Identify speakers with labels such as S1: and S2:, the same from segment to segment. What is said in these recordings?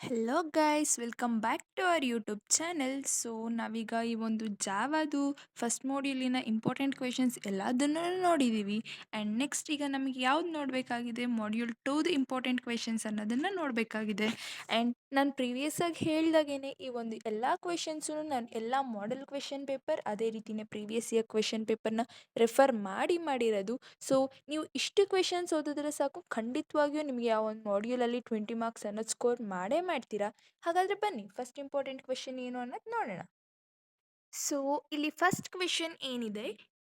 S1: Hello guys welcome back to our YouTube channel. So ನಾವೀಗ ಈ ಒಂದು ಜಾವಾದು ಫಸ್ಟ್ ಮಾಡ್ಯೂಲಿನ ಇಂಪಾರ್ಟೆಂಟ್ ಕ್ವೆಶನ್ಸ್ ಎಲ್ಲದನ್ನು ನೋಡಿದ್ದೀವಿ. ಆ್ಯಂಡ್ ನೆಕ್ಸ್ಟ್ ಈಗ ನಮಗೆ ಯಾವ್ದು ನೋಡಬೇಕಾಗಿದೆ, ಮಾಡ್ಯೂಲ್ ಟೂದು ಇಂಪಾರ್ಟೆಂಟ್ ಕ್ವೆಶನ್ಸ್ ಅನ್ನೋದನ್ನು ನೋಡಬೇಕಾಗಿದೆ. ಆ್ಯಂಡ್ ನಾನು ಪ್ರೀವಿಯಸ್ಸಾಗಿ ಹೇಳ್ದಾಗೇ ಈ ಒಂದು ಎಲ್ಲ ಕ್ವೆಶನ್ಸು ನಾನು ಎಲ್ಲ ಮಾಡೆಲ್ ಕ್ವೆಶನ್ ಪೇಪರ್ ಅದೇ ರೀತಿಯೇ ಪ್ರೀವಿಯಸ್ ಇಯರ್ ಕ್ವೆಶನ್ ಪೇಪರ್ನ ರೆಫರ್ ಮಾಡಿರೋದು. ಸೊ ನೀವು ಇಷ್ಟು ಕ್ವೆಶನ್ಸ್ ಓದಿದ್ರೆ ಸಾಕು, ಖಂಡಿತವಾಗಿಯೂ ನಿಮಗೆ ಯಾವ ಒಂದು ಮಾಡ್ಯೂಲಲ್ಲಿ 20 ಮಾರ್ಕ್ಸ್ ಅನ್ನೋದು ಸ್ಕೋರ್ ಮಾಡೇ ಮಾಡ್ತೀರಾ. ಹಾಗಾದರೆ ಬನ್ನಿ ಫಸ್ಟ್ ಇಂಪಾರ್ಟೆಂಟ್ ಕ್ವೆಶನ್ ಏನು ಅನ್ನೋದು ನೋಡೋಣ. ಸೊ ಇಲ್ಲಿ ಫಸ್ಟ್ ಕ್ವೆಶನ್ ಏನಿದೆ,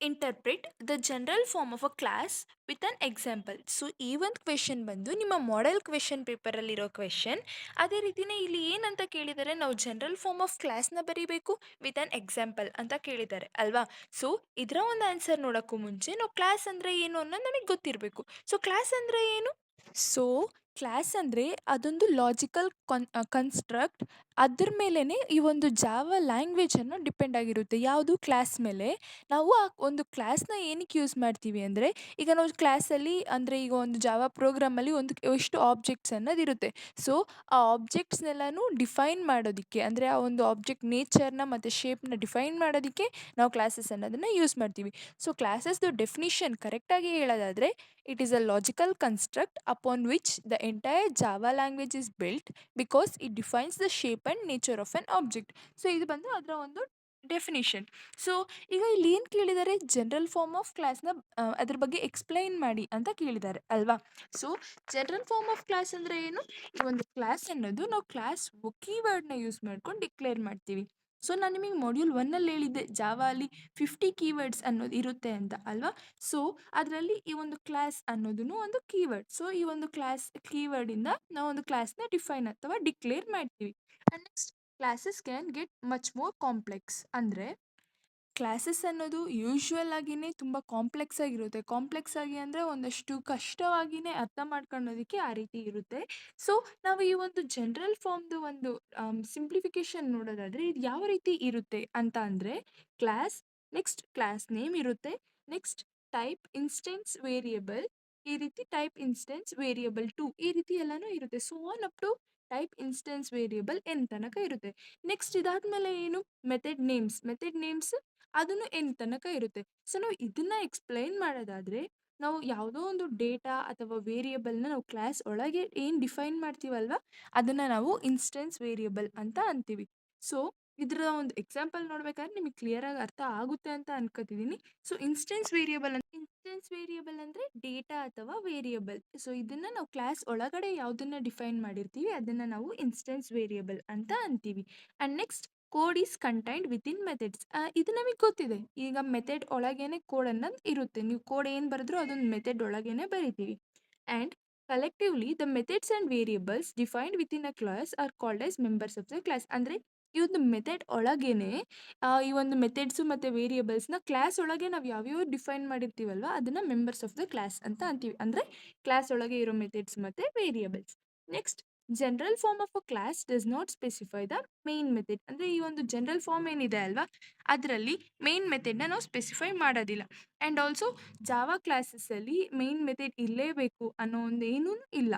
S1: interpret the general form of a class with an example. So ಈ ಒಂದು ಕ್ವೆಶನ್ ಬಂದು ನಿಮ್ಮ ಮಾಡೆಲ್ ಕ್ವೆಶನ್ ಪೇಪರಲ್ಲಿರೋ ಕ್ವೆಶನ್. ಅದೇ ರೀತಿಯೇ ಇಲ್ಲಿ ಏನಂತ ಕೇಳಿದ್ದಾರೆ, ನಾವು ಜನರಲ್ ಫಾರ್ಮ್ ಆಫ್ ಕ್ಲಾಸ್ನ ಬರೀಬೇಕು ವಿತ್ ಅನ್ ಎಕ್ಸಾಂಪಲ್ ಅಂತ ಕೇಳಿದ್ದಾರೆ ಅಲ್ವಾ. ಸೊ ಇದರ ಒಂದು ಆನ್ಸರ್ ನೋಡೋಕ್ಕೂ ಮುಂಚೆ ನಾವು ಕ್ಲಾಸ್ ಅಂದರೆ ಏನು ಅನ್ನೋದು ನಮಗೆ ಗೊತ್ತಿರಬೇಕು. ಸೊ ಕ್ಲಾಸ್ ಅಂದರೆ ಏನು? ಸೊ ಕ್ಲಾಸ್ ಅಂದರೆ ಅದೊಂದು ಲಾಜಿಕಲ್ ಕನ್ಸ್ಟ್ರಕ್ಟ್. ಅದ್ರ ಮೇಲೇ ಈ ಒಂದು ಜಾವಾ ಲ್ಯಾಂಗ್ವೇಜನ್ನು ಡಿಪೆಂಡ್ ಆಗಿರುತ್ತೆ. ಯಾವುದು? ಕ್ಲಾಸ್ ಮೇಲೆ. ನಾವು ಆ ಒಂದು ಕ್ಲಾಸ್ನ ಏನಕ್ಕೆ ಯೂಸ್ ಮಾಡ್ತೀವಿ ಅಂದರೆ, ಈಗ ನಾವು ಕ್ಲಾಸಲ್ಲಿ ಅಂದರೆ ಈಗ ಒಂದು ಜಾವಾ ಪ್ರೋಗ್ರಾಮಲ್ಲಿ ಎಷ್ಟು ಆಬ್ಜೆಕ್ಟ್ಸ್ ಅನ್ನೋದಿರುತ್ತೆ. ಸೊ ಆ ಆಬ್ಜೆಕ್ಟ್ಸ್ನೆಲ್ಲನೂ ಡಿಫೈನ್ ಮಾಡೋದಕ್ಕೆ, ಅಂದರೆ ಆ ಒಂದು ಆಬ್ಜೆಕ್ಟ್ ನೇಚರ್ನ ಮತ್ತು ಶೇಪ್ನ ಡಿಫೈನ್ ಮಾಡೋದಕ್ಕೆ ನಾವು ಕ್ಲಾಸಸ್ ಅನ್ನೋದನ್ನು ಯೂಸ್ ಮಾಡ್ತೀವಿ. ಸೊ ಕ್ಲಾಸಸ್ದು ಡೆಫಿನಿಷನ್ ಕರೆಕ್ಟಾಗಿ ಹೇಳೋದಾದರೆ, it is a logical construct upon which the entire Java language is built because it defines the shape and nature of an object. So ಇದು ಬಂದು ಅದರ ಒಂದು ಡೆಫಿನಿಷನ್. ಸೊ ಈಗ ಇಲ್ಲಿ ಏನು ಕೇಳಿದ್ದಾರೆ, ಜನರಲ್ ಫಾರ್ಮ್ ಆಫ್ ಕ್ಲಾಸ್ನ ಅದ್ರ ಬಗ್ಗೆ ಎಕ್ಸ್ಪ್ಲೈನ್ ಮಾಡಿ ಅಂತ ಕೇಳಿದ್ದಾರೆ ಅಲ್ವಾ. So general form of class ಅಂದರೆ ಏನು? ಈ ಒಂದು ಕ್ಲಾಸ್ ಅನ್ನೋದು ನಾವು ಕ್ಲಾಸ್ ಕೀವರ್ಡ್ನ ಯೂಸ್ ಮಾಡ್ಕೊಂಡು ಡಿಕ್ಲೇರ್ ಮಾಡ್ತೀವಿ. ಸೊ ನಾನು ನಿಮಗೆ ಮಾಡ್ಯೂಲ್ 1ಅಲ್ಲಿ ಹೇಳಿದ್ದೆ, ಜಾವಾ ಅಲ್ಲಿ 50 ಕೀವರ್ಡ್ಸ್ ಅನ್ನೋದು ಇರುತ್ತೆ ಅಂತ ಅಲ್ವಾ. ಸೊ ಅದರಲ್ಲಿ ಈ ಒಂದು ಕ್ಲಾಸ್ ಅನ್ನೋದು ಒಂದು ಕೀವರ್ಡ್. ಸೊ ಈ ಒಂದು ಕ್ಲಾಸ್ ಕೀವರ್ಡಿಂದ ನಾವು ಒಂದು ಕ್ಲಾಸ್ನ ಡಿಫೈನ್ ಅಥವಾ ಡಿಕ್ಲೇರ್ ಮಾಡ್ತೀವಿ. And next, classes can get much more complex. ಅಂದರೆ ಕ್ಲಾಸಸ್ ಅನ್ನೋದು ಯೂಶ್ವಲ್ ಆಗಿಯೇ ತುಂಬ ಕಾಂಪ್ಲೆಕ್ಸ್ ಆಗಿರುತ್ತೆ. ಕಾಂಪ್ಲೆಕ್ಸ್ ಆಗಿ ಅಂದರೆ ಒಂದಷ್ಟು ಕಷ್ಟವಾಗಿಯೇ ಅರ್ಥ ಮಾಡ್ಕೊಳ್ಳೋದಕ್ಕೆ ಆ ರೀತಿ ಇರುತ್ತೆ. ಸೊ ನಾವು ಈ ಒಂದು ಜನರಲ್ ಫಾರ್ಮ್ದು ಒಂದು ಸಿಂಪ್ಲಿಫಿಕೇಶನ್ ನೋಡೋದಾದರೆ ಇದು ಯಾವ ರೀತಿ ಇರುತ್ತೆ ಅಂತ ಅಂದರೆ, ಕ್ಲಾಸ್, ನೆಕ್ಸ್ಟ್ ಕ್ಲಾಸ್ ನೇಮ್ ಇರುತ್ತೆ, ನೆಕ್ಸ್ಟ್ ಟೈಪ್ ಇನ್ಸ್ಟೆನ್ಸ್ ವೇರಿಯಬಲ್, ಈ ರೀತಿ ಟೈಪ್ ಇನ್ಸ್ಟೆನ್ಸ್ ವೇರಿಯಬಲ್ 2, ಈ ರೀತಿ ಎಲ್ಲನೂ ಇರುತ್ತೆ. So on up to type instance variable n ತನಕ ಇರುತ್ತೆ. ನೆಕ್ಸ್ಟ್ ಇದಾದಮೇಲೆ ಏನು, ಮೆಥಡ್ ನೇಮ್ಸ್ ಅದನ್ನು ಎನ್ ತನಕ ಇರುತ್ತೆ. ಸೊ ನಾವು ಇದನ್ನ ಎಕ್ಸ್ಪ್ಲೈನ್ ಮಾಡೋದಾದರೆ, ನಾವು ಯಾವುದೋ ಒಂದು ಡೇಟಾ ಅಥವಾ ವೇರಿಯಬಲ್ನ ನಾವು ಕ್ಲಾಸ್ ಒಳಗೆ ಏನು ಡಿಫೈನ್ ಮಾಡ್ತೀವಲ್ವ, ಅದನ್ನು ನಾವು ಇನ್ಸ್ಟೆನ್ಸ್ ವೇರಿಯಬಲ್ ಅಂತ ಅಂತೀವಿ. ಸೊ ಇದರ ಒಂದು ಎಕ್ಸಾಂಪಲ್ ನೋಡ್ಬೇಕಾದ್ರೆ ನಿಮಗೆ ಕ್ಲಿಯರಾಗಿ ಅರ್ಥ ಆಗುತ್ತೆ ಅಂತ ಅನ್ಕೋತಿದ್ದೀನಿ. ಸೊ ಇನ್ಸ್ಟೆನ್ಸ್ ವೇರಿಯಬಲ್ ಅಂದರೆ ಡೇಟಾ ಅಥವಾ ವೇರಿಯಬಲ್. ಸೊ ಇದನ್ನು ನಾವು ಕ್ಲಾಸ್ ಒಳಗಡೆ ಯಾವುದನ್ನು ಡಿಫೈನ್ ಮಾಡಿರ್ತೀವಿ ಅದನ್ನು ನಾವು ಇನ್ಸ್ಟೆನ್ಸ್ ವೇರಿಯಬಲ್ ಅಂತ ಅಂತೀವಿ. And next, code is contained within methods. ಇದು ನಮಗೆ ಗೊತ್ತಿದೆ, ಈಗ ಮೆಥಡ್ ಒಳಗೇನೆ ಕೋಡ್ ಅನ್ನೋದು ಇರುತ್ತೆ. ನೀವು ಕೋಡ್ ಏನು ಬರೆದ್ರೂ ಅದೊಂದು ಮೆಥಡ್ ಒಳಗೇನೆ ಬರಿತೀವಿ. And collectively the methods and variables defined within a class are called as members of the class. ಅಂದರೆ ಈ ಒಂದು ಮೆಥಡ್ ಒಳಗೇನೆ ಈ ಒಂದು ಮೆಥಡ್ಸು ಮತ್ತು ವೇರಿಯಬಲ್ಸ್ನ ಕ್ಲಾಸ್ ಒಳಗೆ ನಾವು ಯಾವ್ಯಾವ ಡಿಫೈನ್ ಮಾಡಿರ್ತೀವಲ್ವ ಅದನ್ನು ಮೆಂಬರ್ಸ್ ಆಫ್ ದ ಕ್ಲಾಸ್ ಅಂತ ಅಂತೀವಿ. ಅಂದರೆ ಕ್ಲಾಸ್ ಒಳಗೆ ಇರೋ ಮೆಥಡ್ಸ್ ಮತ್ತು variables. Next, general form of a class does not specify the main method. ಅಂದರೆ ಈ ಒಂದು ಜನರಲ್ ಫಾರ್ಮ್ ಏನಿದೆ ಅಲ್ವಾ, ಅದರಲ್ಲಿ ಮೇನ್ ಮೆಥಡ್ನ ನಾವು ಸ್ಪೆಸಿಫೈ ಮಾಡೋದಿಲ್ಲ. ಆ್ಯಂಡ್ ಆಲ್ಸೋ ಜಾವಾ ಕ್ಲಾಸಸ್ಸಲ್ಲಿ ಮೇನ್ ಮೆಥಡ್ ಇರಲೇಬೇಕು ಅನ್ನೋ ಒಂದು ಏನೂ ಇಲ್ಲ.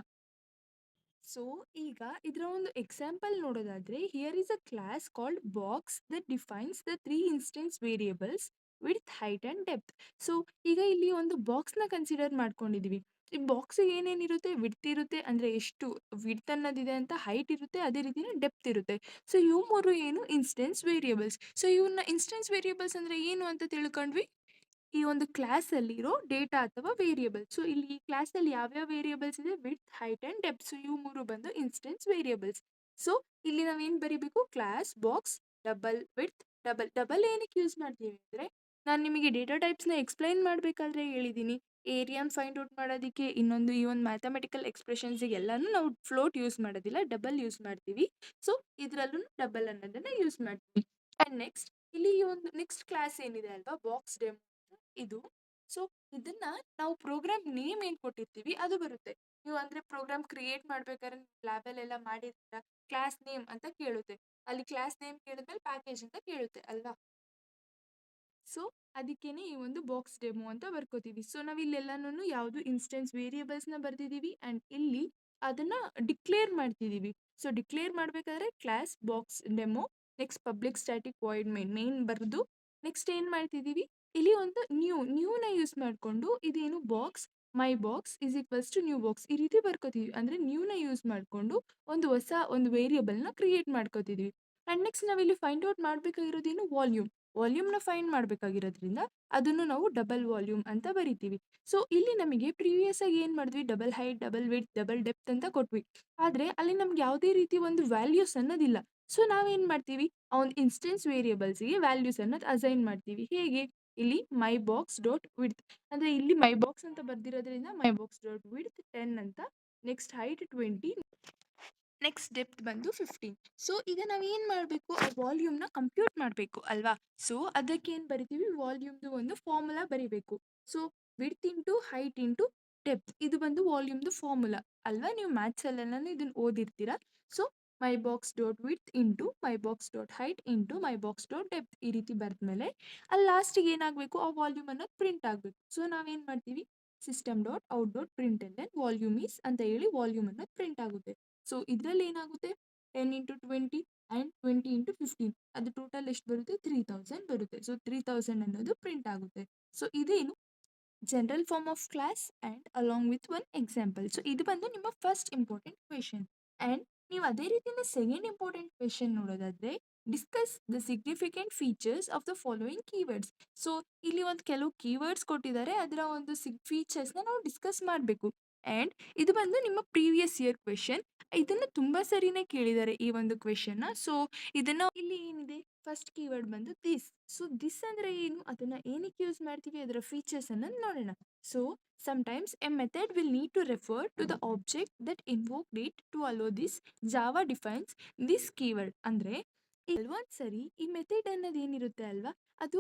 S1: ಸೊ ಈಗ ಇದರ ಒಂದು ಎಕ್ಸಾಂಪಲ್ ನೋಡೋದಾದರೆ, here is a class called box that defines the 3 instance variables width, height and depth. So ಈಗ ಇಲ್ಲಿ ಒಂದು ಬಾಕ್ಸ್ನ ಕನ್ಸಿಡರ್ ಮಾಡ್ಕೊಂಡಿದ್ದೀವಿ. ಈ ಬಾಕ್ಸಿಗೆ ಏನೇನಿರುತ್ತೆ, ವಿಡ್ತ್ ಇರುತ್ತೆ, ಅಂದರೆ ಎಷ್ಟು ವಿಡ್ತ್ ಅನ್ನೋದಿದೆ ಅಂತ, ಹೈಟ್ ಇರುತ್ತೆ, ಅದೇ ರೀತಿಯೇ ಡೆಪ್ತ್ ಇರುತ್ತೆ. ಸೊ ಇವು ಮೂರು ಏನು, ಇನ್ಸ್ಟೆನ್ಸ್ ವೇರಿಯಬಲ್ಸ್. ಸೊ ಇವನ್ನ ಇನ್ಸ್ಟೆನ್ಸ್ ವೇರಿಯಬಲ್ಸ್ ಅಂದರೆ ಏನು ಅಂತ ತಿಳ್ಕೊಂಡ್ವಿ, ಈ ಒಂದು ಕ್ಲಾಸಲ್ಲಿರೋ ಡೇಟಾ ಅಥವಾ ವೇರಿಯಬಲ್. ಸೊ ಇಲ್ಲಿ ಈ ಕ್ಲಾಸಲ್ಲಿ ಯಾವ್ಯಾವ ವೇರಿಯಬಲ್ಸ್ ಇದೆ, width, height and depth. So ಇವು ಮೂರು ಬಂದು ಇನ್ಸ್ಟೆನ್ಸ್ ವೇರಿಯಬಲ್ಸ್. ಸೊ ಇಲ್ಲಿ ನಾವೇನು ಬರೀಬೇಕು, class box double width double ಏನಕ್ಕೆ ಯೂಸ್ ಮಾಡ್ತೀವಿ ಅಂದರೆ, ನಾನು ನಿಮಗೆ ಡೇಟಾ ಟೈಪ್ಸ್ನ ಎಕ್ಸ್ಪ್ಲೈನ್ ಮಾಡಬೇಕಾದ್ರೆ ಹೇಳಿದ್ದೀನಿ, ಏರಿಯಾನ ಫೈಂಡ್ ಔಟ್ ಮಾಡೋದಕ್ಕೆ, ಇನ್ನೊಂದು ಈ ಒಂದು ಮ್ಯಾಥಮೆಟಿಕಲ್ ಎಕ್ಸ್ಪ್ರೆಷನ್ಸಿಗೆ ಎಲ್ಲನೂ ನಾವು ಫ್ಲೋಟ್ ಯೂಸ್ ಮಾಡೋದಿಲ್ಲ, ಡಬಲ್ ಯೂಸ್ ಮಾಡ್ತೀವಿ. ಸೊ ಇದರಲ್ಲೂ ಡಬಲ್ ಅನ್ನೋದನ್ನು ಯೂಸ್ ಮಾಡ್ತೀವಿ. ಆ್ಯಂಡ್ ನೆಕ್ಸ್ಟ್, ಇಲ್ಲಿ ಈ ಒಂದು ನೆಕ್ಸ್ಟ್ ಕ್ಲಾಸ್ ಏನಿದೆ ಅಲ್ವಾ, ಬಾಕ್ಸ್ ಡೆಮೋ ಇದು. ಸೊ ಇದನ್ನ ನಾವು ಪ್ರೋಗ್ರಾಮ್ ನೇಮ್ ಏನು ಕೊಟ್ಟಿರ್ತೀವಿ ಅದು ಬರುತ್ತೆ. ನೀವು ಅಂದರೆ ಪ್ರೋಗ್ರಾಮ್ ಕ್ರಿಯೇಟ್ ಮಾಡ್ಬೇಕಾದ್ರೆ ಲ್ಯಾಬಲ್ಲೆಲ್ಲ ಮಾಡಿರ್ತೀರ, ಕ್ಲಾಸ್ ನೇಮ್ ಅಂತ ಕೇಳುತ್ತೆ. ಅಲ್ಲಿ ಕ್ಲಾಸ್ ನೇಮ್ ಕೇಳಿದ್ಮೇಲೆ ಪ್ಯಾಕೇಜ್ ಅಂತ ಕೇಳುತ್ತೆ ಅಲ್ವಾ. ಸೊ ಅದಕ್ಕೇನೆ ಈ ಒಂದು ಬಾಕ್ಸ್ ಡೆಮೋ ಅಂತ ಬರ್ಕೋತೀವಿ. ಸೊ ನಾವು ಇಲ್ಲೆಲ್ಲನೂ ಯಾವುದು ಇನ್ಸ್ಟೆನ್ಸ್ ವೇರಿಯಬಲ್ಸ್ನ ಬರ್ತಿದ್ದೀವಿ ಆ್ಯಂಡ್ ಇಲ್ಲಿ ಅದನ್ನು ಡಿಕ್ಲೇರ್ ಮಾಡ್ತಿದ್ದೀವಿ. ಸೊ ಡಿಕ್ಲೇರ್ ಮಾಡಬೇಕಾದ್ರೆ class box demo next public static void main ಬರೆದು ನೆಕ್ಸ್ಟ್ ಏನು ಮಾಡ್ತಿದ್ದೀವಿ ಇಲ್ಲಿ ಒಂದು ನ್ಯೂನ ಯೂಸ್ ಮಾಡಿಕೊಂಡು ಇದೇನು box my box is equals to new box ಈ ರೀತಿ ಬರ್ಕೋತೀವಿ ಅಂದರೆ ನ್ಯೂನ ಯೂಸ್ ಮಾಡಿಕೊಂಡು ಒಂದು ಹೊಸ ಒಂದು ವೇರಿಯಬಲ್ನ ಕ್ರಿಯೇಟ್ ಮಾಡ್ಕೋತಿದ್ವಿ ಆ್ಯಂಡ್ ನೆಕ್ಸ್ಟ್ ನಾವಿಲ್ಲಿ ಫೈಂಡ್ ಔಟ್ ಮಾಡಬೇಕಾಗಿರೋದೇನು ವಾಲ್ಯೂಮ್ನ ಫೈಂಡ್ ಮಾಡಬೇಕಾಗಿರೋದ್ರಿಂದ ಅದನ್ನು ನಾವು ಡಬಲ್ ವಾಲ್ಯೂಮ್ ಅಂತ ಬರಿತೀವಿ ಸೊ ಇಲ್ಲಿ ನಮಗೆ ಪ್ರೀವಿಯಸ್ ಆಗಿ ಏನು ಮಾಡಿದ್ವಿ double height double width double depth ಅಂತ ಕೊಟ್ವಿ ಆದರೆ ಅಲ್ಲಿ ನಮ್ಗೆ ಯಾವುದೇ ರೀತಿ ಒಂದು ವ್ಯಾಲ್ಯೂಸ್ ಅನ್ನೋದಿಲ್ಲ ಸೊ ನಾವೇನು ಮಾಡ್ತೀವಿ ಆ ಒಂದು ಇನ್ಸ್ಟೆನ್ಸ್ ವೇರಿಯೇಬಲ್ಸ್ಗೆ ವ್ಯಾಲ್ಯೂಸ್ ಅನ್ನೋದು ಅಸೈನ್ ಮಾಡ್ತೀವಿ ಹೇಗೆ ಇಲ್ಲಿ ಮೈ ಬಾಕ್ಸ್ ಡಾಟ್ ವಿಡ್ತ್ ಅಂದರೆ ಇಲ್ಲಿ ಮೈ ಬಾಕ್ಸ್ ಅಂತ ಬರ್ದಿರೋದ್ರಿಂದ ಮೈ ಬಾಕ್ಸ್ ಡಾಟ್ ವಿಡ್ತ್ 10 ಅಂತ ನೆಕ್ಸ್ಟ್ ಹೈಟ್ 20 ನೆಕ್ಸ್ಟ್ ಡೆಪ್ತ್ ಬಂದು 15 ಸೊ ಈಗ ನಾವು ಏನು ಮಾಡಬೇಕು ಆ ವಾಲ್ಯೂಮ್ನ ಕಂಪ್ಯೂಟ್ ಮಾಡಬೇಕು ಅಲ್ವಾ ಸೊ ಅದಕ್ಕೆ ಏನು ಬರಿತೀವಿ ವಾಲ್ಯೂಮ್ದು ಒಂದು ಫಾರ್ಮುಲಾ ಬರಿಬೇಕು so width into height into depth ಇದು ಬಂದು ವಾಲ್ಯೂಮ್ದು ಫಾರ್ಮುಲಾ ಅಲ್ವಾ ನೀವು ಮ್ಯಾಥ್ಸಲ್ಲೆಲ್ಲ ಇದನ್ನು ಓದಿರ್ತೀರಾ so my box dot width into my box dot height into my box dot depth ಈ ರೀತಿ ಬರೆದ್ಮೇಲೆ ಅಲ್ಲಿ ಲಾಸ್ಟಿಗೆ ಏನಾಗಬೇಕು ಆ ವಾಲ್ಯೂಮ್ ಅನ್ನೋದು ಪ್ರಿಂಟ್ ಆಗಬೇಕು ಸೊ ನಾವೇನು ಮಾಡ್ತೀವಿ system dot out dot print then volume is ಅಂತ ಹೇಳಿ ವಾಲ್ಯೂಮ್ ಅನ್ನೋದು ಪ್ರಿಂಟ್ ಆಗುತ್ತೆ ಸೊ ಇದರಲ್ಲಿ ಏನಾಗುತ್ತೆ 10 ಇಂಟು 20 ಆ್ಯಂಡ್ 20 ಇಂಟು 15 ಅದು ಟೋಟಲ್ ಎಷ್ಟು ಬರುತ್ತೆ 3000 ಬರುತ್ತೆ ಸೊ 3000 ಅನ್ನೋದು ಪ್ರಿಂಟ್ ಆಗುತ್ತೆ ಸೊ ಇದೇನು general form of class and along with one example so ಇದು ಬಂದು ನಿಮ್ಮ ಫಸ್ಟ್ ಇಂಪಾರ್ಟೆಂಟ್ ಕ್ವೆಶನ್ ಆ್ಯಂಡ್ ನೀವು ಅದೇ ರೀತಿಯಿಂದ ಸೆಕೆಂಡ್ ಇಂಪಾರ್ಟೆಂಟ್ ಕ್ವೆಶನ್ ನೋಡೋದಾದ್ರೆ discuss the significant features of the following keywords so ಇಲ್ಲಿ ಒಂದು ಕೆಲವು ಕೀವರ್ಡ್ಸ್ ಕೊಟ್ಟಿದ್ದಾರೆ ಅದರ ಒಂದು ಫೀಚರ್ಸ್ನ ನಾವು ಡಿಸ್ಕಸ್ ಮಾಡಬೇಕು ಆ್ಯಂಡ್ ಇದು ಬಂದು ನಿಮ್ಮ ಪ್ರೀವಿಯಸ್ ಇಯರ್ ಕ್ವೆಶನ್ ಇದನ್ನು ತುಂಬ ಸರಿನೇ ಕೇಳಿದ್ದಾರೆ ಈ ಒಂದು ಕ್ವೆಶನ್ನ ಸೊ ಇದನ್ನು ಇಲ್ಲಿ ಏನಿದೆ ಫಸ್ಟ್ ಕೀವರ್ಡ್ ಬಂದು ದಿಸ್ ಸೊ ದಿಸ್ ಅಂದರೆ ಏನು ಅದನ್ನು ಏನಕ್ಕೆ ಯೂಸ್ ಮಾಡ್ತೀವಿ ಅದರ ಫೀಚರ್ಸ್ ಅನ್ನು ನೋಡೋಣ so sometimes a method will need to refer to the object that invoked it to allow this Java defines this keyword ಅಂದರೆ ಕೆಲವೊಂದು ಸರಿ ಈ ಮೆಥಡ್ ಅನ್ನೋದು ಏನಿರುತ್ತೆ ಅಲ್ವಾ ಅದು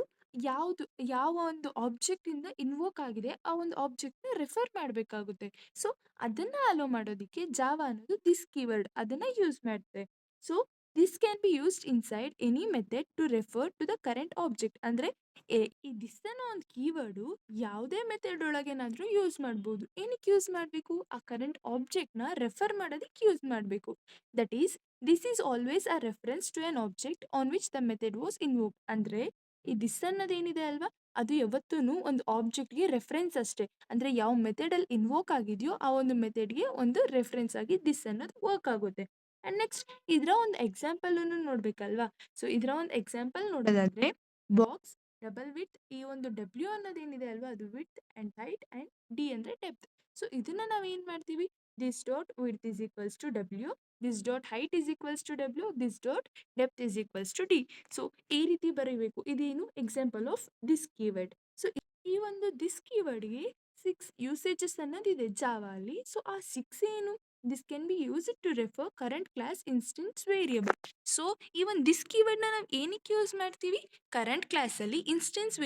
S1: ಯಾವ ಒಂದು ಆಬ್ಜೆಕ್ಟ್ ಇಂದ ಇನ್ವೋಕ್ ಆಗಿದೆ ಆ ಒಂದು ಆಬ್ಜೆಕ್ಟ್ನ ರೆಫರ್ ಮಾಡಬೇಕಾಗುತ್ತೆ ಸೊ ಅದನ್ನ ಅಲೋ ಮಾಡೋದಕ್ಕೆ ಜಾವಾ ಅನ್ನೋದು ದಿಸ್ ಕೀವರ್ಡ್ ಅದನ್ನ ಯೂಸ್ ಮಾಡುತ್ತೆ so this can be used inside any method to refer to the current object ಅಂದರೆ ಈ ದಿಸ್ ಅನ್ನೋ ಒಂದು ಕೀವರ್ಡು ಯಾವುದೇ ಮೆಥಡ್ ಒಳಗೇನಾದರೂ ಯೂಸ್ ಮಾಡ್ಬೋದು ಏನಕ್ಕೆ ಯೂಸ್ ಮಾಡಬೇಕು ಆ ಕರೆಂಟ್ ಆಬ್ಜೆಕ್ಟ್ನ ರೆಫರ್ ಮಾಡೋದಕ್ಕೆ ಯೂಸ್ ಮಾಡಬೇಕು that is this is always a reference to an object on which the method was invoke ಅಂದರೆ ಈ ದಿಸ್ ಅನ್ನೋದೇನಿದೆ ಅಲ್ವಾ ಅದು ಯಾವತ್ತೂ ಒಂದು ಆಬ್ಜೆಕ್ಟ್ಗೆ ರೆಫರೆನ್ಸ್ ಅಷ್ಟೇ ಅಂದರೆ ಯಾವ ಮೆಥಡಲ್ಲಿ ಇನ್ವೋಕ್ ಆಗಿದೆಯೋ ಆ ಒಂದು ಮೆಥಡ್ಗೆ ಒಂದು ರೆಫರೆನ್ಸ್ ಆಗಿ ದಿಸ್ ಅನ್ನೋದು ವರ್ಕ್ ಆಗುತ್ತೆ ಆ್ಯಂಡ್ ನೆಕ್ಸ್ಟ್ ಇದರ ಒಂದು ಎಕ್ಸಾಂಪಲನ್ನು ನೋಡಬೇಕಲ್ವಾ ಸೊ ಇದರ ಒಂದು ಎಕ್ಸಾಂಪಲ್ ನೋಡೋದಾದರೆ ಬಾಕ್ಸ್ ಡಬಲ್ ವಿತ್ ಈ ಒಂದು ಡಬ್ಲ್ಯೂ ಅನ್ನೋದೇನಿದೆ ಅಲ್ವಾ ಅದು width and height and D ಅಂದರೆ ಡೆಪ್ತ್ ಸೊ ಇದನ್ನು ನಾವು ಏನು ಮಾಡ್ತೀವಿ this dot width is equals to W this dot height is equals to W this dot depth is equals to D so ಈ ರೀತಿ ಬರೀಬೇಕು ಇದೇನು example of this keyword so ಈ ಒಂದು ದಿಸ್ ಕೀವರ್ಡ್ಗೆ 6 ಯೂಸೇಜಸ್ ಅನ್ನೋದಿದೆ ಜಾವಾ ಅಲ್ಲಿ ಸೊ ಆ 6 ಏನು this can be use to refer current class instance variable so ಈ ಒಂದು ದಿಸ್ ಕೀವರ್ಡ್ನ ನಾವು ಏನಕ್ಕೆ ಯೂಸ್ ಮಾಡ್ತೀವಿ ಕರೆಂಟ್ ಕ್ಲಾಸಲ್ಲಿ ಇನ್ಸ್ಟೆನ್ಸ್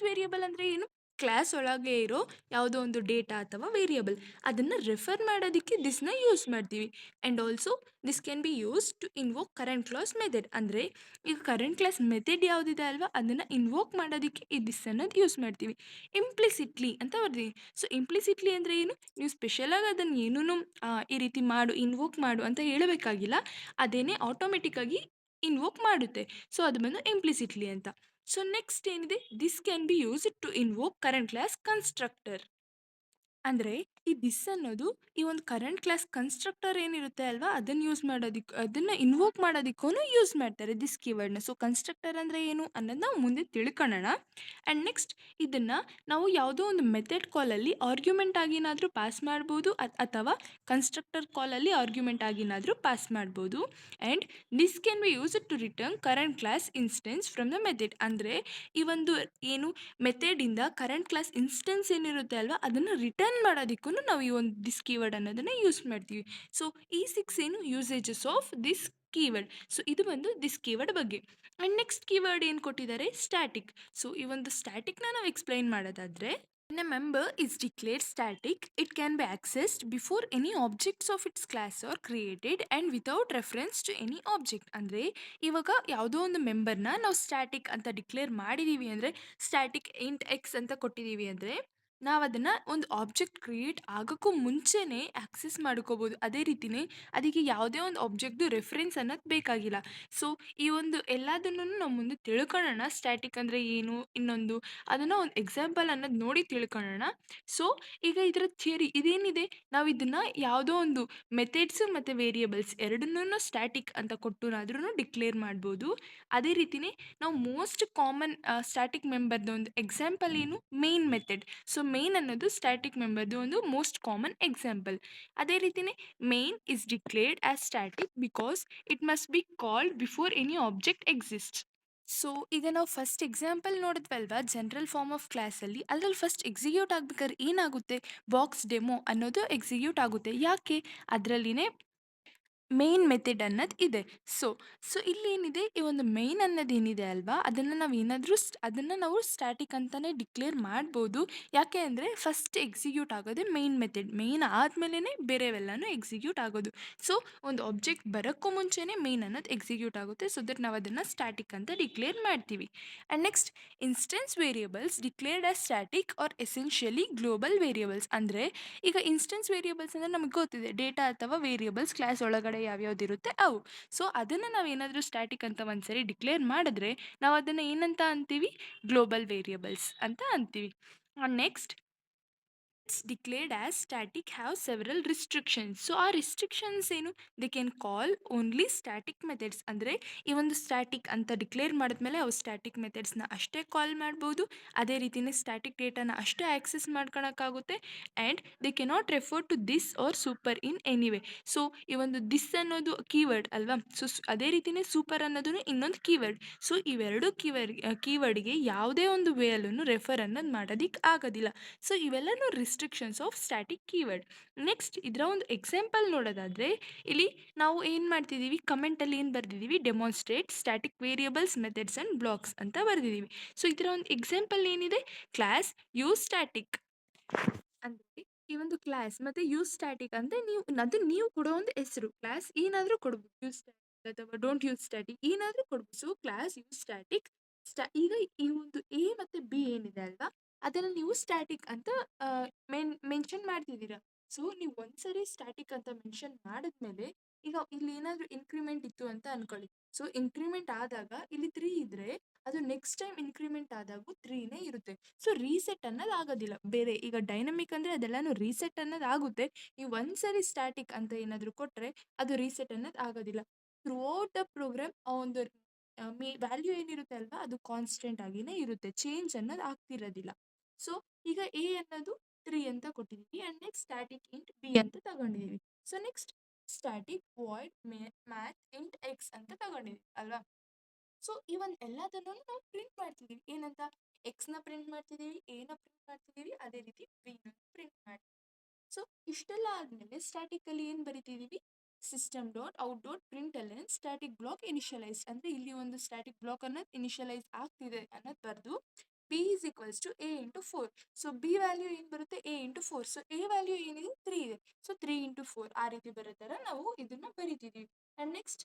S1: ವೇರಿಯಬಲ್ ಅಂದರೆ ಏನು ಕ್ಲಾಸ್ ಒಳಗೆ ಇರೋ ಯಾವುದೋ ಒಂದು ಡೇಟಾ ಅಥವಾ ವೇರಿಯಬಲ್ ಅದನ್ನು ರೆಫರ್ ಮಾಡೋದಕ್ಕೆ ದಿಸ್ನ ಯೂಸ್ ಮಾಡ್ತೀವಿ and also this can be use to invoke current class method ಅಂದರೆ ಈಗ ಕರೆಂಟ್ ಕ್ಲಾಸ್ ಮೆಥಡ್ ಯಾವುದಿದೆ ಅಲ್ವಾ ಅದನ್ನು ಇನ್ವೋಕ್ ಮಾಡೋದಕ್ಕೆ ಈ ದಿಸ್ ಅನ್ನೋದು ಯೂಸ್ ಮಾಡ್ತೀವಿ ಇಂಪ್ಲಿಸಿಟ್ಲಿ ಅಂತ ಬರ್ತೀವಿ ಸೊ ಇಂಪ್ಲಿಸಿಟ್ಲಿ ಅಂದರೆ ಏನು ನೀವು ಸ್ಪೆಷಲಾಗಿ ಅದನ್ನು ಏನೂ ಈ ರೀತಿ ಮಾಡು ಇನ್ವೋಕ್ ಮಾಡು ಅಂತ ಹೇಳಬೇಕಾಗಿಲ್ಲ ಅದೇನೇ ಆಟೋಮೆಟಿಕ್ಕಾಗಿ ಇನ್ವೋಕ್ ಮಾಡುತ್ತೆ ಸೊ ಅದು ಬಂದು ಇಂಪ್ಲಿಸಿಟ್ಲಿ ಅಂತ ಸೊ ನೆಕ್ಸ್ಟ್ ಏನಿದೆ this can be use to invoke current class constructor ಅಂದರೆ ಈ ದಿಸ್ ಅನ್ನೋದು ಈ ಒಂದು ಕರೆಂಟ್ ಕ್ಲಾಸ್ ಕನ್ಸ್ಟ್ರಕ್ಟರ್ ಏನಿರುತ್ತೆ ಅಲ್ವಾ ಅದನ್ನು ಯೂಸ್ ಮಾಡೋದಕ್ಕೆ ಅದನ್ನು ಇನ್ವೋಕ್ ಮಾಡೋದಕ್ಕೂ ಯೂಸ್ ಮಾಡ್ತಾರೆ ದಿಸ್ ಕೀವರ್ಡ್ನ ಸೊ ಕನ್ಸ್ಟ್ರಕ್ಟರ್ ಅಂದರೆ ಏನು ಅನ್ನೋದು ನಾವು ಮುಂದೆ ತಿಳ್ಕೊಳ್ಳೋಣ ಆ್ಯಂಡ್ ನೆಕ್ಸ್ಟ್ ಇದನ್ನು ನಾವು ಯಾವುದೋ ಒಂದು ಮೆಥಡ್ ಕಾಲಲ್ಲಿ ಆರ್ಗ್ಯುಮೆಂಟ್ ಆಗಿನಾದರೂ ಪಾಸ್ ಮಾಡ್ಬೋದು ಅಥವಾ ಕನ್ಸ್ಟ್ರಕ್ಟರ್ ಕಾಲಲ್ಲಿ ಆರ್ಗ್ಯುಮೆಂಟ್ ಆಗಿನಾದರೂ ಪಾಸ್ ಮಾಡ್ಬೋದು and this can be use to return current class instance from the method ಅಂದರೆ ಈ ಒಂದು ಏನು ಮೆಥಡಿಂದ ಕರೆಂಟ್ ಕ್ಲಾಸ್ ಇನ್ಸ್ಟೆನ್ಸ್ ಏನಿರುತ್ತೆ ಅಲ್ವಾ ಅದನ್ನು ರಿಟರ್ನ್ ಮಾಡೋದಕ್ಕೂ ನಾವು ಈ ಒಂದು ದಿಸ್ ಕೀವರ್ಡ್ ಅನ್ನೋದನ್ನು ಯೂಸ್ ಮಾಡ್ತೀವಿ ಸೊ ಈ 6 ಏನು usages of this keyword so ಇದು ಬಂದು ದಿಸ್ ಕೀವರ್ಡ್ ಬಗ್ಗೆ ಆ್ಯಂಡ್ ನೆಕ್ಸ್ಟ್ ಕೀವರ್ಡ್ ಏನು ಕೊಟ್ಟಿದ್ದಾರೆ ಸ್ಟ್ಯಾಟಿಕ್ ಸೊ ಈ ಒಂದು ಸ್ಟ್ಯಾಟಿಕ್ನ ನಾವು ಎಕ್ಸ್ಪ್ಲೈನ್ ಮಾಡೋದಾದರೆ when a member is declared static, it can be accessed before any objects of its class are created and without reference to any object. ಅಂದರೆ ಇವಾಗ ಯಾವುದೋ ಒಂದು ಮೆಂಬರ್ನ ನಾವು ಸ್ಟ್ಯಾಟಿಕ್ ಅಂತ ಡಿಕ್ಲೇರ್ ಮಾಡಿದ್ದೀವಿ ಅಂದರೆ ಸ್ಟ್ಯಾಟಿಕ್ ಇಂಟ್ ಎಕ್ಸ್ ಅಂತ ಕೊಟ್ಟಿದ್ದೀವಿ ಅಂದರೆ ನಾವು ಅದನ್ನು ಒಂದು ಆಬ್ಜೆಕ್ಟ್ ಕ್ರಿಯೇಟ್ ಆಗೋಕ್ಕೂ ಮುಂಚೆನೇ ಆಕ್ಸೆಸ್ ಮಾಡ್ಕೋಬೋದು. ಅದೇ ರೀತಿನೇ ಅದಕ್ಕೆ ಯಾವುದೇ ಒಂದು ಆಬ್ಜೆಕ್ಟ್ದು ರೆಫರೆನ್ಸ್ ಅನ್ನೋದು ಬೇಕಾಗಿಲ್ಲ. ಸೊ ಈ ಒಂದು ಎಲ್ಲದನ್ನು ನಾವು ಮುಂದೆ ತಿಳ್ಕೊಳ್ಳೋಣ. ಸ್ಟ್ಯಾಟಿಕ್ ಅಂದರೆ ಏನು, ಇನ್ನೊಂದು ಅದನ್ನು ಒಂದು ಎಕ್ಸಾಂಪಲ್ ಅನ್ನೋದು ನೋಡಿ ತಿಳ್ಕೊಳ್ಳೋಣ. ಸೊ ಈಗ ಇದರ ಥಿಯರಿ ಇದೇನಿದೆ, ನಾವು ಇದನ್ನು ಯಾವುದೋ ಒಂದು ಮೆಥಡ್ಸು ಮತ್ತು ವೇರಿಯೇಬಲ್ಸ್ ಎರಡನ್ನೂ ಸ್ಟ್ಯಾಟಿಕ್ ಅಂತ ಕೊಟ್ಟುನಾದ್ರೂ ಡಿಕ್ಲೇರ್ ಮಾಡ್ಬೋದು. ಅದೇ ರೀತಿನೇ ನಾವು ಮೋಸ್ಟ್ ಕಾಮನ್ ಸ್ಟ್ಯಾಟಿಕ್ ಮೆಂಬರ್ದು ಒಂದು ಎಕ್ಸಾಂಪಲ್ ಏನು, ಮೇನ್ ಮೆಥಡ್. ಸೊ ಮೇನ್ ಅನ್ನೋದು ಸ್ಟ್ಯಾಟಿಕ್ ಮೆಂಬರ್ದು ಒಂದು ಮೋಸ್ಟ್ ಕಾಮನ್ ಎಕ್ಸಾಂಪಲ್. ಅದೇ ರೀತಿನೇ main is declared as static because it must be called before any object exist. So ಈಗ ನಾವು ಫಸ್ಟ್ ಎಕ್ಸಾಂಪಲ್ ನೋಡಿದ್ವಲ್ವಾ, ಜನರಲ್ ಫಾರ್ಮ್ ಆಫ್ ಕ್ಲಾಸಲ್ಲಿ ಅದ್ರಲ್ಲಿ ಫಸ್ಟ್ ಎಕ್ಸಿಕ್ಯೂಟ್ ಆಗ್ಬೇಕಾದ್ರೆ ಏನಾಗುತ್ತೆ, ಬಾಕ್ಸ್ ಡೆಮೋ ಅನ್ನೋದು ಎಕ್ಸಿಕ್ಯೂಟ್ ಆಗುತ್ತೆ. ಯಾಕೆ, ಅದರಲ್ಲಿನೇ ಮೇನ್ ಮೆಥಡ್ ಅನ್ನೋದು ಇದೆ. ಸೊ ಸೊ ಇಲ್ಲಿ ಏನಿದೆ, ಈ ಒಂದು ಮೇನ್ ಅನ್ನೋದು ಏನಿದೆ ಅಲ್ವಾ, ಅದನ್ನು ನಾವು ಏನಾದರೂ ಅದನ್ನು ನಾವು ಸ್ಟ್ಯಾಟಿಕ್ ಅಂತಲೇ ಡಿಕ್ಲೇರ್ ಮಾಡ್ಬೋದು. ಯಾಕೆ ಅಂದರೆ ಫಸ್ಟ್ ಎಕ್ಸಿಕ್ಯೂಟ್ ಆಗೋದೇ ಮೇನ್ ಮೆಥಡ್, ಮೇನ್ ಆದಮೇಲೆ ಬೇರೆವೆಲ್ಲನೂ ಎಕ್ಸಿಕ್ಯೂಟ್ ಆಗೋದು. ಸೊ ಒಂದು ಆಬ್ಜೆಕ್ಟ್ ಬರೋಕ್ಕೂ ಮುಂಚೆನೇ ಮೇನ್ ಅನ್ನೋದು ಎಕ್ಸಿಕ್ಯೂಟ್ ಆಗುತ್ತೆ. ಸೊ ದಟ್ ನಾವು ಅದನ್ನು ಸ್ಟ್ಯಾಟಿಕ್ ಅಂತ ಡಿಕ್ಲೇರ್ ಮಾಡ್ತೀವಿ. And next, instance variables declared as static are essentially global variables. ಅಂದರೆ ಈಗ ಇನ್ಸ್ಟೆನ್ಸ್ ವೇರಿಯೇಬಲ್ಸ್ ಅಂದರೆ ನಮಗೆ ಗೊತ್ತಿದೆ, ಡೇಟಾ ಅಥವಾ ವೇರಿಯೇಬಲ್ಸ್ ಕ್ಲಾಸ್ ಒಳಗಡೆ ಯಾವ್ಯಾವ್ದು ಇರುತ್ತೆ ಅವು. ಸೊ ಅದನ್ನು ನಾವು ಏನಾದರೂ ಸ್ಟ್ಯಾಟಿಕ್ ಅಂತ ಒಂದ್ಸರಿ ಡಿಕ್ಲೇರ್ ಮಾಡಿದ್ರೆ ನಾವು ಅದನ್ನು ಏನಂತ ಅಂತೀವಿ, ಗ್ಲೋಬಲ್ ವೇರಿಯೇಬಲ್ಸ್ ಅಂತ ಅಂತೀವಿ. Next, declared as static have several restrictions. So ಆ ರಿಸ್ಟ್ರಿಕ್ಷನ್ಸ್ ಏನು, they can call only static methods. ಅಂದರೆ ಈ ಒಂದು ಸ್ಟ್ಯಾಟಿಕ್ ಅಂತ ಡಿಕ್ಲೇರ್ ಮಾಡಿದ್ಮೇಲೆ ಅವು ಸ್ಟ್ಯಾಟಿಕ್ ಮೆಥಡ್ಸ್ನ ಅಷ್ಟೇ ಕಾಲ್ ಮಾಡ್ಬೋದು. ಅದೇ ರೀತಿಯೇ ಸ್ಟ್ಯಾಟಿಕ್ ಡೇಟಾನ ಅಷ್ಟೇ ಆಕ್ಸೆಸ್ ಮಾಡ್ಕೊಳಕ್ಕಾಗುತ್ತೆ. And they cannot refer to this or super in anyway. So ಈ ಒಂದು ದಿಸ್ ಅನ್ನೋದು ಕೀವರ್ಡ್ ಅಲ್ವಾ, ಸೊ ಅದೇ ರೀತಿಯೇ ಸೂಪರ್ ಅನ್ನೋದು ಇನ್ನೊಂದು ಕೀವರ್ಡ್. ಸೊ ಇವೆರಡು ಕೀವರ್ಡ್ಗೆ ಯಾವುದೇ ಒಂದು ವೇಯಲ್ಲೂ ರೆಫರ್ ಅನ್ನೋದು ಮಾಡೋದಕ್ಕೆ ಆಗೋದಿಲ್ಲ. ಸೊ ಇವೆಲ್ಲನೂ restrictions of static keyword. Next, ಇದರ ಒಂದು ಎಕ್ಸಾಂಪಲ್ ನೋಡೋದಾದರೆ ಇಲ್ಲಿ ನಾವು ಏನು ಮಾಡ್ತಿದ್ದೀವಿ, ಕಮೆಂಟಲ್ಲಿ ಏನು ಬರೆದಿದ್ದೀವಿ, demonstrate static variables methods and blocks ಅಂತ ಬರೆದಿದ್ದೀವಿ. ಸೊ ಇದರ ಒಂದು ಎಕ್ಸಾಂಪಲ್ ಏನಿದೆ, ಕ್ಲಾಸ್ ಯೂಸ್ ಸ್ಟ್ಯಾಟಿಕ್. ಅಂದರೆ ಈ ಒಂದು ಕ್ಲಾಸ್ ಮತ್ತು ಯೂಸ್ ಸ್ಟ್ಯಾಟಿಕ್ ಅಂದರೆ ನೀವು ಕೊಡೋ ಒಂದು ಹೆಸರು. ಕ್ಲಾಸ್ ಏನಾದರೂ ಕೊಡ್ಬೋದು, ಯೂಸ್ ಸ್ಟ್ಯಾಟಿಕ್ ಅಥವಾ ಡೋಂಟ್ ಯೂಸ್ ಸ್ಟ್ಯಾಟಿಕ್ ಏನಾದರೂ ಕೊಡ್ಬೋದು. So class use static. ಈಗ ಈ ಒಂದು ಎ ಮತ್ತು ಬಿ ಏನಿದೆ ಅಲ್ವಾ, ಅದನ್ನು ನೀವು ಸ್ಟ್ಯಾಟಿಕ್ ಅಂತ ಮೆನ್ಷನ್ ಮಾಡ್ತಿದ್ದೀರಾ. ಸೊ ನೀವು ಒಂದ್ಸರಿ ಸ್ಟ್ಯಾಟಿಕ್ ಅಂತ ಮೆನ್ಷನ್ ಮಾಡಿದ್ಮೇಲೆ ಈಗ ಇಲ್ಲಿ ಏನಾದರೂ ಇನ್ಕ್ರಿಮೆಂಟ್ ಇತ್ತು ಅಂತ ಅನ್ಕೊಳ್ಳಿ. ಸೊ ಇನ್ಕ್ರಿಮೆಂಟ್ ಆದಾಗ ಇಲ್ಲಿ 3 ಇದ್ರೆ ಅದು ನೆಕ್ಸ್ಟ್ ಟೈಮ್ ಇನ್ಕ್ರಿಮೆಂಟ್ ಆದಾಗೂ 3ನೇ ಇರುತ್ತೆ. ಸೊ ರೀಸೆಟ್ ಅನ್ನೋದು ಆಗೋದಿಲ್ಲ. ಬೇರೆ ಈಗ ಡೈನಮಿಕ್ ಅಂದರೆ ಅದೆಲ್ಲನೂ ರೀಸೆಟ್ ಅನ್ನೋದು ಆಗುತ್ತೆ. ನೀವು ಒಂದ್ಸರಿ ಸ್ಟ್ಯಾಟಿಕ್ ಅಂತ ಏನಾದರೂ ಕೊಟ್ಟರೆ ಅದು ರೀಸೆಟ್ ಅನ್ನೋದು ಆಗೋದಿಲ್ಲ. ಥ್ರೂ ಔಟ್ ದ ಪ್ರೋಗ್ರಾಮ್ ಆ ಒಂದು ವ್ಯಾಲ್ಯೂ ಏನಿರುತ್ತೆ ಅಲ್ವಾ, ಅದು ಕಾನ್ಸ್ಟೆಂಟ್ ಆಗಿನೇ ಇರುತ್ತೆ, ಚೇಂಜ್ ಅನ್ನೋದು ಆಗ್ತಿರೋದಿಲ್ಲ. ಸೊ ಈಗ ಎ ಅನ್ನೋದು 3 ಅಂತ ಕೊಟ್ಟಿದ್ದೀವಿ and next static int b ಅಂತ ತಗೊಂಡಿದ್ದೀವಿ. So next static void math int x ಅಂತ ತಗೊಂಡಿದ್ದೀವಿ ಅಲ್ವಾ. ಸೊ ಇವನ್ ಎಲ್ಲದನ್ನು ನಾವು ಪ್ರಿಂಟ್ ಮಾಡ್ತಿದ್ದೀವಿ. ಏನಂತ, ಎಕ್ಸ್ನ ಪ್ರಿಂಟ್ ಮಾಡ್ತಿದ್ದೀವಿ, ಎನ ಪ್ರಿಂಟ್ ಮಾಡ್ತಿದ್ದೀವಿ, ಅದೇ ರೀತಿ ಬಿನ ಪ್ರಿಂಟ್ ಮಾಡ್ತೀವಿ. ಸೊ ಇಷ್ಟೆಲ್ಲ ಆದಮೇಲೆ ಸ್ಟ್ಯಾಟಿಕಲ್ಲಿ ಏನು ಬರಿತಿದ್ದೀವಿ, system dot out dot print L static block initialize. ಅಂದರೆ ಇಲ್ಲಿ ಒಂದು ಸ್ಟ್ಯಾಟಿಕ್ ಬ್ಲಾಕ್ ಅನ್ನೋದು ಇನಿಷಿಯಲೈಸ್ ಆಗ್ತಿದೆ ಅನ್ನೋದು ಬರೆದು B is equals to A into 4. So B value ಏನು ಬರುತ್ತೆ, A into 4. So A value ಏನಿದೆ, 3 ಇದೆ. ಸೊ 3 ಇಂಟು 4 ಆ ರೀತಿ ಬರೋ ಥರ ನಾವು ಇದನ್ನು ಬರಿತಿದ್ದೀವಿ. And next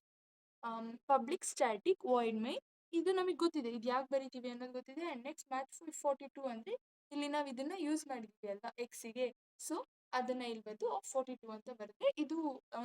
S1: public static void my, ಇದು ನಮಗೆ ಗೊತ್ತಿದೆ, ಇದು ಯಾಕೆ ಬರಿತೀವಿ ಅನ್ನೋದು ಗೊತ್ತಿದೆ. ಆ್ಯಂಡ್ ನೆಕ್ಸ್ಟ್ ಮ್ಯಾಥ್ 42 ಅಂದರೆ ಇಲ್ಲಿ ನಾವು ಇದನ್ನು ಯೂಸ್ ಮಾಡಿದ್ದೀವಿ ಅಲ್ವಾ ಎಕ್ಸಿಗೆ. ಸೊ ಅದನ್ನು ಇಲ್ಲಿ ಬಂದು 42 ಅಂತ ಬರುತ್ತೆ. ಇದು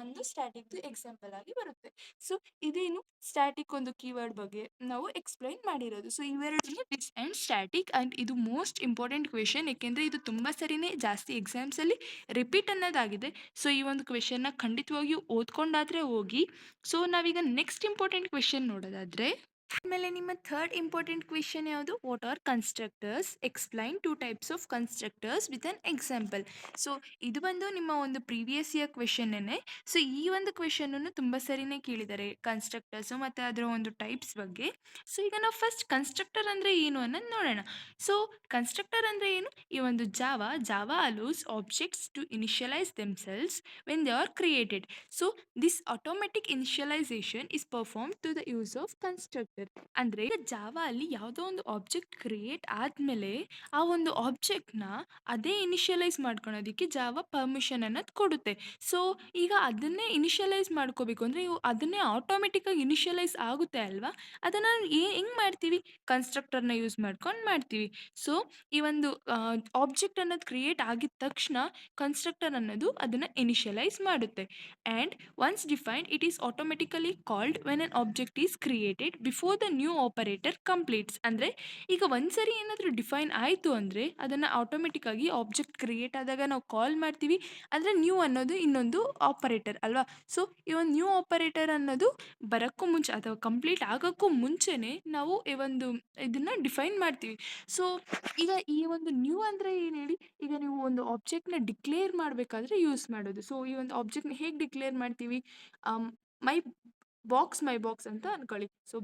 S1: ಒಂದು ಸ್ಟ್ಯಾಟಿಕ್ದು ಎಕ್ಸಾಂಪಲ್ ಆಗಿ ಬರುತ್ತೆ. ಸೊ ಇದೇನು ಸ್ಟ್ಯಾಟಿಕ್ ಒಂದು ಕೀವರ್ಡ್ ಬಗ್ಗೆ ನಾವು ಎಕ್ಸ್ಪ್ಲೈನ್ ಮಾಡಿರೋದು. ಸೊ ಇವೆರಡು ದಿಸ್ ಆ್ಯಂಡ್ ಸ್ಟ್ಯಾಟಿಕ್. ಆ್ಯಂಡ್ ಇದು ಮೋಸ್ಟ್ ಇಂಪಾರ್ಟೆಂಟ್ ಕ್ವೆಶನ್, ಏಕೆಂದರೆ ಇದು ತುಂಬ ಸರಿನೇ ಜಾಸ್ತಿ ಎಕ್ಸಾಮ್ಸಲ್ಲಿ ರಿಪೀಟ್ ಅನ್ನೋದಾಗಿದೆ. ಸೊ ಈ ಒಂದು ಕ್ವೆಶನ್ನ ಖಂಡಿತವಾಗಿಯೂ ಓದ್ಕೊಂಡಾದರೆ ಹೋಗಿ. ಸೊ ನಾವೀಗ ನೆಕ್ಸ್ಟ್ ಇಂಪಾರ್ಟೆಂಟ್ ಕ್ವೆಶನ್ ನೋಡೋದಾದರೆ, ಆಮೇಲೆ ನಿಮ್ಮ ಥರ್ಡ್ ಇಂಪಾರ್ಟೆಂಟ್ ಕ್ವೆಶನ್ ಯಾವುದು, what are constructors, explain 2 types of constructors with an example. So ಇದು ಬಂದು ನಿಮ್ಮ ಒಂದು ಪ್ರೀವಿಯಸ್ ಇಯರ್ ಕ್ವೆಶನ್ನೇ. ಸೊ ಈ ಒಂದು ಕ್ವೆಶನನ್ನು ತುಂಬ ಸರಿನೇ ಕೇಳಿದ್ದಾರೆ, ಕನ್ಸ್ಟ್ರಕ್ಟರ್ಸು ಮತ್ತು ಅದರ ಒಂದು ಟೈಪ್ಸ್ ಬಗ್ಗೆ. ಸೊ ಈಗ ನಾವು ಫಸ್ಟ್ ಕನ್ಸ್ಟ್ರಕ್ಟರ್ ಅಂದರೆ ಏನು ಅನ್ನೋದು ನೋಡೋಣ. ಸೊ ಕನ್ಸ್ಟ್ರಕ್ಟರ್ ಅಂದರೆ ಏನು, ಈ ಒಂದು Java allows objects to initialize themselves when they are created. So this automatic initialization is performed through the use of constructor. Constructor. ಅಂದ್ರೆ ಈಗ ಜಾವಾ ಅಲ್ಲಿ ಯಾವುದೋ ಒಂದು ಆಬ್ಜೆಕ್ಟ್ ಕ್ರಿಯೇಟ್ ಆದ್ಮೇಲೆ ಆ ಒಂದು ಆಬ್ಜೆಕ್ಟ್‌ನ ಅದೇ ಇನಿಷಿಯಲೈಸ್ ಮಾಡ್ಕೊಳೋದಿಕ್ಕೆ ಜಾವಾ ಪರ್ಮಿಷನ್ ಅನ್ನೋದು ಕೊಡುತ್ತೆ. ಸೊ, ಈಗ ಅದನ್ನೇ ಇನಿಷಿಯಲೈಸ್ ಮಾಡ್ಕೋಬೇಕು ಅಂದ್ರೆ ಇವು ಅದನ್ನೇ ಆಟೋಮೆಟಿಕ್ ಆಗಿ ಇನಿಷಿಯಲೈಸ್ ಆಗುತ್ತೆ ಅಲ್ವಾ? ಅದನ್ನ ಹೆಂಗ್ ಮಾಡ್ತೀವಿ? ಕನ್ಸ್ಟ್ರಕ್ಟರ್‌ನ ಯೂಸ್ ಮಾಡ್ಕೊಂಡು ಮಾಡ್ತೀವಿ. ಸೊ, ಈ ಒಂದು ಆಬ್ಜೆಕ್ಟ್ ಅನ್ನೋದು ಕ್ರಿಯೇಟ್ ಆಗಿದ ತಕ್ಷಣ ಕನ್ಸ್ಟ್ರಕ್ಟರ್ ಅನ್ನೋದು ಅದನ್ನ ಇನಿಷಿಯಲೈಸ್ ಮಾಡುತ್ತೆ. And once defined it is automatically called when an object is created before the new operator completes. ಅಂದ್ರೆ ಈಗ ಒಂದ್ಸರಿ ಏನಾದರೂ ಡಿಫೈನ್ ಆಯಿತು ಅಂದ್ರೆ ಅದನ್ನ ಆಟೋಮೆಟಿಕ್ ಆಗಿ ಆಬ್ಜೆಕ್ಟ್ ಕ್ರಿಯೇಟ್ ಆದಾಗ ನಾವು ಕಾಲ್ ಮಾಡ್ತೀವಿ. ಅಂದ್ರೆ ನ್ಯೂ ಅನ್ನೋದು ಇನ್ನೊಂದು ಆಪರೇಟರ್ ಅಲ್ವಾ? ಸೊ, ಈ ಒಂದು ನ್ಯೂ ಆಪರೇಟರ್ ಅನ್ನೋದು ಬರಕ್ಕೂ ಮುಂಚೆ ಅಥವಾ ಕಂಪ್ಲೀಟ್ ಆಗೋಕ್ಕೂ ಮುಂಚೆನೆ ನಾವು ಈ ಒಂದು ಇದನ್ನ ಡಿಫೈನ್ ಮಾಡ್ತೀವಿ. ಸೊ, ಈಗ ಈ ಒಂದು ನ್ಯೂ ಅಂದ್ರೆ ಏನು ಹೇಳಿ? ಈಗ ನೀವು ಒಂದು ಆಬ್ಜೆಕ್ಟ್‌ನ ಡಿಕ್ಲೇರ್ ಮಾಡಬೇಕಾದ್ರೆ ಯೂಸ್ ಮಾಡೋದು. ಸೊ, ಈ ಒಂದು ಆಬ್ಜೆಕ್ಟ್‌ನ ಹೇಗೆ ಡಿಕ್ಲೇರ್ ಮಾಡ್ತೀವಿ? ಆಮ್, ಮೈ ಮೈ ಬಾಕ್ಸ್ ಅಂತ ಅನ್ಕೊಳ್ಳಿ. So,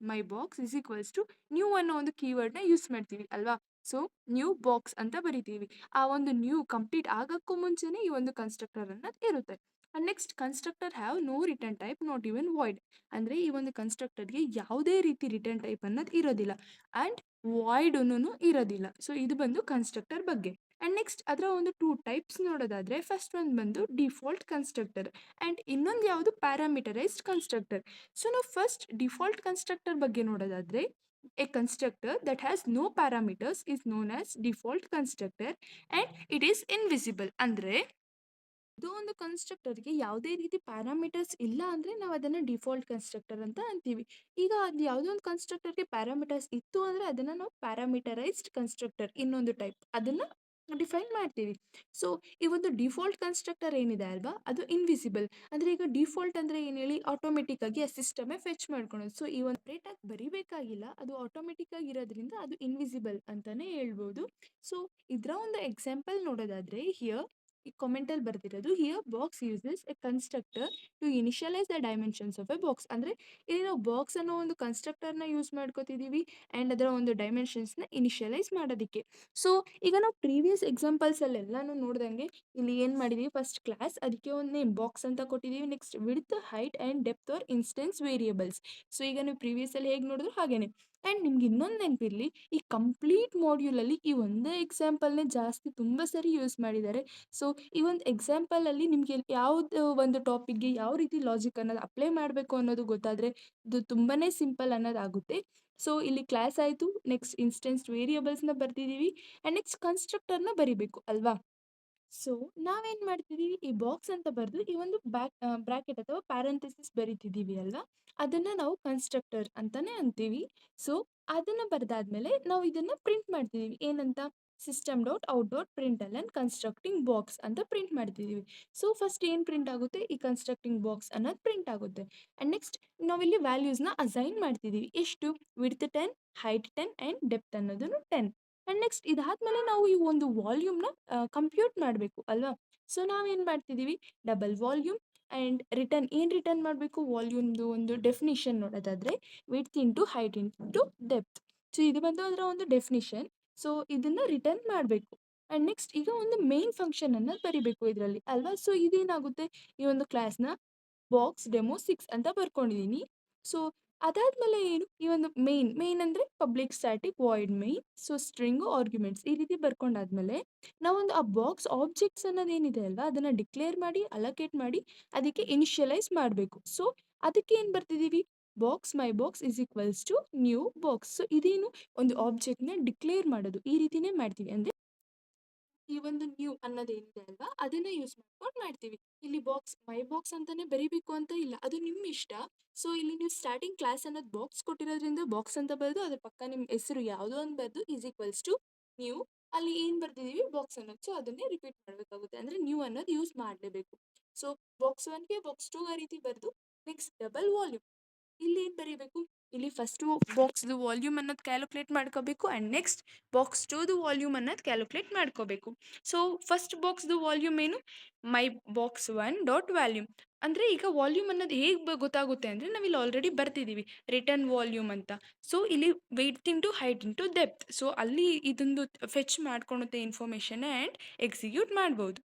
S1: my box is equals to new ಅನ್ನೋ ಒಂದು ಕೀವರ್ಡ್‌ನ ಯೂಸ್ ಮಾಡ್ತೀವಿ ಅಲ್ವಾ? ಸೊ, ನ್ಯೂ ಬಾಕ್ಸ್ ಅಂತ ಬರಿತೀವಿ. ಆ ಒಂದು ನ್ಯೂ ಕಂಪ್ಲೀಟ್ ಆಗಕ್ಕೂ ಮುಂಚೆನೆ ಈ ಒಂದು ಕನ್ಸ್ಟ್ರಕ್ಟರ್ ಅನ್ನೋದು ಇರುತ್ತೆ. And next constructor have no return type not even void. ಅಂದ್ರೆ ಈ ಒಂದು ಕನ್ಸ್ಟ್ರಕ್ಟರ್‌ಗೆ ಯಾವುದೇ ರೀತಿ ರಿಟರ್ನ್ ಟೈಪ್ ಅನ್ನೋದು ಇರೋದಿಲ್ಲ. ಅಂಡ್ ವಾಯ್ಡ್‌ನು ಇರೋದಿಲ್ಲ. ಸೊ, ಇದು ಬಂದು ಕನ್ಸ್ಟ್ರಕ್ಟರ್ ಬಗ್ಗೆ. ಅಂಡ್ ನೆಕ್ಸ್ಟ್ ಅದರ ಒಂದು 2 ಟೈಪ್ಸ್ ನೋಡೋದಾದ್ರೆ ಫಸ್ಟ್ ಒಂದು ಬಂದು ಡಿಫಾಲ್ಟ್ ಕನ್ಸ್ಟ್ರಕ್ಟರ್ ಅಂಡ್ ಇನ್ನೊಂದು ಯಾವುದು ಪ್ಯಾರಾಮೀಟರೈಸ್ಡ್ ಕನ್ಸ್ಟ್ರಕ್ಟರ್. ಸೊ, ನಾವು ಫಸ್ಟ್ ಡಿಫಾಲ್ಟ್ ಕನ್ಸ್ಟ್ರಕ್ಟರ್ ಬಗ್ಗೆ ನೋಡೋದಾದ್ರೆ a constructor that has no parameters is known as default constructor and it is invisible. ಅಂದ್ರೆ ಇದು ಒಂದು ಕನ್ಸ್ಟ್ರಕ್ಟರ್‌ಗೆ ಯಾವುದೇ ರೀತಿ ಪ್ಯಾರಾಮೀಟರ್ಸ್ ಇಲ್ಲ ಅಂದ್ರೆ ನಾವು ಅದನ್ನ ಡಿಫಾಲ್ಟ್ ಕನ್ಸ್ಟ್ರಕ್ಟರ್ ಅಂತ ಅಂತೀವಿ. ಈಗ ಅದು ಯಾವುದೋ ಒಂದು ಕನ್ಸ್ಟ್ರಕ್ಟರ್‌ಗೆ ಪ್ಯಾರಾಮೀಟರ್ಸ್ ಇತ್ತು ಅಂದ್ರೆ ಅದನ್ನ ನಾವು ಪ್ಯಾರಾಮೀಟರೈಸ್ಡ್ ಕನ್ಸ್ಟ್ರಕ್ಟರ್ ಇನ್ನೊಂದು ಟೈಪ್ ಅದನ್ನ ಡಿಫೈನ್ ಮಾಡ್ತೀವಿ. ಸೊ, ಈ ಒಂದು ಡಿಫಾಲ್ಟ್ ಕನ್ಸ್ಟ್ರಕ್ಟರ್ ಏನಿದೆ ಅಲ್ವಾ? ಅದು ಇನ್ವಿಸಿಬಲ್. ಅಂದ್ರೆ ಈಗ ಡಿಫಾಲ್ಟ್ ಅಂದ್ರೆ ಏನು ಹೇಳಿ? ಆಟೋಮೆಟಿಕ್ ಆಗಿ ಆ ಸಿಸ್ಟಮೇ ಫೆಚ್ ಮಾಡ್ಕೊಳೋದು. ಸೊ, ಈ ಒಂದು ಸೆಪರೇಟ್ ಆಗಿ ಬರಿಬೇಕಾಗಿಲ್ಲ. ಅದು ಆಟೋಮೆಟಿಕ್ ಆಗಿ ಇರೋದ್ರಿಂದ ಅದು ಇನ್ವಿಸಿಬಲ್ ಅಂತಾನೆ ಹೇಳ್ಬೋದು. ಸೊ, ಇದರ ಒಂದು ಎಕ್ಸಾಂಪಲ್ ನೋಡೋದಾದ್ರೆ ಹಿಯರ್ ಈ ಕಾಮೆಂಟಲ್ಲಿ ಬರ್ದಿರೋದು here box uses a constructor to initialise the dimensions of a box. ಅಂದ್ರೆ ಇಲ್ಲಿ ನಾವು ಬಾಕ್ಸ್ ಅನ್ನೋ ಒಂದು ಕನ್ಸ್ಟ್ರಕ್ಟರ್ನ ಯೂಸ್ ಮಾಡ್ಕೋತಿದ್ದೀವಿ ಆ್ಯಂಡ್ ಅದರ ಒಂದು ಡೈಮೆನ್ಷನ್ಸ್ನ ಇನಿಷಿಯಲೈಸ್ ಮಾಡೋದಕ್ಕೆ. ಸೊ, ಈಗ ನಾವು ಪ್ರೀವಿಯಸ್ ಎಕ್ಸಾಂಪಲ್ಸಲ್ಲೆಲ್ಲಾನು ನೋಡ್ದಂಗೆ ಇಲ್ಲಿ ಏನು ಮಾಡಿದೀವಿ? ಫಸ್ಟ್ ಕ್ಲಾಸ್ ಅದಕ್ಕೆ ಒಂದು ನೇಮ್ ಬಾಕ್ಸ್ ಅಂತ ಕೊಟ್ಟಿದ್ದೀವಿ. Next width, height and depth are instance variables. So, ಈಗ ನೀವು ಪ್ರೀವಿಯಸ್ಸಲ್ಲಿ ಹೇಗೆ ನೋಡಿದ್ರು ಹಾಗೇನೆ. ಆ್ಯಂಡ್ ನಿಮ್ಗೆ ಇನ್ನೊಂದು ನೆನಪಿರಲಿ, ಈ ಕಂಪ್ಲೀಟ್ ಮಾಡ್ಯೂಲಲ್ಲಿ ಈ ಒಂದೇ ಎಕ್ಸಾಂಪಲ್‌ನೇ ಜಾಸ್ತಿ ತುಂಬ ಸರಿ ಯೂಸ್ ಮಾಡಿದ್ದಾರೆ. ಸೊ, ಈ ಒಂದು ಎಕ್ಸಾಂಪಲಲ್ಲಿ ನಿಮಗೆ ಯಾವುದು ಒಂದು ಟಾಪಿಕ್‌ಗೆ ಯಾವ ರೀತಿ ಲಾಜಿಕ್ ಅನ್ನೋದು ಅಪ್ಲೈ ಮಾಡಬೇಕು ಅನ್ನೋದು ಗೊತ್ತಾದರೆ ಇದು ತುಂಬಾನೇ ಸಿಂಪಲ್ ಅನ್ನೋದಾಗುತ್ತೆ. ಸೊ, ಇಲ್ಲಿ ಕ್ಲಾಸ್ ಆಯಿತು, ನೆಕ್ಸ್ಟ್ ಇನ್ಸ್ಟೆನ್ಸ್ ವೇರಿಯಬಲ್ಸ್‌ನ ಬರ್ದಿದ್ದೀವಿ ಆ್ಯಂಡ್ ನೆಕ್ಸ್ಟ್ ಕನ್ಸ್ಟ್ರಕ್ಟರ್‌ನ ಬರಿಬೇಕು ಅಲ್ವಾ? ಸೊ, ನಾವೇನು ಮಾಡ್ತಿದ್ದೀವಿ? ಈ ಬಾಕ್ಸ್ ಅಂತ ಬರೆದು ಈ ಒಂದು ಬ್ರಾಕೆಟ್ ಅಥವಾ ಪ್ಯಾರಂಥೆಸಿಸ್ ಬರಿತಿದ್ದೀವಿ ಅಲ್ವಾ? ಅದನ್ನ ನಾವು ಕನ್ಸ್ಟ್ರಕ್ಟರ್ ಅಂತಾನೆ ಅಂತೀವಿ. ಸೊ, ಅದನ್ನ ಬರೆದಾದ್ಮೇಲೆ ನಾವು ಇದನ್ನ ಪ್ರಿಂಟ್ ಮಾಡ್ತಿದ್ದೀವಿ. ಏನಂತ? System dot out dot println constructing box ಅಂತ ಪ್ರಿಂಟ್ ಮಾಡ್ತಿದ್ದೀವಿ. ಸೊ, ಫಸ್ಟ್ ಏನು ಪ್ರಿಂಟ್ ಆಗುತ್ತೆ? ಈ ಕನ್ಸ್ಟ್ರಕ್ಟಿಂಗ್ ಬಾಕ್ಸ್ ಅನ್ನೋದು ಪ್ರಿಂಟ್ ಆಗುತ್ತೆ. ಆ್ಯಂಡ್ ನೆಕ್ಸ್ಟ್ ನಾವಿಲ್ಲಿ ವ್ಯಾಲ್ಯೂಸ್‌ನ ಅಸೈನ್ ಮಾಡ್ತಿದ್ದೀವಿ. ಎಷ್ಟು? ವಿಡ್ತ್ 10, ಹೈಟ್ 10 ಆ್ಯಂಡ್ ಡೆಪ್ತ್ ಅನ್ನೋದನ್ನು 10. ಆ್ಯಂಡ್ ನೆಕ್ಸ್ಟ್ ಇದಾದ್ಮೇಲೆ ನಾವು ಈ ಒಂದು ವಾಲ್ಯೂಮ್‌ನ ಕಂಪ್ಯೂಟ್ ಮಾಡಬೇಕು ಅಲ್ವಾ? ಸೊ, ನಾವೇನು ಮಾಡ್ತಿದ್ದೀವಿ? ಡಬಲ್ ವಾಲ್ಯೂಮ್ ಆ್ಯಂಡ್ ಏನು ರಿಟರ್ನ್ ಮಾಡಬೇಕು? ವಾಲ್ಯೂಮ್‌ದು ಒಂದು ಡೆಫಿನಿಷನ್ ನೋಡೋದಾದ್ರೆ width into height into depth. So, ಇದು ಬಂದು ಅದರ ಒಂದು ಡೆಫಿನಿಷನ್. ಸೊ, ಇದನ್ನ ರಿಟರ್ನ್ ಮಾಡಬೇಕು. ಆ್ಯಂಡ್ ನೆಕ್ಸ್ಟ್ ಈಗ ಒಂದು ಮೇನ್ ಫಂಕ್ಷನ್ ಅನ್ನೋದು ಬರಿಬೇಕು ಇದರಲ್ಲಿ ಅಲ್ವಾ? ಸೊ, ಇದೇನಾಗುತ್ತೆ? ಈ ಒಂದು ಕ್ಲಾಸ್‌ನ ಬಾಕ್ಸ್ ಡೆಮೊ 6 ಅಂತ ಬರ್ಕೊಂಡಿದ್ದೀನಿ. ಸೊ, ಅದಾದ್ಮೇಲೆ ಏನು? ಈ ಒಂದು ಮೇನ್ ಅಂದ್ರೆ public static void main. So, string arguments ಈ ರೀತಿ ಬರ್ಕೊಂಡಾದ್ಮೇಲೆ ನಾವೊಂದು ಆ ಬಾಕ್ಸ್ ಆಬ್ಜೆಕ್ಟ್ಸ್ ಅನ್ನೋದೇನಿದೆ ಅಲ್ವಾ? ಅದನ್ನ ಡಿಕ್ಲೇರ್ ಮಾಡಿ, ಅಲೋಕೇಟ್ ಮಾಡಿ ಅದಕ್ಕೆ ಇನಿಷಿಯಲೈಸ್ ಮಾಡಬೇಕು. ಸೊ, ಅದಕ್ಕೆ ಏನು ಬರ್ತಿದ್ದೀವಿ? My box is equals to new box. So, ಇದೇನು? ಒಂದು ಆಬ್ಜೆಕ್ಟ್‌ನ ಡಿಕ್ಲೇರ್ ಮಾಡೋದು. ಈ ರೀತಿನೇ ಮಾಡ್ತೀವಿ. ಅಂದ್ರೆ ಈ ಒಂದು ನ್ಯೂ ಅನ್ನೋದೇನಿದೆ ಅಲ್ವಾ? ಅದನ್ನ ಯೂಸ್ ಮಾಡ್ಕೊಂಡು ಮಾಡ್ತೀವಿ. ಇಲ್ಲಿ ಮೈ ಬಾಕ್ಸ್ ಅಂತಾನೆ ಬರಿಬೇಕು ಅಂತ ಇಲ್ಲ. ಅದು ನಿಮ್ಮ ಇಷ್ಟ. ಸೊ, ಇಲ್ಲಿ ನೀವು ಸ್ಟಾರ್ಟಿಂಗ್ ಕ್ಲಾಸ್ ಅನ್ನೋದು ಬಾಕ್ಸ್ ಕೊಟ್ಟಿರೋದ್ರಿಂದ ಬಾಕ್ಸ್ ಅಂತ ಬರೆದು ಅದ್ರ ಪಕ್ಕ ನಿಮ್ಮ ಹೆಸರು ಯಾವುದೋ ಒಂದು ಬರೆದು ಈಸ್ ಈಕ್ವಲ್ಸ್ ಟು ನ್ಯೂ ಅಲ್ಲಿ ಏನು ಬರ್ದಿದ್ದೀವಿ? ಬಾಕ್ಸ್ ಅನ್ನೋದು. ಸೊ, ಅದನ್ನೇ ರಿಪೀಟ್ ಮಾಡಬೇಕಾಗುತ್ತೆ. ಅಂದ್ರೆ ನ್ಯೂ ಅನ್ನೋದು ಯೂಸ್ ಮಾಡಲೇಬೇಕು. ಸೊ, ಬಾಕ್ಸ್ 1ಗೆ ಬಾಕ್ಸ್ 2 ಆ ರೀತಿ ಬರೆದು ನೆಕ್ಸ್ಟ್ ಡಬಲ್ ವಾಲ್ಯೂಮ್ ಇಲ್ಲಿ ಏನು ಬರೀಬೇಕು? ಇಲ್ಲಿ ಫಸ್ಟು ಬಾಕ್ಸ್‌ದು ವಾಲ್ಯೂಮ್ ಅನ್ನೋದು ಕ್ಯಾಲ್ಕುಲೇಟ್ ಮಾಡ್ಕೋಬೇಕು ಆ್ಯಂಡ್ ನೆಕ್ಸ್ಟ್ ಬಾಕ್ಸ್ 2ದು ವಾಲ್ಯೂಮ್ ಅನ್ನೋದು ಕ್ಯಾಲ್ಕುಲೇಟ್ ಮಾಡ್ಕೋಬೇಕು. ಸೊ, ಫಸ್ಟ್ ಬಾಕ್ಸ್‌ದು ವಾಲ್ಯೂಮ್ ಏನು? ಮೈ ಬಾಕ್ಸ್ 1 ಡಾಟ್ ವಾಲ್ಯೂಮ್. ಅಂದ್ರೆ ಈಗ ವಾಲ್ಯೂಮ್ ಅನ್ನೋದು ಹೇಗೆ ಗೊತ್ತಾಗುತ್ತೆ ಅಂದ್ರೆ ನಾವಿಲ್ಲಿ ಆಲ್ರೆಡಿ ಬರ್ತಿದ್ದೀವಿ ರಿಟರ್ನ್ ವಾಲ್ಯೂಮ್ ಅಂತ. ಸೊ, ಇಲ್ಲಿ width into height into depth. So, ಅಲ್ಲಿ ಇದೊಂದು ಫೆಚ್ ಮಾಡ್ಕೊಳುತ್ತೆ ಇನ್ಫಾರ್ಮೇಷನ್ ಆ್ಯಂಡ್ ಎಕ್ಸಿಕ್ಯೂಟ್ ಮಾಡ್ಬೋದು.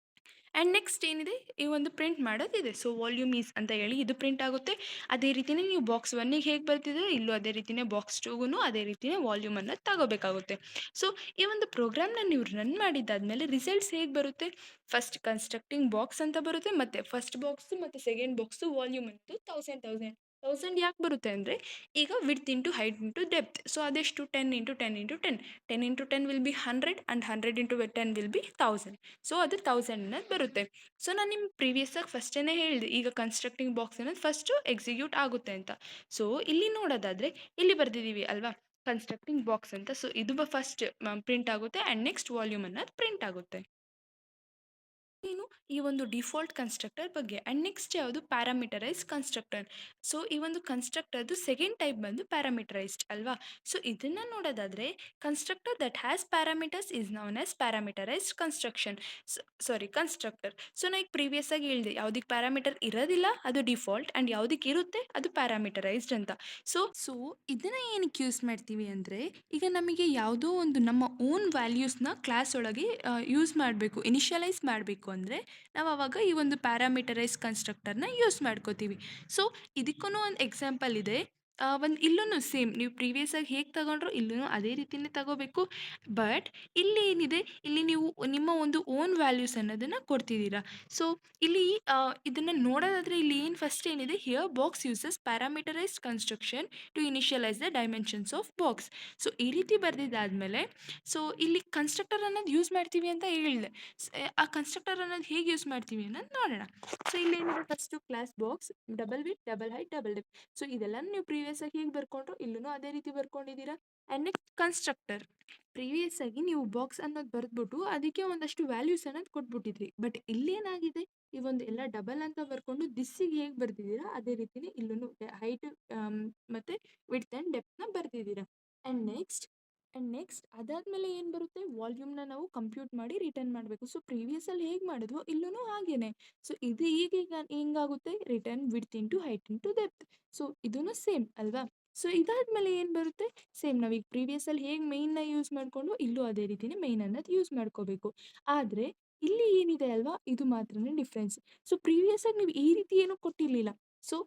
S1: ಆ್ಯಂಡ್ ನೆಕ್ಸ್ಟ್ ಏನಿದೆ, ಈ ಒಂದು ಪ್ರಿಂಟ್ ಮಾಡೋದಿದೆ. ಸೊ ವಾಲ್ಯೂಮ್ ಈಸ್ ಅಂತ ಹೇಳಿ ಇದು ಪ್ರಿಂಟ್ ಆಗುತ್ತೆ. ಅದೇ ರೀತಿಯೇ ನೀವು ಬಾಕ್ಸ್ ಒನ್ನಿಗೆ ಹೇಗೆ ಬರ್ತಿದ್ರೆ ಇಲ್ಲೂ ಅದೇ ರೀತಿಯೇ ಬಾಕ್ಸ್ ಟೂಗೂ ಅದೇ ರೀತಿಯೇ ವಾಲ್ಯೂಮನ್ನು ತಗೋಬೇಕಾಗುತ್ತೆ. ಸೊ ಈ ಒಂದು ಪ್ರೋಗ್ರಾಮ್ನ ನೀವು ರನ್ ಮಾಡಿದ್ದಾದಮೇಲೆ ರಿಸಲ್ಟ್ಸ್ ಹೇಗೆ ಬರುತ್ತೆ, ಫಸ್ಟ್ ಕನ್ಸ್ಟ್ರಕ್ಟಿಂಗ್ ಬಾಕ್ಸ್ ಅಂತ ಬರುತ್ತೆ, ಮತ್ತು ಫಸ್ಟ್ ಬಾಕ್ಸು ಮತ್ತು ಸೆಕೆಂಡ್ ಬಾಕ್ಸು ವಾಲ್ಯೂಮ್ ಅನ್ನೋದು 1000 ಯಾಕೆ ಬರುತ್ತೆ ಅಂದರೆ, ಈಗ width into height into depth. So ಅದೆಷ್ಟು 10 into 10 into 10, 10 into 10 will be 100 and 100 into 10 will be 1000. So ಅದು 1000 ಅನ್ನೋದು ಬರುತ್ತೆ. ಸೊ ನಾನು ನಿಮ್ಗೆ ಪ್ರೀವಿಯಸ್ಸಾಗಿ ಫಸ್ಟೇ ಹೇಳಿದೆ, ಈಗ ಕನ್ಸ್ಟ್ರಕ್ಟಿಂಗ್ ಬಾಕ್ಸ್ ಅನ್ನೋದು ಫಸ್ಟು ಎಕ್ಸಿಕ್ಯೂಟ್ ಆಗುತ್ತೆ ಅಂತ. ಸೊ ಇಲ್ಲಿ ನೋಡೋದಾದರೆ ಇಲ್ಲಿ ಬರ್ದಿದ್ದೀವಿ ಅಲ್ವಾ, ಕನ್ಸ್ಟ್ರಕ್ಟಿಂಗ್ ಬಾಕ್ಸ್ ಅಂತ. ಸೊ ಇದು ಫಸ್ಟ್ ಪ್ರಿಂಟ್ ಆಗುತ್ತೆ ಆ್ಯಂಡ್ ನೆಕ್ಸ್ಟ್ ವಾಲ್ಯೂಮ್ ಅನ್ನೋದು ಪ್ರಿಂಟ್ ಆಗುತ್ತೆ. ಇನ್ನು ಈ ಒಂದು ಡಿಫಾಲ್ಟ್ ಕನ್ಸ್ಟ್ರಕ್ಟರ್ ಬಗ್ಗೆ. ಆ್ಯಂಡ್ ನೆಕ್ಸ್ಟ್ ಯಾವುದು, ಪ್ಯಾರಾಮೀಟರೈಸ್ಡ್ ಕನ್ಸ್ಟ್ರಕ್ಟರ್. ಸೊ ಈ ಒಂದು ಕನ್ಸ್ಟ್ರಕ್ಟರ್ದು ಸೆಕೆಂಡ್ ಟೈಪ್ ಬಂದು ಪ್ಯಾರಾಮೀಟರೈಸ್ಡ್ ಅಲ್ವಾ. ಸೊ ಇದನ್ನು ನೋಡೋದಾದರೆ, constructor that has parameters is known as parameterised constructor. So ನಾ ಈಗ ಪ್ರೀವಿಯಸ್ ಆಗಿ ಹೇಳಿದೆ, ಯಾವುದಕ್ಕೆ ಪ್ಯಾರಾಮೀಟರ್ ಇರೋದಿಲ್ಲ ಅದು ಡಿಫಾಲ್ಟ್, ಆ್ಯಂಡ್ ಯಾವುದಕ್ಕೆ ಇರುತ್ತೆ ಅದು ಪ್ಯಾರಾಮೀಟರೈಸ್ಡ್ ಅಂತ. ಸೊ ಇದನ್ನು ಏನಕ್ಕೆ ಯೂಸ್ ಮಾಡ್ತೀವಿ ಅಂದರೆ, ಈಗ ನಮಗೆ ಯಾವುದೋ ಒಂದು ನಮ್ಮ ಓನ್ ವ್ಯಾಲ್ಯೂಸ್ನ ಕ್ಲಾಸ್ ಒಳಗೆ ಯೂಸ್ ಮಾಡಬೇಕು, ಇನಿಷಿಯಲೈಸ್ ಮಾಡಬೇಕು ಅಂದರೆ ನಾವು ಆವಾಗ ಈ ಒಂದು ಪ್ಯಾರಾಮೀಟರೈಸ್ ಕನ್ಸ್ಟ್ರಕ್ಟರ್ನ ಯೂಸ್ ಮಾಡ್ಕೋತೀವಿ. ಸೊ ಇದಕ್ಕೂ ಒಂದು ಎಕ್ಸಾಂಪಲ್ ಇದೆ. ಒಂದು ಇಲ್ಲೂ ಸೇಮ್ ನೀವು ಪ್ರೀವಿಯಸ್ ಆಗಿ ಹೇಗೆ ತಗೊಂಡ್ರೋ ಇಲ್ಲೂ ಅದೇ ರೀತಿಯೇ ತಗೋಬೇಕು. ಬಟ್ ಇಲ್ಲಿ ಏನಿದೆ, ಇಲ್ಲಿ ನೀವು ನಿಮ್ಮ ಒಂದು ಓನ್ ವ್ಯಾಲ್ಯೂಸ್ ಅನ್ನೋದನ್ನು ಕೊಡ್ತಿದ್ದೀರಾ. ಸೊ ಇಲ್ಲಿ ಇದನ್ನು ನೋಡೋದಾದರೆ ಇಲ್ಲಿ ಏನು ಫಸ್ಟ್ ಏನಿದೆ, here box uses parameterized construction to initialise the dimensions of box. So ಈ ರೀತಿ ಬರೆದಿದ್ದಾದಮೇಲೆ, ಸೊ ಇಲ್ಲಿ ಕನ್ಸ್ಟ್ರಕ್ಟರ್ ಅನ್ನೋದು ಯೂಸ್ ಮಾಡ್ತೀವಿ ಅಂತ ಹೇಳಿದೆ. ಆ ಕನ್ಸ್ಟ್ರಕ್ಟರ್ ಅನ್ನೋದು ಹೇಗೆ ಯೂಸ್ ಮಾಡ್ತೀವಿ ಅನ್ನೋದು ನೋಡೋಣ. ಸೊ ಇಲ್ಲೇನಿದೆ, first class box double width double height double depth. So ಇದೆಲ್ಲ ನೀವು ಪ್ರೀವಿಯಸ್ ಆಗಿ ಹೇಗೆ ಬರ್ಕೊಂಡ್ರು ಇಲ್ಲೂ ಅದೇ ರೀತಿ ಬರ್ಕೊಂಡಿದ್ದೀರಾ. ಆ್ಯಂಡ್ ನೆಕ್ಸ್ಟ್ ಕನ್ಸ್ಟ್ರಕ್ಟರ್, ಪ್ರೀವಿಯಸ್ ಆಗಿ ನೀವು ಬಾಕ್ಸ್ ಅನ್ನೋದು ಬರೆದ್ಬಿಟ್ಟು ಅದಕ್ಕೆ ಒಂದಷ್ಟು ವ್ಯಾಲ್ಯೂಸ್ ಅನ್ನೋದು ಕೊಟ್ಬಿಟ್ಟಿದ್ರಿ. ಬಟ್ ಇಲ್ಲೇನಾಗಿದೆ, ಈ ಒಂದು ಎಲ್ಲ ಡಬಲ್ ಅಂತ ಬರ್ಕೊಂಡು ದಿಸ್ಸಿಗೆ ಹೇಗೆ ಬರ್ದಿದ್ದೀರಾ ಅದೇ ರೀತಿನೇ ಇಲ್ಲೂ ಹೈಟ್ ಮತ್ತು ವಿಡ್ತ್ ಆ್ಯಂಡ್ ಡೆಪ್ತ್ನ ಬರ್ದಿದ್ದೀರಾ. ಆ್ಯಂಡ್ ನೆಕ್ಸ್ಟ್ ಅದಾದಮೇಲೆ ಏನು ಬರುತ್ತೆ, ವಾಲ್ಯೂಮ್ನ ನಾವು ಕಂಪ್ಯೂಟ್ ಮಾಡಿ ರಿಟರ್ನ್ ಮಾಡಬೇಕು. ಸೊ ಪ್ರೀವಿಯಸಲ್ಲಿ ಹೇಗೆ ಮಾಡಿದ್ವೋ ಇಲ್ಲೂ ಹಾಗೇನೆ. ಸೊ ಇದು ಈಗೀಗ ಹೆಂಗಾಗುತ್ತೆ, return width into height into depth. So ಇದೂ ಸೇಮ್ ಅಲ್ವಾ. ಸೊ ಇದಾದಮೇಲೆ ಏನು ಬರುತ್ತೆ, ಸೇಮ್ ನಾವೀಗ ಪ್ರೀವಿಯಸಲ್ಲಿ ಹೇಗೆ ಮೇಯ್ನ ಯೂಸ್ ಮಾಡಿಕೊಂಡು ಇಲ್ಲೂ ಅದೇ ರೀತಿಯೇ ಮೇಯ್ನ್ ಅನ್ನೋದು ಯೂಸ್ ಮಾಡ್ಕೋಬೇಕು. ಆದರೆ ಇಲ್ಲಿ ಏನಿದೆ ಅಲ್ವಾ, ಇದು ಮಾತ್ರನೇ ಡಿಫ್ರೆನ್ಸ್. ಸೊ ಪ್ರೀವಿಯಸ್ಸಾಗಿ ನೀವು ಈ ರೀತಿ ಏನೂ ಕೊಟ್ಟಿರಲಿಲ್ಲ. So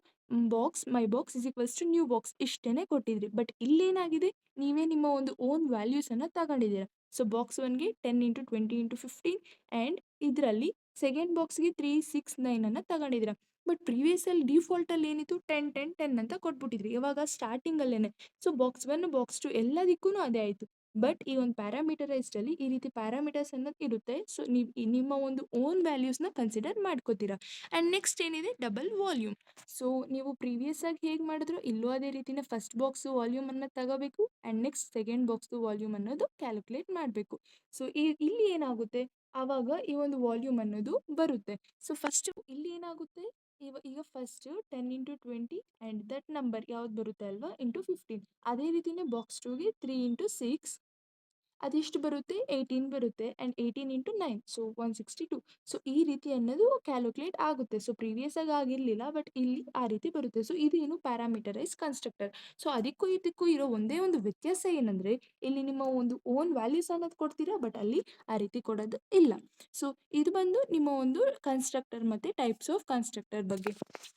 S1: my box is equals to new box ಇಷ್ಟೇ ಕೊಟ್ಟಿದ್ರಿ. ಬಟ್ ಇಲ್ಲೇನಾಗಿದೆ, ನೀವೇ ನಿಮ್ಮ ಒಂದು ಓನ್ ವ್ಯಾಲ್ಯೂಸನ್ನು ತಗೊಂಡಿದ್ದೀರಾ. ಸೊ ಬಾಕ್ಸ್ ಒನ್ಗೆ 10 ಇಂಟು 20 ಇಂಟು 15 ಆ್ಯಂಡ್ ಇದರಲ್ಲಿ ಸೆಕೆಂಡ್ ಬಾಕ್ಸ್ಗೆ 3, 6, 9 ಅನ್ನು ತಗೊಂಡಿದ್ದೀರಾ. ಬಟ್ ಪ್ರೀವಿಯಸಲ್ಲಿ ಡಿಫಾಲ್ಟಲ್ಲಿ ಏನಿತ್ತು 10, 10, 10 ಅಂತ ಕೊಟ್ಬಿಟ್ಟಿದ್ರಿ ಇವಾಗ ಸ್ಟಾರ್ಟಿಂಗಲ್ಲೇ. ಸೊ ಬಾಕ್ಸ್ 1, ಬಾಕ್ಸ್ 2 ಎಲ್ಲದಕ್ಕೂ ಅದೇ ಆಯಿತು. ಬಟ್ ಈ ಒಂದು ಪ್ಯಾರಾಮೀಟರೈಸ್ಡಲ್ಲಿ ಈ ರೀತಿ ಪ್ಯಾರಾಮೀಟರ್ಸ್ ಅನ್ನೋದು ಇರುತ್ತೆ. ಸೊ ನೀವು ನಿಮ್ಮ ಒಂದು ಓನ್ ವ್ಯಾಲ್ಯೂಸ್ನ ಕನ್ಸಿಡರ್ ಮಾಡ್ಕೋತೀರಾ. ಆ್ಯಂಡ್ ನೆಕ್ಸ್ಟ್ ಏನಿದೆ, ಡಬಲ್ ವಾಲ್ಯೂಮ್. ಸೊ ನೀವು ಪ್ರೀವಿಯಸ್ ಆಗಿ ಹೇಗೆ ಮಾಡಿದ್ರು ಇಲ್ಲೂ ಅದೇ ರೀತಿನೇ ಫಸ್ಟ್ ಬಾಕ್ಸು ವಾಲ್ಯೂಮ್ ಅನ್ನೋದು ತಗೋಬೇಕು ಆ್ಯಂಡ್ ನೆಕ್ಸ್ಟ್ ಸೆಕೆಂಡ್ ಬಾಕ್ಸ್ದು ವಾಲ್ಯೂಮ್ ಅನ್ನೋದು ಕ್ಯಾಲ್ಕುಲೇಟ್ ಮಾಡಬೇಕು. ಸೊ ಇಲ್ಲಿ ಏನಾಗುತ್ತೆ, ಆವಾಗ ಈ ಒಂದು ವಾಲ್ಯೂಮ್ ಅನ್ನೋದು ಬರುತ್ತೆ. ಸೊ ಫಸ್ಟ್ ಇಲ್ಲಿ ಏನಾಗುತ್ತೆ, ಈಗ first 10 into 20 and that number ಯಾವ್ದು ಬರುತ್ತೆ ಅಲ್ವಾ ಇಂಟು 15. ಅದೇ ರೀತಿನೇ ಬಾಕ್ಸ್ 2ಗೆ 3 ಇಂಟು 6 ಅದೆಷ್ಟು ಬರುತ್ತೆ, 18 ಬರುತ್ತೆ ಆ್ಯಂಡ್ 18 ಇಂಟು 9 ಸೊ 162. ಸೊ ಈ ರೀತಿ ಅನ್ನೋದು ಕ್ಯಾಲ್ಕುಲೇಟ್ ಆಗುತ್ತೆ. ಸೊ ಪ್ರೀವಿಯಸ್ ಆಗಿ ಆಗಿರಲಿಲ್ಲ, ಬಟ್ ಇಲ್ಲಿ ಆ ರೀತಿ ಬರುತ್ತೆ. ಸೊ ಇದೇನು ಪ್ಯಾರಾಮೀಟರೈಸ್ ಕನ್ಸ್ಟ್ರಕ್ಟರ್. ಸೊ ಅದಕ್ಕೂ ಇದಕ್ಕೂ ಇರೋ ಒಂದೇ ಒಂದು ವ್ಯತ್ಯಾಸ ಏನಂದರೆ, ಇಲ್ಲಿ ನಿಮ್ಮ ಒಂದು ಓನ್ ವ್ಯಾಲ್ಯೂಸ್ ಅನ್ನೋದು ಕೊಡ್ತೀರಾ, ಬಟ್ ಅಲ್ಲಿ ಆ ರೀತಿ ಕೊಡೋದು ಇಲ್ಲ. ಸೊ ಇದು ಬಂದು ನಿಮ್ಮ ಒಂದು ಕನ್ಸ್ಟ್ರಕ್ಟರ್ ಮತ್ತು ಟೈಪ್ಸ್ ಆಫ್ ಕನ್ಸ್ಟ್ರಕ್ಟರ್ ಬಗ್ಗೆ.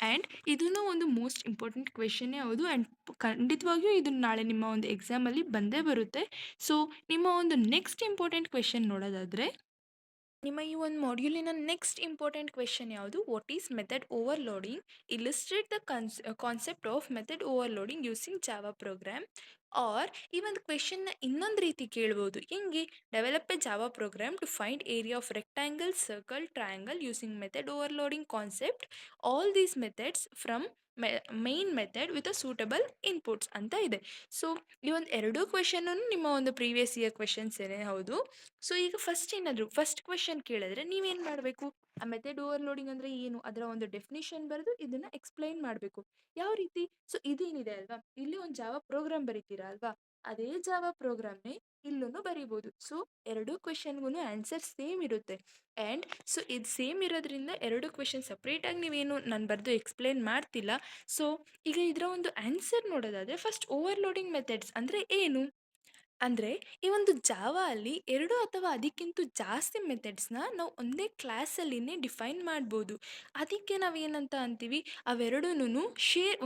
S1: ಆ್ಯಂಡ್ ಇದೂ ಒಂದು ಮೋಸ್ಟ್ ಇಂಪಾರ್ಟೆಂಟ್ ಕ್ವೆಶನ್ನೇ ಹೌದು. ಆ್ಯಂಡ್ ಖಂಡಿತವಾಗಿಯೂ ಇದು ನಾಳೆ ನಿಮ್ಮ ಒಂದು ಎಕ್ಸಾಮಲ್ಲಿ ಬಂದೇ ಬರುತ್ತೆ. ಸೊ ನಿಮ್ಮ ಒಂದು ನೆಕ್ಸ್ಟ್ ಇಂಪಾರ್ಟೆಂಟ್ ಕ್ವೆಶನ್ ನೋಡೋದಾದರೆ, ನಿಮ್ಮ ಈ ಒಂದು ಮಾಡ್ಯೂಲಿನ ನೆಕ್ಸ್ಟ್ ಇಂಪಾರ್ಟೆಂಟ್ ಕ್ವೆಶನ್ ಯಾವುದು, what is method overloading, illustrate the concept of method overloading using Java program. Or ಈ ಒಂದು ಕ್ವೆಶನ್ನ ಇನ್ನೊಂದು ರೀತಿ ಕೇಳ್ಬೋದು, ಹೆಂಗೆ, develop a Java program to find area of rectangle, circle, triangle using method overloading concept, all these methods from main method with a suitable inputs ಅಂತ ಇದೆ. So ಈ ಒಂದು ಎರಡೂ ಕ್ವೆಶನ್ನು ನಿಮ್ಮ ಒಂದು ಪ್ರೀವಿಯಸ್ ಇಯರ್ ಕ್ವೆಶನ್ಸೇನೆ ಹೌದು. ಸೊ ಈಗ ಫಸ್ಟ್ ಕ್ವೆಶನ್ ಕೇಳಿದ್ರೆ ನೀವೇನು ಮಾಡಬೇಕು, ಆ ಮೆಥಡ್ ಓವರ್ಲೋಡಿಂಗ್ ಅಂದರೆ ಏನು, ಅದರ ಒಂದು ಡೆಫಿನಿಷನ್ ಬರೆದು ಇದನ್ನು ಎಕ್ಸ್ಪ್ಲೈನ್ ಮಾಡಬೇಕು. ಯಾವ ರೀತಿ, ಸೊ ಇದೇನಿದೆ ಅಲ್ವಾ, ಇಲ್ಲಿ ಒಂದು ಜಾವಾ ಪ್ರೋಗ್ರಾಮ್ ಬರೀತೀರಾ ಅಲ್ವಾ, ಅದೇ ಜಾವಾ ಪ್ರೋಗ್ರಾಮ್ನೇ ಇಲ್ಲೂ ಬರೀಬೋದು. ಸೊ ಎರಡೂ ಕ್ವೆಶನ್ಗೂ ಆನ್ಸರ್ ಸೇಮ್ ಇರುತ್ತೆ. ಆ್ಯಂಡ್ ಸೊ ಇದು ಸೇಮ್ ಇರೋದ್ರಿಂದ ಎರಡು ಕ್ವೆಶನ್ ಸಪ್ರೇಟಾಗಿ ನೀವೇನು ನಾನು ಬರೆದು ಎಕ್ಸ್ಪ್ಲೈನ್ ಮಾಡ್ತಿಲ್ಲ. ಸೊ ಈಗ ಇದರ ಒಂದು ಆನ್ಸರ್ ನೋಡೋದಾದರೆ, ಫಸ್ಟ್ ಓವರ್ಲೋಡಿಂಗ್ ಮೆಥಡ್ಸ್ ಅಂದರೆ ಏನು, ಅಂದ್ರೆ ಈ ಒಂದು ಜಾವಾ ಅಲ್ಲಿ 2 ಅಥವಾ ಅದಕ್ಕಿಂತ ಜಾಸ್ತಿ ಮೆಥಡ್ಸ್‌ನ ನಾವು ಒಂದೇ ಕ್ಲಾಸಲ್ಲಿನೇ ಡಿಫೈನ್ ಮಾಡ್ಬೋದು. ಅದಕ್ಕೆ ನಾವೇನಂತ ಅಂತೀವಿ, ಅವೆರಡೂನು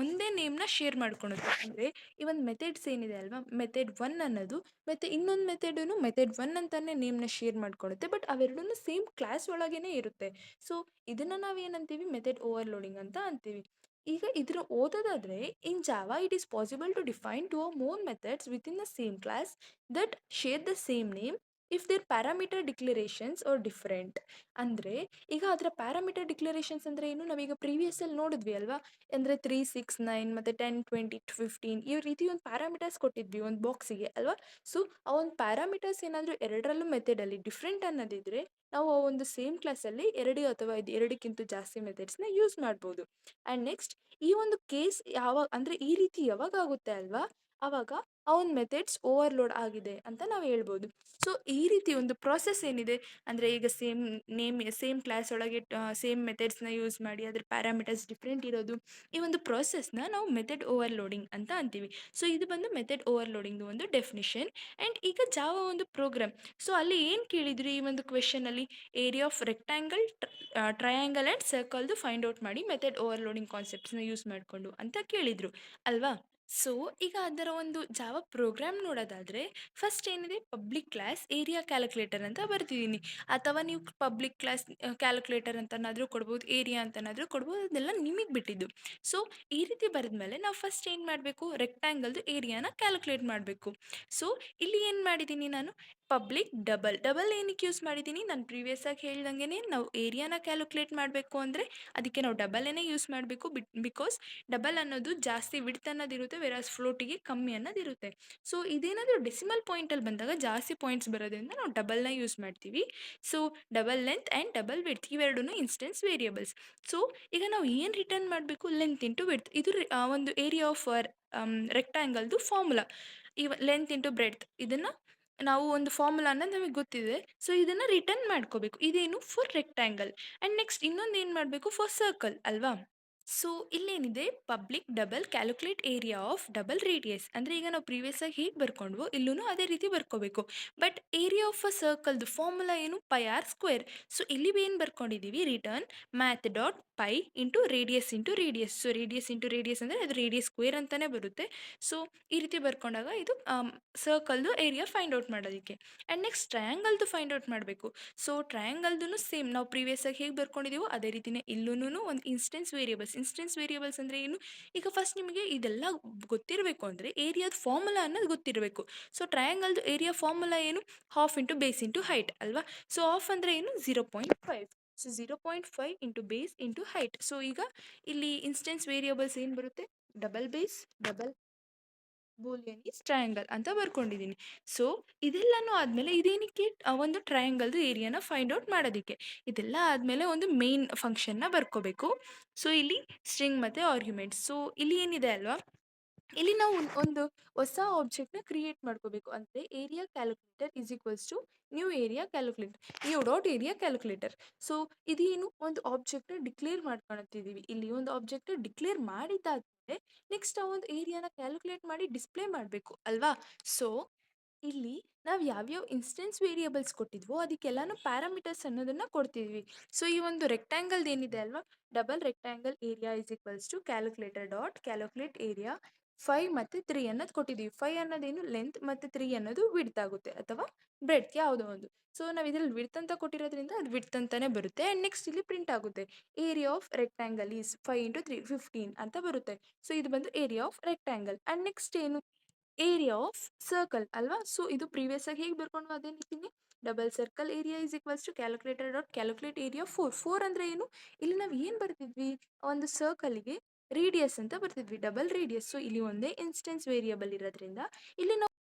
S1: ಒಂದೇ ನೇಮ್‌ನ ಶೇರ್ ಮಾಡ್ಕೊಳುತ್ತೆ. ಅಂದ್ರೆ ಈ ಒಂದು ಮೆಥಡ್ಸ್ ಏನಿದೆ ಅಲ್ವಾ, ಮೆಥಡ್ 1 ಅನ್ನೋದು ಮತ್ತೆ ಇನ್ನೊಂದು ಮೆಥಡೂನು ಮೆಥಡ್ 1 ಅಂತಾನೆ ನೇಮ್‌ನ ಶೇರ್ ಮಾಡ್ಕೊಳ್ಳುತ್ತೆ. ಬಟ್ ಅವೆರಡೂನು ಸೇಮ್ ಕ್ಲಾಸ್ ಒಳಗೇನೆ ಇರುತ್ತೆ. ಸೊ ಇದನ್ನ ನಾವೇನಂತೀವಿ ಮೆಥಡ್ ಓವರ್‌ಲೋಡಿಂಗ್ ಅಂತ ಅಂತೀವಿ. ಈಗ ಇದ್ರ ಓದೋದಾದ್ರೆ in Java it is possible to define 2 or more methods within the same class that share the same name if their parameter declarations are different. ಅಂದ್ರೆ ಈಗ ಅದರ ಪ್ಯಾರಾಮೀಟರ್ ಡಿಕ್ಲರೇಷನ್ಸ್ ಅಂದ್ರೆ ಏನು, ನಾವೀಗ ಪ್ರೀವಿಯಸ್ ಅಲ್ಲಿ ನೋಡಿದ್ವಿ ಅಲ್ವಾ, ಅಂದ್ರೆ 3 6 9 ಮತ್ತೆ 10 20 15 ಈ ರೀತಿ ಒಂದು ಪ್ಯಾರಾಮೀಟರ್ಸ್ ಕೊಟ್ಟಿದ್ವಿ ಒಂದು ಬಾಕ್ಸಿಗೆ ಅಲ್ವಾ. ಸೊ ಆ ಒಂದು ಪ್ಯಾರಾಮೀಟರ್ಸ್ ಏನಾದರೂ ಎರಡರಲ್ಲೂ ಮೆಥಡ್ ಅಲ್ಲಿ ಡಿಫ್ರೆಂಟ್ ಅನ್ನೋದಿದ್ರೆ ನಾವು ಆ ಒಂದು ಸೇಮ್ ಕ್ಲಾಸಲ್ಲಿ 2 ಅಥವಾ ಎರಡಕ್ಕಿಂತ ಜಾಸ್ತಿ ಮೆಥಡ್ಸ್ನ ಯೂಸ್ ಮಾಡ್ಬೋದು. ಆ್ಯಂಡ್ ನೆಕ್ಸ್ಟ್ ಈ ಒಂದು ಕೇಸ್ ಯಾವಾಗ ಅಂದರೆ ಈ ರೀತಿ ಯಾವಾಗ ಆಗುತ್ತೆ ಅಲ್ವಾ, ಆವಾಗ ಆ ಒಂದು ಮೆಥಡ್ಸ್ ಓವರ್ಲೋಡ್ ಆಗಿದೆ ಅಂತ ನಾವು ಹೇಳ್ಬೋದು. ಸೊ ಈ ರೀತಿ ಒಂದು ಪ್ರಾಸೆಸ್ ಏನಿದೆ, ಅಂದರೆ ಈಗ ಸೇಮ್ ಕ್ಲಾಸ್ ಒಳಗೆ ಸೇಮ್ ಮೆಥಡ್ಸ್ನ ಯೂಸ್ ಮಾಡಿ ಅದ್ರ ಪ್ಯಾರಾಮೀಟರ್ಸ್ ಡಿಫ್ರೆಂಟ್ ಇರೋದು, ಈ ಒಂದು ಪ್ರಾಸೆಸ್ನ ನಾವು ಮೆಥಡ್ ಓವರ್ಲೋಡಿಂಗ್ ಅಂತ ಅಂತೀವಿ. ಸೊ ಇದು ಬಂದು ಮೆಥಡ್ ಓವರ್ಲೋಡಿಂಗ್ ಒಂದು ಡೆಫಿನಿಷನ್. ಆ್ಯಂಡ್ ಈಗ ಜಾವ ಒಂದು ಪ್ರೋಗ್ರಾಮ್, ಸೊ ಅಲ್ಲಿ ಏನು ಕೇಳಿದ್ರು ಈ ಒಂದು ಕ್ವೆಶನಲ್ಲಿ, area of rectangle, triangle and ಸರ್ಕಲ್ದು ಫೈಂಡ್ ಔಟ್ ಮಾಡಿ ಮೆಥಡ್ ಓವರ್ಲೋಡಿಂಗ್ ಕಾನ್ಸೆಪ್ಟ್ಸ್ನ ಯೂಸ್ ಮಾಡಿಕೊಂಡು ಅಂತ ಕೇಳಿದರು ಅಲ್ವಾ. ಸೊ ಈಗ ಅದರ ಒಂದು ಜಾವ ಪ್ರೋಗ್ರಾಮ್ ನೋಡೋದಾದರೆ ಫಸ್ಟ್ ಏನಿದೆ, ಪಬ್ಲಿಕ್ ಕ್ಲಾಸ್ ಏರಿಯಾ ಕ್ಯಾಲ್ಕುಲೇಟರ್ ಅಂತ ಬರ್ತಿದ್ದೀನಿ, ಅಥವಾ ನೀವು ಪಬ್ಲಿಕ್ ಕ್ಲಾಸ್ ಕ್ಯಾಲ್ಕುಲೇಟರ್ ಅಂತನಾದರೂ ಕೊಡ್ಬೋದು, ಏರಿಯಾ ಅಂತನಾದರೂ ಕೊಡ್ಬೋದು, ಅದೆಲ್ಲ ನಿಮಗೆ ಬಿಟ್ಟಿದ್ದು. ಸೊ ಈ ರೀತಿ ಬರೆದ್ಮೇಲೆ ನಾವು ಫಸ್ಟ್ ಏನು ಮಾಡಬೇಕು, ರೆಕ್ಟ್ಯಾಂಗಲ್ದು ಏರಿಯಾನ ಕ್ಯಾಲ್ಕುಲೇಟ್ ಮಾಡಬೇಕು. ಸೊ ಇಲ್ಲಿ ಏನು ಮಾಡಿದ್ದೀನಿ ನಾನು, ಪಬ್ಲಿಕ್ ಡಬಲ್ ಏನಕ್ಕೆ ಯೂಸ್ ಮಾಡಿದ್ದೀನಿ, ನಾನು ಪ್ರೀವಿಯಸ್ ಆಗಿ ಹೇಳ್ದಂಗೆ ನಾವು ಏರಿಯಾನ ಕ್ಯಾಲ್ಕುಲೇಟ್ ಮಾಡಬೇಕು ಅಂದರೆ ಅದಕ್ಕೆ ನಾವು ಡಬಲೇ ಯೂಸ್ ಮಾಡಬೇಕು. ಬಿಕಾಸ್ ಡಬಲ್ ಅನ್ನೋದು ಜಾಸ್ತಿ ವಿಡ್ತ್ ಅನ್ನೋದಿರುತ್ತೆ, ವೆರಾಸ್ ಫ್ಲೋಟಿಗೆ ಕಮ್ಮಿ ಅನ್ನೋದಿರುತ್ತೆ. ಸೊ ಇದೇನಾದರೂ ಡೆಸಿಮಲ್ ಪಾಯಿಂಟಲ್ಲಿ ಬಂದಾಗ ಜಾಸ್ತಿ ಪಾಯಿಂಟ್ಸ್ ಬರೋದ್ರಿಂದ ನಾವು ಡಬಲ್ನ ಯೂಸ್ ಮಾಡ್ತೀವಿ. So double length and double width ಇವೆರಡೂ ಇನ್ಸ್ಟೆನ್ಸ್ ವೇರಿಯಬಲ್ಸ್. ಸೊ ಈಗ ನಾವು ಏನು ರಿಟರ್ನ್ ಮಾಡಬೇಕು, ಲೆಂತ್ ಇಂಟು ವಿಡ್ತ್, ಇದು ಒಂದು ಏರಿಯಾ ಆಫ್ ರೆಕ್ಟ್ಯಾಂಗಲ್ದು ಫಾರ್ಮುಲಾ. ಲೆಂತ್ ಇಂಟು ಬ್ರೆಡ್ತ್ ಇದನ್ನು ನಾವು ಒಂದು ಫಾರ್ಮುಲಾನ ನಮಗೆ ಗೊತ್ತಿದೆ. ಸೊ ಇದನ್ನು ರಿಟರ್ನ್ ಮಾಡ್ಕೋಬೇಕು, ಇದೇನು ಫಾರ್ ರೆಕ್ಟ್ಯಾಂಗಲ್. ಆ್ಯಂಡ್ ನೆಕ್ಸ್ಟ್ ಇನ್ನೊಂದು ಏನು ಮಾಡಬೇಕು, ಫಾರ್ ಸರ್ಕಲ್ ಅಲ್ವಾ. ಸೊ ಇಲ್ಲೇನಿದೆ, public double calculate area of double radius, ಅಂದರೆ ಈಗ ನಾವು ಪ್ರೀವಿಯಸ್ ಆಗಿ ಹೇಗೆ ಬರ್ಕೊಂಡ್ವೋ ಇಲ್ಲೂ ಅದೇ ರೀತಿ ಬರ್ಕೋಬೇಕು. ಬಟ್ ಏರಿಯಾ ಆಫ್ ಅ ಸರ್ಕಲ್ದು ಫಾರ್ಮುಲಾ ಏನು, ಪೈ ಆರ್ ಸ್ಕ್ವೇರ್. ಸೊ ಇಲ್ಲಿ ಏನು ಬರ್ಕೊಂಡಿದ್ದೀವಿ, return math dot pi into radius into radius. So radius into radius ಅಂದರೆ ಅದು ರೇಡಿಯಸ್ ಸ್ಕ್ವೇರ್ ಅಂತಲೇ ಬರುತ್ತೆ. ಸೊ ಈ ರೀತಿ ಬರ್ಕೊಂಡಾಗ ಇದು ಸರ್ಕಲ್ದು ಏರಿಯಾ ಫೈಂಡ್ ಔಟ್ ಮಾಡೋದಕ್ಕೆ. ಆ್ಯಂಡ್ ನೆಕ್ಸ್ಟ್ ಟ್ರಯಾಂಗಲ್ದು ಫೈಂಡ್ ಔಟ್ ಮಾಡಬೇಕು. ಸೊ ಟ್ರಯಾಂಗಲ್ದು ಸೇಮ್ ನಾವು ಪ್ರೀವಿಯಸ್ ಆಗಿ ಹೇಗೆ ಬರ್ಕೊಂಡಿದ್ದೀವೋ ಅದೇ ರೀತಿಯೇ ಇಲ್ಲೂ ಒಂದು ಇನ್ಸ್ಟೆನ್ಸ್ ವೇರಿಯಬಲ್ಸ್ ಅಂದರೆ ಏನು, ಈಗ ಫಸ್ಟ್ ನಿಮಗೆ ಇದೆಲ್ಲ ಗೊತ್ತಿರಬೇಕು ಅಂದರೆ ಏರಿಯಾದ ಫಾರ್ಮುಲಾ ಅನ್ನೋದು ಗೊತ್ತಿರಬೇಕು. ಸೊ ಟ್ರಯಾಂಗಲ್ದು ಏರಿಯಾ ಫಾರ್ಮುಲಾ ಏನು, half into base into height ಅಲ್ವಾ. ಸೊ ಹಾಫ್ ಅಂದರೆ ಏನು, 0.5. So 0.5 into base into height. So ಈಗ ಇಲ್ಲಿ ಇನ್ಸ್ಟೆನ್ಸ್ ವೇರಿಯಬಲ್ಸ್ ಏನು ಬರುತ್ತೆ, double base double Boolean is triangle ಅಂತ ಬರ್ಕೊಂಡಿದ್ದೀನಿ. ಸೊ ಇದೆಲ್ಲನೂ ಆದಮೇಲೆ ಇದೇನಕ್ಕೆ, ಒಂದು ಟ್ರಯಾಂಗಲ್ದು ಏರಿಯಾನ ಫೈಂಡ್ ಔಟ್ ಮಾಡೋದಕ್ಕೆ. ಇದೆಲ್ಲ ಆದಮೇಲೆ ಒಂದು ಮೇನ್ ಫಂಕ್ಷನ್ನ ಬರ್ಕೋಬೇಕು. ಸೊ ಇಲ್ಲಿ ಸ್ಟ್ರಿಂಗ್ ಮತ್ತು ಆರ್ಗ್ಯುಮೆಂಟ್ಸ್. ಸೊ ಇಲ್ಲಿ ಏನಿದೆ ಅಲ್ವಾ, ಇಲ್ಲಿ ನಾವು ಒಂದು ಹೊಸ ಆಬ್ಜೆಕ್ಟ್ನ ಕ್ರಿಯೇಟ್ ಮಾಡ್ಕೋಬೇಕು. ಅಂದರೆ area calculator is equals to new dot area calculator. So ಇದೇನು, ಒಂದು ಆಬ್ಜೆಕ್ಟ್ನ ಡಿಕ್ಲೇರ್ ಮಾಡ್ಕೊಳ್ತಿದ್ದೀವಿ. ಇಲ್ಲಿ ಒಂದು ಆಬ್ಜೆಕ್ಟ್ ಡಿಕ್ಲೇರ್ ಮಾಡಿದ್ದಾದ್ಮೇಲೆ ನೆಕ್ಸ್ಟ್ ಆ ಒಂದು ಏರಿಯಾನ ಕ್ಯಾಲ್ಕುಲೇಟ್ ಮಾಡಿ ಡಿಸ್ಪ್ಲೇ ಮಾಡಬೇಕು ಅಲ್ವಾ. ಸೊ ಇಲ್ಲಿ ನಾವು ಯಾವ್ಯಾವ ಇನ್ಸ್ಟೆನ್ಸ್ ವೇರಿಯಬಲ್ಸ್ ಕೊಟ್ಟಿದ್ವೋ ಅದಕ್ಕೆಲ್ಲಾನು ಪ್ಯಾರಾಮೀಟರ್ಸ್ ಅನ್ನೋದನ್ನು ಕೊಡ್ತಿದ್ವಿ. ಸೊ ಈ ಒಂದು ರೆಕ್ಟ್ಯಾಂಗಲ್ದು ಏನಿದೆ ಅಲ್ವಾ, double rectangle area is equals to calculator dot calculate area 5 ಮತ್ತು 3 ಅನ್ನೋದು ಕೊಟ್ಟಿದ್ದೀವಿ. 5 ಅನ್ನೋದೇನು ಲೆಂತ್ ಮತ್ತು 3 ಅನ್ನೋದು ವಿಡ್ತ್ ಆಗುತ್ತೆ ಅಥವಾ ಬ್ರೆಡ್ತ್ ಯಾವುದೋ ಒಂದು. ಸೊ ನಾವು ಇದರಲ್ಲಿ ವಿಡ್ತ್ ಅಂತ ಕೊಟ್ಟಿರೋದ್ರಿಂದ ಅದು ವಿಡ್ತ್ ಅಂತಲೇ ಬರುತ್ತೆ. ಆ್ಯಂಡ್ ನೆಕ್ಸ್ಟ್ ಇಲ್ಲಿ ಪ್ರಿಂಟ್ ಆಗುತ್ತೆ, area of rectangle is 5 into 3 15 ಅಂತ ಬರುತ್ತೆ. ಸೊ ಇದು ಬಂದು area of rectangle. And next ಏನು, ಏರಿಯಾ ಆಫ್ ಸರ್ಕಲ್ ಅಲ್ವಾ. ಸೊ ಇದು ಪ್ರೀವಿಯಸ್ ಆಗಿ ಹೇಗೆ ಬರ್ಕೊಂಡು ಅದೇ ರೀತಿನೇ double circle area is equals to calculator dot calculate area 4 ಅಂದರೆ ಏನು, ಇಲ್ಲಿ ನಾವು ಏನು ಬರ್ತಿದ್ವಿ, ಒಂದು ಸರ್ಕಲ್ಗೆ ರೇಡಿಯಸ್ ಅಂತ ಬರ್ತಿದ್ವಿ, ಡಬಲ್ ರೇಡಿಯಸ್. ಸೊ ಇಲ್ಲಿ ಒಂದೇ ಇನ್ಸ್ಟೆನ್ಸ್ ವೇರಿಯಬಲ್ ಇರೋದ್ರಿಂದ ಇಲ್ಲಿ ನಾವು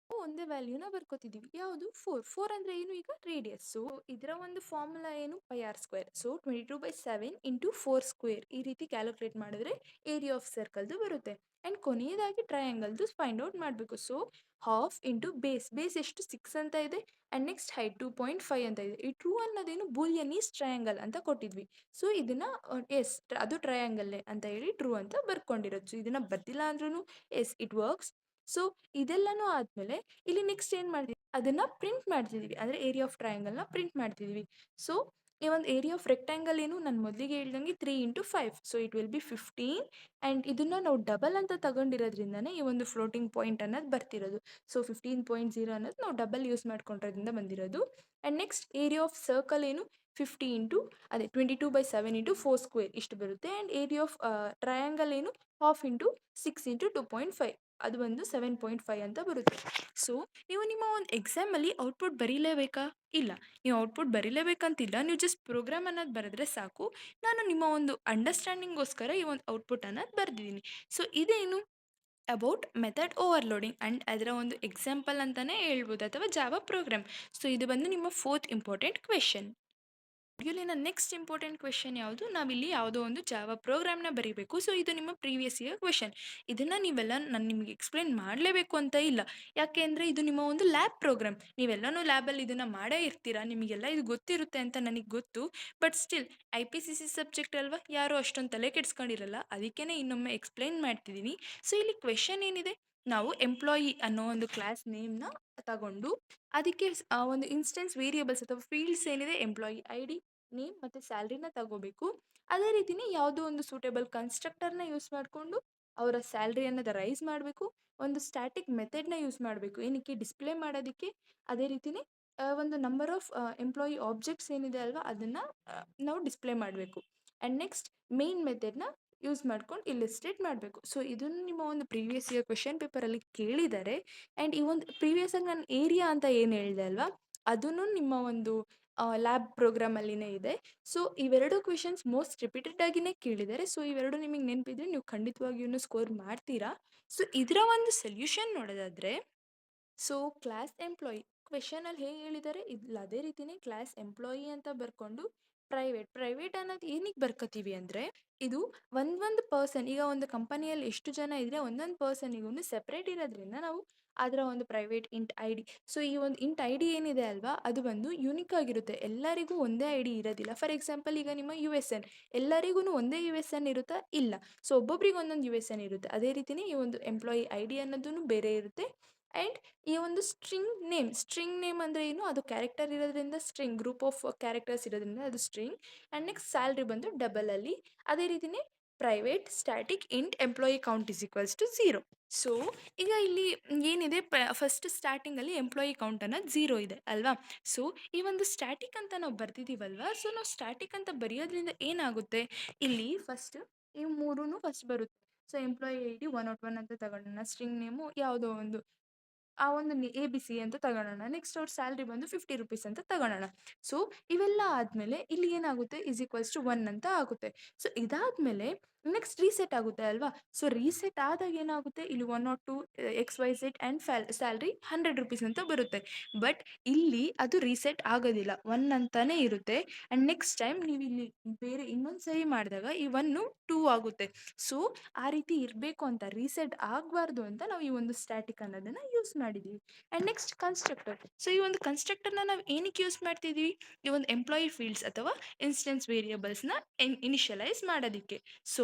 S1: ಒಂದೇ ವ್ಯಾಲ್ಯೂನ ಬರ್ಕೋತಿದ್ದೀವಿ, ಯಾವುದು 4 ಅಂದರೆ ಏನು, ಈಗ ರೇಡಿಯಸ್. ಸೊ ಇದರ ಒಂದು ಫಾರ್ಮುಲಾ ಏನು, pi R square. So 22/7 into 4 square ಈ ರೀತಿ ಕ್ಯಾಲ್ಕುಲೇಟ್ ಮಾಡಿದ್ರೆ ಏರಿಯಾ ಆಫ್ ಸರ್ಕಲ್ದು ಬರುತ್ತೆ. ಆ್ಯಂಡ್ ಕೊನೆಯದಾಗಿ ಟ್ರಯಾಂಗಲ್ದು ಫೈಂಡ್ ಔಟ್ ಮಾಡಬೇಕು. ಸೊ ಹಾಫ್ ಇಂಟು ಬೇಸ್ ಎಷ್ಟು 6 ಅಂತ ಇದೆ, ಆ್ಯಂಡ್ ನೆಕ್ಸ್ಟ್ ಹೈಟ್ 2.5 ಅಂತ ಇದೆ. ಈ ಟ್ರೂ ಅನ್ನೋದೇನು, ಬೂಲಿಯನ್ ಈಸ್ ಟ್ರಯಾಂಗಲ್ ಅಂತ ಕೊಟ್ಟಿದ್ವಿ. ಸೊ ಇದನ್ನು ಎಸ್ ಅದು ಟ್ರಯಾಂಗಲ್ಲೇ ಅಂತ ಹೇಳಿ ಟ್ರೂ ಅಂತ ಬರ್ಕೊಂಡಿರೋದು. ಸೊ ಇದನ್ನು ಬರ್ದಿಲ್ಲ ಅಂದ್ರೂ ಎಸ್ ಇಟ್ ವರ್ಕ್ಸ್. ಸೊ ಇದೆಲ್ಲನೂ ಆದಮೇಲೆ ಇಲ್ಲಿ ನೆಕ್ಸ್ಟ್ ಏನು ಮಾಡ್ತೀವಿ ಅದನ್ನು ಪ್ರಿಂಟ್ ಮಾಡ್ತಿದ್ದೀವಿ, ಅಂದರೆ ಏರಿಯಾ ಆಫ್ ಟ್ರಯಾಂಗಲ್ನ ಪ್ರಿಂಟ್ ಮಾಡ್ತಿದ್ದೀವಿ. ಸೊ ಈ ಒಂದು ಏರಿಯಾ ಆಫ್ ರೆಕ್ಟ್ಯಾಂಗಲ್ ಏನು ನಾನು ಮೊದಲಿಗೆ ಹೇಳ್ದಂಗೆ 3 × 5, so it will be 15. And ಇದನ್ನು ನಾವು ಡಬಲ್ ಅಂತ ತಗೊಂಡಿರೋದ್ರಿಂದನೇ ಈ ಒಂದು ಫ್ಲೋಟಿಂಗ್ ಪಾಯಿಂಟ್ ಅನ್ನೋದು ಬರ್ತಿರೋದು. ಸೊ 15.0 ಅನ್ನೋದು ನಾವು ಡಬಲ್ ಯೂಸ್ ಮಾಡ್ಕೊಂಡಿರೋದ್ರಿಂದ ಬಂದಿರೋದು. And next area of circle ಏನು 50 ಇಂಟು ಅದೇ 22/7 ಇಂಟು 4² ಇಷ್ಟು ಬರುತ್ತೆ. ಆ್ಯಂಡ್ ಏರಿಯಾ ಆಫ್ ಟ್ರಯಾಂಗಲ್ ಏನು ಹಾಫ್ ಇಂಟು 6 × 2.5 ಅದು ಬಂದು 7.5 ಅಂತ ಬರುತ್ತೆ. ಸೊ ನೀವು ನಿಮ್ಮ ಒಂದು ಎಕ್ಸಾಮಲ್ಲಿ ಔಟ್ಪುಟ್ ಬರೀಲೇಬೇಕಾ? ಇಲ್ಲ, ನೀವು ಔಟ್ಪುಟ್ ಬರೀಲೇಬೇಕಂತಿಲ್ಲ. ನೀವು ಜಸ್ಟ್ ಪ್ರೋಗ್ರಾಮ್ ಅನ್ನೋದು ಬರೆದ್ರೆ ಸಾಕು. ನಾನು ನಿಮ್ಮ ಒಂದು ಅಂಡರ್ಸ್ಟ್ಯಾಂಡಿಂಗ್ಗೋಸ್ಕರ ಈ ಒಂದು ಔಟ್ಪುಟ್ ಅನ್ನೋದು ಬರೆದಿದ್ದೀನಿ. ಸೊ ಇದೇನು ಅಬೌಟ್ ಮೆಥಡ್ ಓವರ್ಲೋಡಿಂಗ್ ಆ್ಯಂಡ್ ಅದರ ಒಂದು ಎಕ್ಸಾಂಪಲ್ ಅಂತಲೇ ಹೇಳ್ಬೋದು, ಅಥವಾ ಜಾವಾ ಪ್ರೋಗ್ರಾಮ್. ಸೊ ಇದು ಬಂದು ನಿಮ್ಮ 4th ಇಂಪಾರ್ಟೆಂಟ್ ಕ್ವೆಶನ್. ಇಲ್ಲಿನ ನೆಕ್ಸ್ಟ್ ಇಂಪಾರ್ಟೆಂಟ್ ಕ್ವೆಶನ್ ಯಾವುದು? ನಾವಿಲ್ಲಿ ಯಾವುದೋ ಒಂದು ಜಾವಾ ಪ್ರೋಗ್ರಾಮ್ನ ಬರೀಬೇಕು. ಸೊ ಇದು ನಿಮ್ಮ ಪ್ರೀವಿಯಸ್ ಇಯರ್ ಕ್ವೆಶನ್. ಇದನ್ನು ನೀವೆಲ್ಲ ನಾನು ನಿಮಗೆ ಎಕ್ಸ್ಪ್ಲೇನ್ ಮಾಡಲೇಬೇಕು ಅಂತ ಇಲ್ಲ. ಯಾಕೆ ಅಂದರೆ ಇದು ನಿಮ್ಮ ಒಂದು ಲ್ಯಾಬ್ ಪ್ರೋಗ್ರಾಮ್. ನೀವೆಲ್ಲನೂ ಲ್ಯಾಬಲ್ಲಿ ಇದನ್ನು ಮಾಡೇ ಇರ್ತೀರಾ, ನಿಮಗೆಲ್ಲ ಇದು ಗೊತ್ತಿರುತ್ತೆ ಅಂತ ನನಗೆ ಗೊತ್ತು. ಬಟ್ ಸ್ಟಿಲ್ IPCC ಸಬ್ಜೆಕ್ಟ್ ಅಲ್ವಾ, ಯಾರೂ ಅಷ್ಟೊಂದು ತಲೆ ಕೆಡಿಸ್ಕೊಂಡಿರಲ್ಲ. ಅದಕ್ಕೇ ಇನ್ನೊಮ್ಮೆ ಎಕ್ಸ್ಪ್ಲೇನ್ ಮಾಡ್ತಿದ್ದೀನಿ. ಸೊ ಇಲ್ಲಿ ಕ್ವೆಶನ್ ಏನಿದೆ, ನಾವು ಎಂಪ್ಲಾಯಿ ಅನ್ನೋ ಒಂದು ಕ್ಲಾಸ್ ನೇಮ್ನ ತಗೊಂಡು ಅದಕ್ಕೆ ಒಂದು ಇನ್ಸ್ಟೆನ್ಸ್ ವೇರಿಯೇಬಲ್ಸ್ ಅಥವಾ ಫೀಲ್ಡ್ಸ್ ಏನಿದೆ ಎಂಪ್ಲಾಯಿ ID, ನೇಮ್ ಮತ್ತು ಸ್ಯಾಲ್ರಿನ ತಗೋಬೇಕು. ಅದೇ ರೀತಿನೇ ಯಾವುದೋ ಒಂದು ಸೂಟೇಬಲ್ ಕನ್ಸ್ಟ್ರಕ್ಟರ್ನ ಯೂಸ್ ಮಾಡಿಕೊಂಡು ಅವರ ಸ್ಯಾಲ್ರಿ ಅನ್ನೋದು ರೈಸ್ ಮಾಡಬೇಕು. ಒಂದು ಸ್ಟ್ಯಾಟಿಕ್ ಮೆಥಡ್ನ ಯೂಸ್ ಮಾಡಬೇಕು, ಏನಕ್ಕೆ ಡಿಸ್ಪ್ಲೇ ಮಾಡೋದಕ್ಕೆ. ಅದೇ ರೀತಿನೇ ಒಂದು ನಂಬರ್ ಆಫ್ ಎಂಪ್ಲಾಯಿ ಆಬ್ಜೆಕ್ಟ್ಸ್ ಏನಿದೆ ಅಲ್ವಾ ಅದನ್ನು ನಾವು ಡಿಸ್ಪ್ಲೇ ಮಾಡಬೇಕು. ಆ್ಯಂಡ್ ನೆಕ್ಸ್ಟ್ ಮೇನ್ ಮೆಥಡ್ನ ಯೂಸ್ ಮಾಡ್ಕೊಂಡು ಇಲ್ಲಿಸ್ಟ್ರೇಟ್ ಮಾಡಬೇಕು. ಸೊ ಇದನ್ನು ನಿಮ್ಮ ಒಂದು ಪ್ರೀವಿಯಸ್ ಇಯರ್ ಕ್ವೆಶನ್ ಪೇಪರಲ್ಲಿ ಕೇಳಿದ್ದಾರೆ. ಆ್ಯಂಡ್ ಈ ಒಂದು ಪ್ರೀವಿಯಸ್ ಆಗಿ ನಾನು ಏರಿಯಾ ಅಂತ ಏನು ಹೇಳಿದೆ ಅಲ್ವಾ, ಅದನ್ನು ನಿಮ್ಮ ಒಂದು ಲ್ಯಾಬ್ ಪ್ರೋಗ್ರಾಮಲ್ಲಿನೇ ಇದೆ. ಸೊ ಇವೆರಡು ಕ್ವೆಶನ್ಸ್ ಮೋಸ್ಟ್ ರಿಪೀಟೆಡ್ ಆಗಿನೇ ಕೇಳಿದ್ದಾರೆ. ಸೊ ಇವೆರಡು ನಿಮಗೆ ನೆನಪಿದ್ರೆ ನೀವು ಖಂಡಿತವಾಗಿಯೂ ಸ್ಕೋರ್ ಮಾಡ್ತೀರಾ. ಸೊ ಇದರ ಒಂದು ಸೊಲ್ಯೂಷನ್ ನೋಡೋದಾದರೆ, ಸೊ ಕ್ಲಾಸ್ ಎಂಪ್ಲಾಯಿ ಕ್ವೆಶನಲ್ಲಿ ಹೇಗೆ ಹೇಳಿದ್ದಾರೆ ಇಲ್ಲ ಅದೇ ರೀತಿನೇ ಕ್ಲಾಸ್ ಎಂಪ್ಲಾಯಿ ಅಂತ ಬರ್ಕೊಂಡು ಪ್ರೈವೇಟ್ ಅನ್ನೋದು ಏನಕ್ಕೆ ಬರ್ಕೋತೀವಿ ಅಂದರೆ, ಇದು ಒಂದೊಂದು ಪರ್ಸನ್, ಈಗ ಒಂದು ಕಂಪನಿಯಲ್ಲಿ ಎಷ್ಟು ಜನ ಇದ್ದರೆ ಒಂದೊಂದು ಪರ್ಸನಿಗೂ ಸೆಪ್ರೇಟ್ ಇರೋದ್ರಿಂದ ನಾವು ಅದರ ಒಂದು ಪ್ರೈವೇಟ್ ಇಂಟ್ ID. ಸೊ ಈ ಒಂದು ಇಂಟ್ ID ಏನಿದೆ ಅಲ್ವಾ, ಅದು ಬಂದು ಯುನಿಕ್ ಆಗಿರುತ್ತೆ, ಎಲ್ಲರಿಗೂ ಒಂದೇ ID ಇರೋದಿಲ್ಲ. ಫಾರ್ ಎಕ್ಸಾಂಪಲ್ ಈಗ ನಿಮ್ಮ USN ಎಲ್ಲರಿಗೂ ಒಂದೇ USN ಇರುತ್ತಾ? ಇಲ್ಲ. ಸೊ ಒಬ್ಬೊಬ್ರಿಗೆ ಒಂದೊಂದು USN ಇರುತ್ತೆ. ಅದೇ ರೀತಿನೇ ಈ ಒಂದು ಎಂಪ್ಲಾಯಿ ID ಅನ್ನೋದೂ ಬೇರೆ ಇರುತ್ತೆ. ಆ್ಯಂಡ್ ಈ ಒಂದು ಸ್ಟ್ರಿಂಗ್ ನೇಮ್ ಅಂದರೆ ಏನು, ಅದು ಕ್ಯಾರೆಕ್ಟರ್ ಇರೋದ್ರಿಂದ ಸ್ಟ್ರಿಂಗ್, ಗ್ರೂಪ್ ಆಫ್ ಕ್ಯಾರೆಕ್ಟರ್ಸ್ ಇರೋದ್ರಿಂದ ಅದು ಸ್ಟ್ರಿಂಗ್. ಆ್ಯಂಡ್ ನೆಕ್ಸ್ಟ್ ಸ್ಯಾಲ್ರಿ ಬಂದು ಡಬಲಲ್ಲಿ. ಅದೇ ರೀತಿನೇ private static int employee count is equals to 0. So ಈಗ ಇಲ್ಲಿ ಏನಿದೆ, ಫಸ್ಟ್ ಸ್ಟಾರ್ಟಿಂಗಲ್ಲಿ ಎಂಪ್ಲಾಯಿ ಕೌಂಟ್ ಅನ್ನೋದು 0 ಇದೆ ಅಲ್ವಾ. ಸೊ ಈ ಒಂದು ಸ್ಟ್ಯಾಟಿಕ್ ಅಂತ ನಾವು ಬರ್ತಿದ್ದೀವಲ್ವಾ, ಸೊ ನಾವು ಸ್ಟ್ಯಾಟಿಕ್ ಅಂತ ಬರೆಯೋದ್ರಿಂದ ಏನಾಗುತ್ತೆ, ಇಲ್ಲಿ ಫಸ್ಟ್ ಈ ಮೂರೂ ಫಸ್ಟ್ ಬರುತ್ತೆ. ಸೊ ಎಂಪ್ಲಾಯಿ ID 101 ಅಂತ ತಗೊಳ್ಳೋಣ, ಸ್ಟ್ರಿಂಗ್ ನೇಮು ಯಾವುದೋ ಒಂದು ಆ ಒಂದು ABC ಅಂತ ತಗೊಳ್ಳೋಣ. ನೆಕ್ಸ್ಟ್ ಅವ್ರ ಸ್ಯಾಲ್ರಿ ಬಂದು 50 ರೂಪೀಸ್ ಅಂತ ತಗೊಳ್ಳೋಣ. ಸೊ ಇವೆಲ್ಲ ಆದಮೇಲೆ ಇಲ್ಲಿ ಏನಾಗುತ್ತೆ ಈಸ್ ಈಕ್ವಲ್ಸ್ ಟು 1 ಅಂತ ಆಗುತ್ತೆ. ಸೊ ಇದಾದಮೇಲೆ ನೆಕ್ಸ್ಟ್ ರೀಸೆಟ್ ಆಗುತ್ತೆ ಅಲ್ವಾ. ಸೊ ರೀಸೆಟ್ ಆದಾಗ ಏನಾಗುತ್ತೆ, ಇಲ್ಲಿ 102 XYZ ಆ್ಯಂಡ್ ಸ್ಯಾಲ್ರಿ 100 ರೂಪೀಸ್ ಅಂತ ಬರುತ್ತೆ. ಬಟ್ ಇಲ್ಲಿ ಅದು ರೀಸೆಟ್ ಆಗೋದಿಲ್ಲ, 1 ಅಂತಾನೇ ಇರುತ್ತೆ. ಆ್ಯಂಡ್ ನೆಕ್ಸ್ಟ್ ಟೈಮ್ ನೀವು ಇಲ್ಲಿ ಬೇರೆ ಇನ್ನೊಂದು ಸರಿ ಮಾಡಿದಾಗ ಈ 1 2 ಆಗುತ್ತೆ. ಸೊ ಆ ರೀತಿ ಇರಬೇಕು ಅಂತ, ರೀಸೆಟ್ ಆಗಬಾರ್ದು ಅಂತ ನಾವು ಈ ಒಂದು ಸ್ಟ್ಯಾಟಿಕ್ ಅನ್ನೋದನ್ನು ಯೂಸ್ ಮಾಡಿದ್ದೀವಿ. And next constructor. ಸೊ ಈ ಒಂದು ಕನ್ಸ್ಟ್ರಕ್ಟರ್ನ ನಾವು ಏನಕ್ಕೆ ಯೂಸ್ ಮಾಡ್ತಿದ್ದೀವಿ, ಈ ಒಂದು ಎಂಪ್ಲಾಯಿ ಫೀಲ್ಡ್ಸ್ ಅಥವಾ ಇನ್ಸ್ಟೆನ್ಸ್ ವೇರಿಯೇಬಲ್ಸ್ನ ಇನಿಷಿಯಲೈಸ್ ಮಾಡೋದಕ್ಕೆ. ಸೊ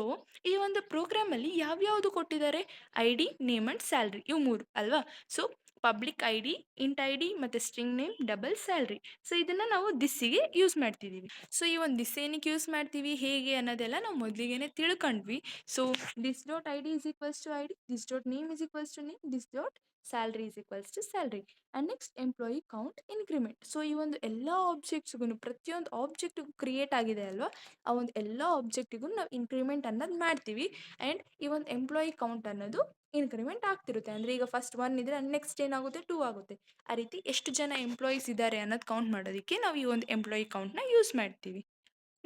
S1: ಈ ಒಂದು ಪ್ರೋಗ್ರಾಮಲ್ಲಿ ಯಾವ್ಯಾವುದು ಕೊಟ್ಟಿದ್ದಾರೆ, ID, ನೇಮ್ ಆ್ಯಂಡ್ ಸ್ಯಾಲ್ರಿ, ಇವು 3 ಅಲ್ವಾ. So public ID, int ID ಮತ್ತು string name double salary. So ಇದನ್ನು ನಾವು ದಿಸ್ಸಿಗೆ ಯೂಸ್ ಮಾಡ್ತಿದ್ದೀವಿ. ಸೊ ಈ ಒಂದು ದಿಸ್ ಏನಕ್ಕೆ ಯೂಸ್ ಮಾಡ್ತೀವಿ ಹೇಗೆ ಅನ್ನೋದೆಲ್ಲ ನಾವು ಮೊದಲಿಗೆ ತಿಳ್ಕೊಂಡ್ವಿ. So this dot ID is equals to ID, this dot name is equals to name, this dot salary is equals to salary. And next employee count increment. So ಈ ಒಂದು ಎಲ್ಲ ಆಬ್ಜೆಕ್ಟ್ಸ್ಗೂ, ಪ್ರತಿಯೊಂದು ಆಬ್ಜೆಕ್ಟಿಗೂ ಕ್ರಿಯೇಟ್ ಆಗಿದೆ ಅಲ್ವಾ, ಆ ಒಂದು ಎಲ್ಲ ಆಬ್ಜೆಕ್ಟಿಗೂ ನಾವು ಇನ್ಕ್ರಿಮೆಂಟ್ ಅನ್ನೋದು ಮಾಡ್ತೀವಿ. ಆ್ಯಂಡ್ ಈ ಒಂದು ಎಂಪ್ಲಾಯಿ ಕೌಂಟ್ ಅನ್ನೋದು ಇನ್ಕ್ರಿಮೆಂಟ್ ಆಗ್ತಿರುತ್ತೆ. ಅಂದರೆ ಈಗ ಫಸ್ಟ್ 1 ಇದ್ದರೆ ನೆಕ್ಸ್ಟ್ ಏನಾಗುತ್ತೆ 2 ಆಗುತ್ತೆ. ಆ ರೀತಿ ಎಷ್ಟು ಜನ ಎಂಪ್ಲಾಯೀಸ್ ಇದ್ದಾರೆ ಅನ್ನೋದು ಕೌಂಟ್ ಮಾಡೋದಕ್ಕೆ ನಾವು ಈ ಒಂದು ಎಂಪ್ಲಾಯಿ ಕೌಂಟ್ನ ಯೂಸ್ ಮಾಡ್ತೀವಿ.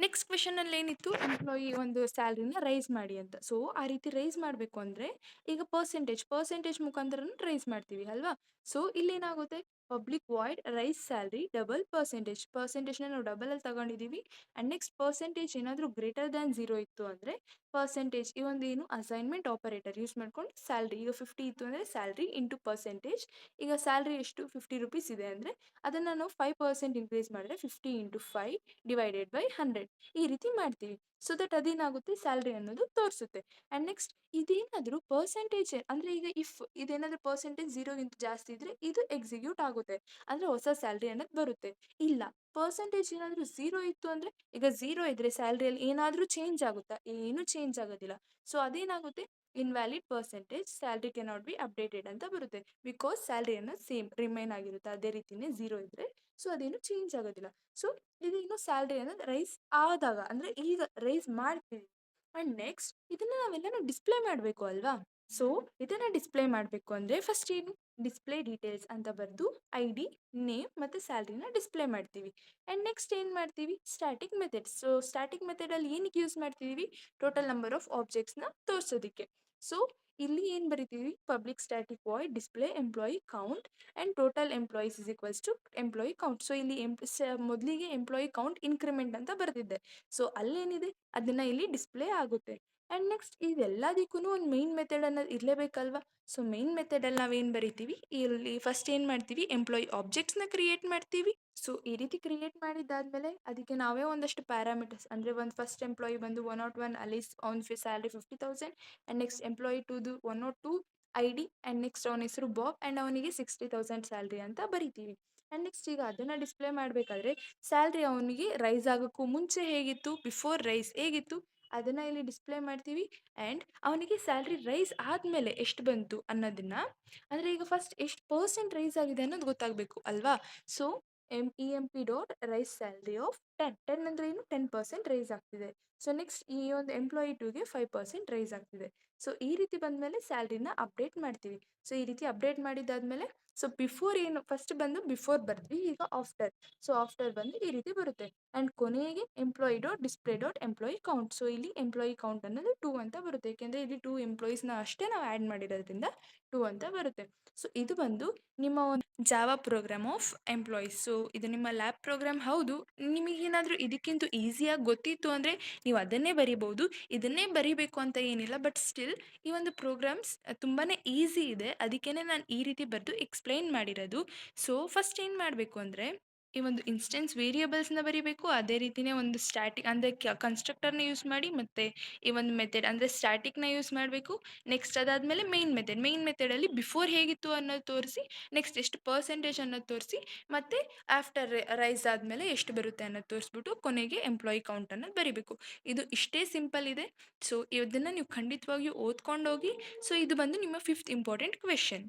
S1: ನೆಕ್ಸ್ಟ್ ಕ್ವೆಶನಲ್ಲಿ ಏನಿತ್ತು, ಎಂಪ್ಲಾಯಿ ಒಂದು ಸ್ಯಾಲ್ರಿನ ರೈಸ್ ಮಾಡಿ ಅಂತ. ಸೊ ಆ ರೀತಿ ರೈಸ್ ಮಾಡಬೇಕು ಅಂದರೆ ಈಗ ಪರ್ಸೆಂಟೇಜ್ ಮುಖಾಂತರನೂ ರೈಸ್ ಮಾಡ್ತೀವಿ ಅಲ್ವಾ. ಸೊ ಇಲ್ಲೇನಾಗುತ್ತೆ, public void raise salary double ಪರ್ಸೆಂಟೇಜ್ನ ನಾವು ಡಬಲಲ್ಲಿ ತಗೊಂಡಿದ್ದೀವಿ. ಆ್ಯಂಡ್ ನೆಕ್ಸ್ಟ್ ಪರ್ಸೆಂಟೇಜ್ ಏನಾದರೂ ಗ್ರೇಟರ್ ದ್ಯಾನ್ 0 ಇತ್ತು ಅಂದರೆ ಪರ್ಸೆಂಟೇಜ್ ಈ ಒಂದು ಏನು ಅಸೈನ್ಮೆಂಟ್ ಆಪರೇಟರ್ ಯೂಸ್ ಮಾಡ್ಕೊಂಡು ಸ್ಯಾಲ್ರಿ ಈಗ 50 ಇತ್ತು ಅಂದರೆ ಸ್ಯಾಲ್ರಿ ಇಂಟು ಪರ್ಸೆಂಟೇಜ್. ಈಗ ಸ್ಯಾಲ್ರಿ ಎಷ್ಟು 50 ರುಪೀಸ್ ಇದೆ ಅಂದರೆ ಅದನ್ನು ನಾವು 5% ಇನ್ಕ್ರೀಸ್ ಮಾಡಿದ್ರೆ 50 ಇಂಟು 5 ಡಿವೈಡೆಡ್ ಬೈ 100 ಈ ರೀತಿ ಮಾಡ್ತೀವಿ. ಸೊ ದಟ್ ಅದೇನಾಗುತ್ತೆ ಸ್ಯಾಲ್ರಿ ಅನ್ನೋದು ತೋರಿಸುತ್ತೆ. ಆ್ಯಂಡ್ ನೆಕ್ಸ್ಟ್ ಇದೇನಾದರೂ ಪರ್ಸೆಂಟೇಜ್ ಅಂದರೆ ಈಗ ಇಫ್ ಇದೇನಾದರೂ ಪರ್ಸೆಂಟೇಜ್ 0ಗಿಂತ ಜಾಸ್ತಿ ಇದ್ದರೆ ಇದು ಎಕ್ಸಿಕ್ಯೂಟ್ ಆಗುತ್ತೆ, ಅಂದರೆ ಹೊಸ ಸ್ಯಾಲ್ರಿ ಅನ್ನೋದು ಬರುತ್ತೆ. ಇಲ್ಲ ಪರ್ಸೆಂಟೇಜ್ ಏನಾದರೂ 0 ಇತ್ತು ಅಂದರೆ ಈಗ 0 ಇದ್ದರೆ ಸ್ಯಾಲ್ರಿಯಲ್ಲಿ ಏನಾದರೂ ಚೇಂಜ್ ಆಗುತ್ತಾ? ಏನೂ ಚೇಂಜ್ ಆಗೋದಿಲ್ಲ. ಸೊ ಅದೇನಾಗುತ್ತೆ invalid percentage salary cannot be updated ಅಂತ ಬರುತ್ತೆ. ಬಿಕಾಸ್ ಸ್ಯಾಲ್ರಿ ಅನ್ನೋದು ಸೇಮ್ ರಿಮೈನ್ ಆಗಿರುತ್ತೆ ಅದೇ ರೀತಿನೇ 0 ಇದ್ದರೆ. ಸೊ ಅದೇನು ಚೇಂಜ್ ಆಗೋದಿಲ್ಲ. ಸೊ ಇದು ಇನ್ನು ಸ್ಯಾಲ್ರಿ ಅನ್ನೋದು ರೈಸ್ ಆದಾಗ ಅಂದರೆ ಈಗ ರೈಸ್ ಮಾಡ್ತೀವಿ. ಆ್ಯಂಡ್ ನೆಕ್ಸ್ಟ್ ಇದನ್ನು ನಾವೆಲ್ಲನೂ ಡಿಸ್ಪ್ಲೇ ಮಾಡಬೇಕು ಅಲ್ವಾ? ಸೊ ಇದನ್ನು ಡಿಸ್ಪ್ಲೇ ಮಾಡಬೇಕು ಅಂದರೆ ಫಸ್ಟ್ ಏನು ಡಿಸ್ಪ್ಲೇ ಡೀಟೇಲ್ಸ್ ಅಂತ ಬರೆದು ಐ ಡಿ ನೇಮ್ ಮತ್ತು ಸ್ಯಾಲ್ರಿನ ಡಿಸ್ಪ್ಲೇ ಮಾಡ್ತೀವಿ. ಆ್ಯಂಡ್ ನೆಕ್ಸ್ಟ್ ಏನು ಮಾಡ್ತೀವಿ ಸ್ಟ್ಯಾಟಿಕ್ ಮೆಥಡ್ಸ್. ಸೊ ಸ್ಟ್ಯಾಟಿಕ್ ಮೆಥಡಲ್ಲಿ ಏನಕ್ಕೆ ಯೂಸ್ ಮಾಡ್ತಿದ್ದೀವಿ ಟೋಟಲ್ ನಂಬರ್ ಆಫ್ ಆಬ್ಜೆಕ್ಟ್ಸ್ನ ತೋರಿಸೋದಕ್ಕೆ. ಸೊ ಇಲ್ಲಿ ಏನು ಬರಿತೀವಿ public static void display employee count and total employees is equals to employee count. So ಇಲ್ಲಿ ಮೊದಲಿಗೆ ಎಂಪ್ಲಾಯಿ ಕೌಂಟ್ ಇನ್ಕ್ರಿಮೆಂಟ್ ಅಂತ ಬರೆದಿದ್ದೆ. ಸೊ ಅಲ್ಲೇನಿದೆ ಅದನ್ನು ಇಲ್ಲಿ ಡಿಸ್ಪ್ಲೇ ಆಗುತ್ತೆ. ಆ್ಯಂಡ್ ನೆಕ್ಸ್ಟ್ ಇದೆಲ್ಲದಕ್ಕೂ ಒಂದು ಮೈನ್ ಮೆಥಡ್ ಅನ್ನೋದು ಇರಲೇಬೇಕಲ್ವಾ? ಸೊ ಮೈನ್ ಮೆಥಡಲ್ಲಿ ನಾವೇನು ಬರಿತೀವಿ ಇಲ್ಲಿ ಫಸ್ಟ್ ಏನು ಮಾಡ್ತೀವಿ ಎಂಪ್ಲಾಯಿ ಆಬ್ಜೆಕ್ಟ್ಸ್ನ ಕ್ರಿಯೇಟ್ ಮಾಡ್ತೀವಿ. ಸೊ ಈ ರೀತಿ ಕ್ರಿಯೇಟ್ ಮಾಡಿದ್ದಾದಮೇಲೆ ಅದಕ್ಕೆ ನಾವೇ ಒಂದಷ್ಟು ಪ್ಯಾರಾಮೀಟರ್ಸ್ ಅಂದರೆ ಒಂದು ಫಸ್ಟ್ ಎಂಪ್ಲಾಯಿ ಬಂದು 101 ಅಲೀಸ್ ಅವ್ನ ಸ್ಯಾಲ್ರಿ 50,000 ಆ್ಯಂಡ್ ನೆಕ್ಸ್ಟ್ ಎಂಪ್ಲಾಯಿ ಟುದು 102 ಐ ಡಿ ಆ್ಯಂಡ್ ನೆಕ್ಸ್ಟ್ ಅವನ ಹೆಸರು ಬಾಬ್ ಆ್ಯಂಡ್ ಅವನಿಗೆ 60,000 ಸ್ಯಾಲ್ರಿ ಅಂತ ಬರಿತೀವಿ. ಆ್ಯಂಡ್ ನೆಕ್ಸ್ಟ್ ಈಗ ಅದನ್ನು ಡಿಸ್ಪ್ಲೇ ಮಾಡಬೇಕಾದ್ರೆ ಸ್ಯಾಲ್ರಿ ಅವನಿಗೆ ರೈಸ್ ಆಗೋಕ್ಕೂ ಮುಂಚೆ ಹೇಗಿತ್ತು ಬಿಫೋರ್ ರೈಸ್ ಹೇಗಿತ್ತು ಅದನ್ನು ಇಲ್ಲಿ ಡಿಸ್ಪ್ಲೇ ಮಾಡ್ತೀವಿ. ಆ್ಯಂಡ್ ಅವನಿಗೆ ಸ್ಯಾಲ್ರಿ ರೈಸ್ ಆದಮೇಲೆ ಎಷ್ಟು ಬಂತು ಅನ್ನೋದನ್ನು ಅಂದರೆ ಈಗ ಫಸ್ಟ್ ಎಷ್ಟು ಪರ್ಸೆಂಟ್ ರೈಸ್ ಆಗಿದೆ ಅನ್ನೋದು ಗೊತ್ತಾಗಬೇಕು ಅಲ್ವಾ? So E M P dot raise salary of 10 ಅಂದರೆ ಏನು 10% ರೈಸ್ ಆಗ್ತಿದೆ. ಸೊ ನೆಕ್ಸ್ಟ್ ಈ ಒಂದು ಎಂಪ್ಲಾಯಿ ಟೂಗೆ 5% ರೈಸ್ ಆಗ್ತಿದೆ. ಸೊ ಈ ರೀತಿ ಬಂದಮೇಲೆ ಸ್ಯಾಲ್ರಿನ ಅಪ್ಡೇಟ್ ಮಾಡ್ತೀವಿ. ಸೊ ಈ ರೀತಿ ಅಪ್ಡೇಟ್ ಮಾಡಿದ್ದಾದಮೇಲೆ ಸೊ ಬಿಫೋರ್ ಏನು ಫಸ್ಟ್ ಬಂದು ಬಿಫೋರ್ ಬರ್ತೀವಿ, ಈಗ ಆಫ್ಟರ್. ಸೊ ಆಫ್ಟರ್ ಬಂದು ಈ ರೀತಿ ಬರುತ್ತೆ. ಆ್ಯಂಡ್ ಕೊನೆಗೆ employee dot display dot employee count. So ಇಲ್ಲಿ ಎಂಪ್ಲಾಯಿ ಕೌಂಟ್ ಅನ್ನೋದು 2 ಅಂತ ಬರುತ್ತೆ, ಏಕೆಂದರೆ ಇಲ್ಲಿ 2 ಎಂಪ್ಲಾಯೀಸ್ನ ಅಷ್ಟೇ ನಾವು ಆ್ಯಡ್ ಮಾಡಿರೋದ್ರಿಂದ 2 ಅಂತ ಬರುತ್ತೆ. ಸೊ ಇದು ಬಂದು ನಿಮ್ಮ ಒಂದು Java program of employees. So ಇದು ನಿಮ್ಮ ಲ್ಯಾಬ್ ಪ್ರೋಗ್ರಾಮ್ ಹೌದು. ನಿಮಗೇನಾದರೂ ಇದಕ್ಕಿಂತ ಈಸಿಯಾಗಿ ಗೊತ್ತಿತ್ತು ಅಂದರೆ ನೀವು ಅದನ್ನೇ ಬರಿಬೋದು, ಇದನ್ನೇ ಬರಿಬೇಕು ಅಂತ ಏನಿಲ್ಲ. ಬಟ್ ಸ್ಟಿಲ್ ಈ ಒಂದು ಪ್ರೋಗ್ರಾಮ್ಸ್ ತುಂಬಾ ಈಸಿ ಇದೆ, ಅದಕ್ಕೇ ನಾನು ಈ ರೀತಿ ಬರೆದು ಎಕ್ಸ್ಪ್ಲೈನ್ ಮಾಡಿರೋದು. ಸೊ ಫಸ್ಟ್ ಏನು ಮಾಡಬೇಕು ಅಂದರೆ ಈ ಒಂದು ಇನ್ಸ್ಟೆನ್ಸ್ ವೇರಿಯೇಬಲ್ಸ್ನ ಬರಿಬೇಕು, ಅದೇ ರೀತಿಯೇ ಒಂದು ಸ್ಟ್ಯಾಟಿಕ್ ಅಂದರೆ ಕನ್ಸ್ಟ್ರಕ್ಟರ್ನ ಯೂಸ್ ಮಾಡಿ ಮತ್ತು ಈ ಒಂದು ಮೆಥಡ್ ಅಂದರೆ ಸ್ಟ್ಯಾಟಿಕ್ನ ಯೂಸ್ ಮಾಡಬೇಕು. ನೆಕ್ಸ್ಟ್ ಅದಾದಮೇಲೆ ಮೈನ್ ಮೆಥಡಲ್ಲಿ ಬಿಫೋರ್ ಹೇಗಿತ್ತು ಅನ್ನೋದು ತೋರಿಸಿ, ನೆಕ್ಸ್ಟ್ ಎಷ್ಟು ಪರ್ಸೆಂಟೇಜ್ ಅನ್ನೋದು ತೋರಿಸಿ, ಮತ್ತು ಆಫ್ಟರ್ ರೈಸ್ ಆದಮೇಲೆ ಎಷ್ಟು ಬರುತ್ತೆ ಅನ್ನೋದು ತೋರಿಸ್ಬಿಟ್ಟು ಕೊನೆಗೆ ಎಂಪ್ಲಾಯಿ ಕೌಂಟ್ ಅನ್ನೋದು ಬರಿಬೇಕು. ಇದು ಇಷ್ಟೇ ಸಿಂಪಲ್ ಇದೆ. ಸೊ ಇದನ್ನು ನೀವು ಖಂಡಿತವಾಗಿಯೂ ಓದ್ಕೊಂಡೋಗಿ. ಸೊ ಇದು ಬಂದು ನಿಮ್ಮ 5th important question.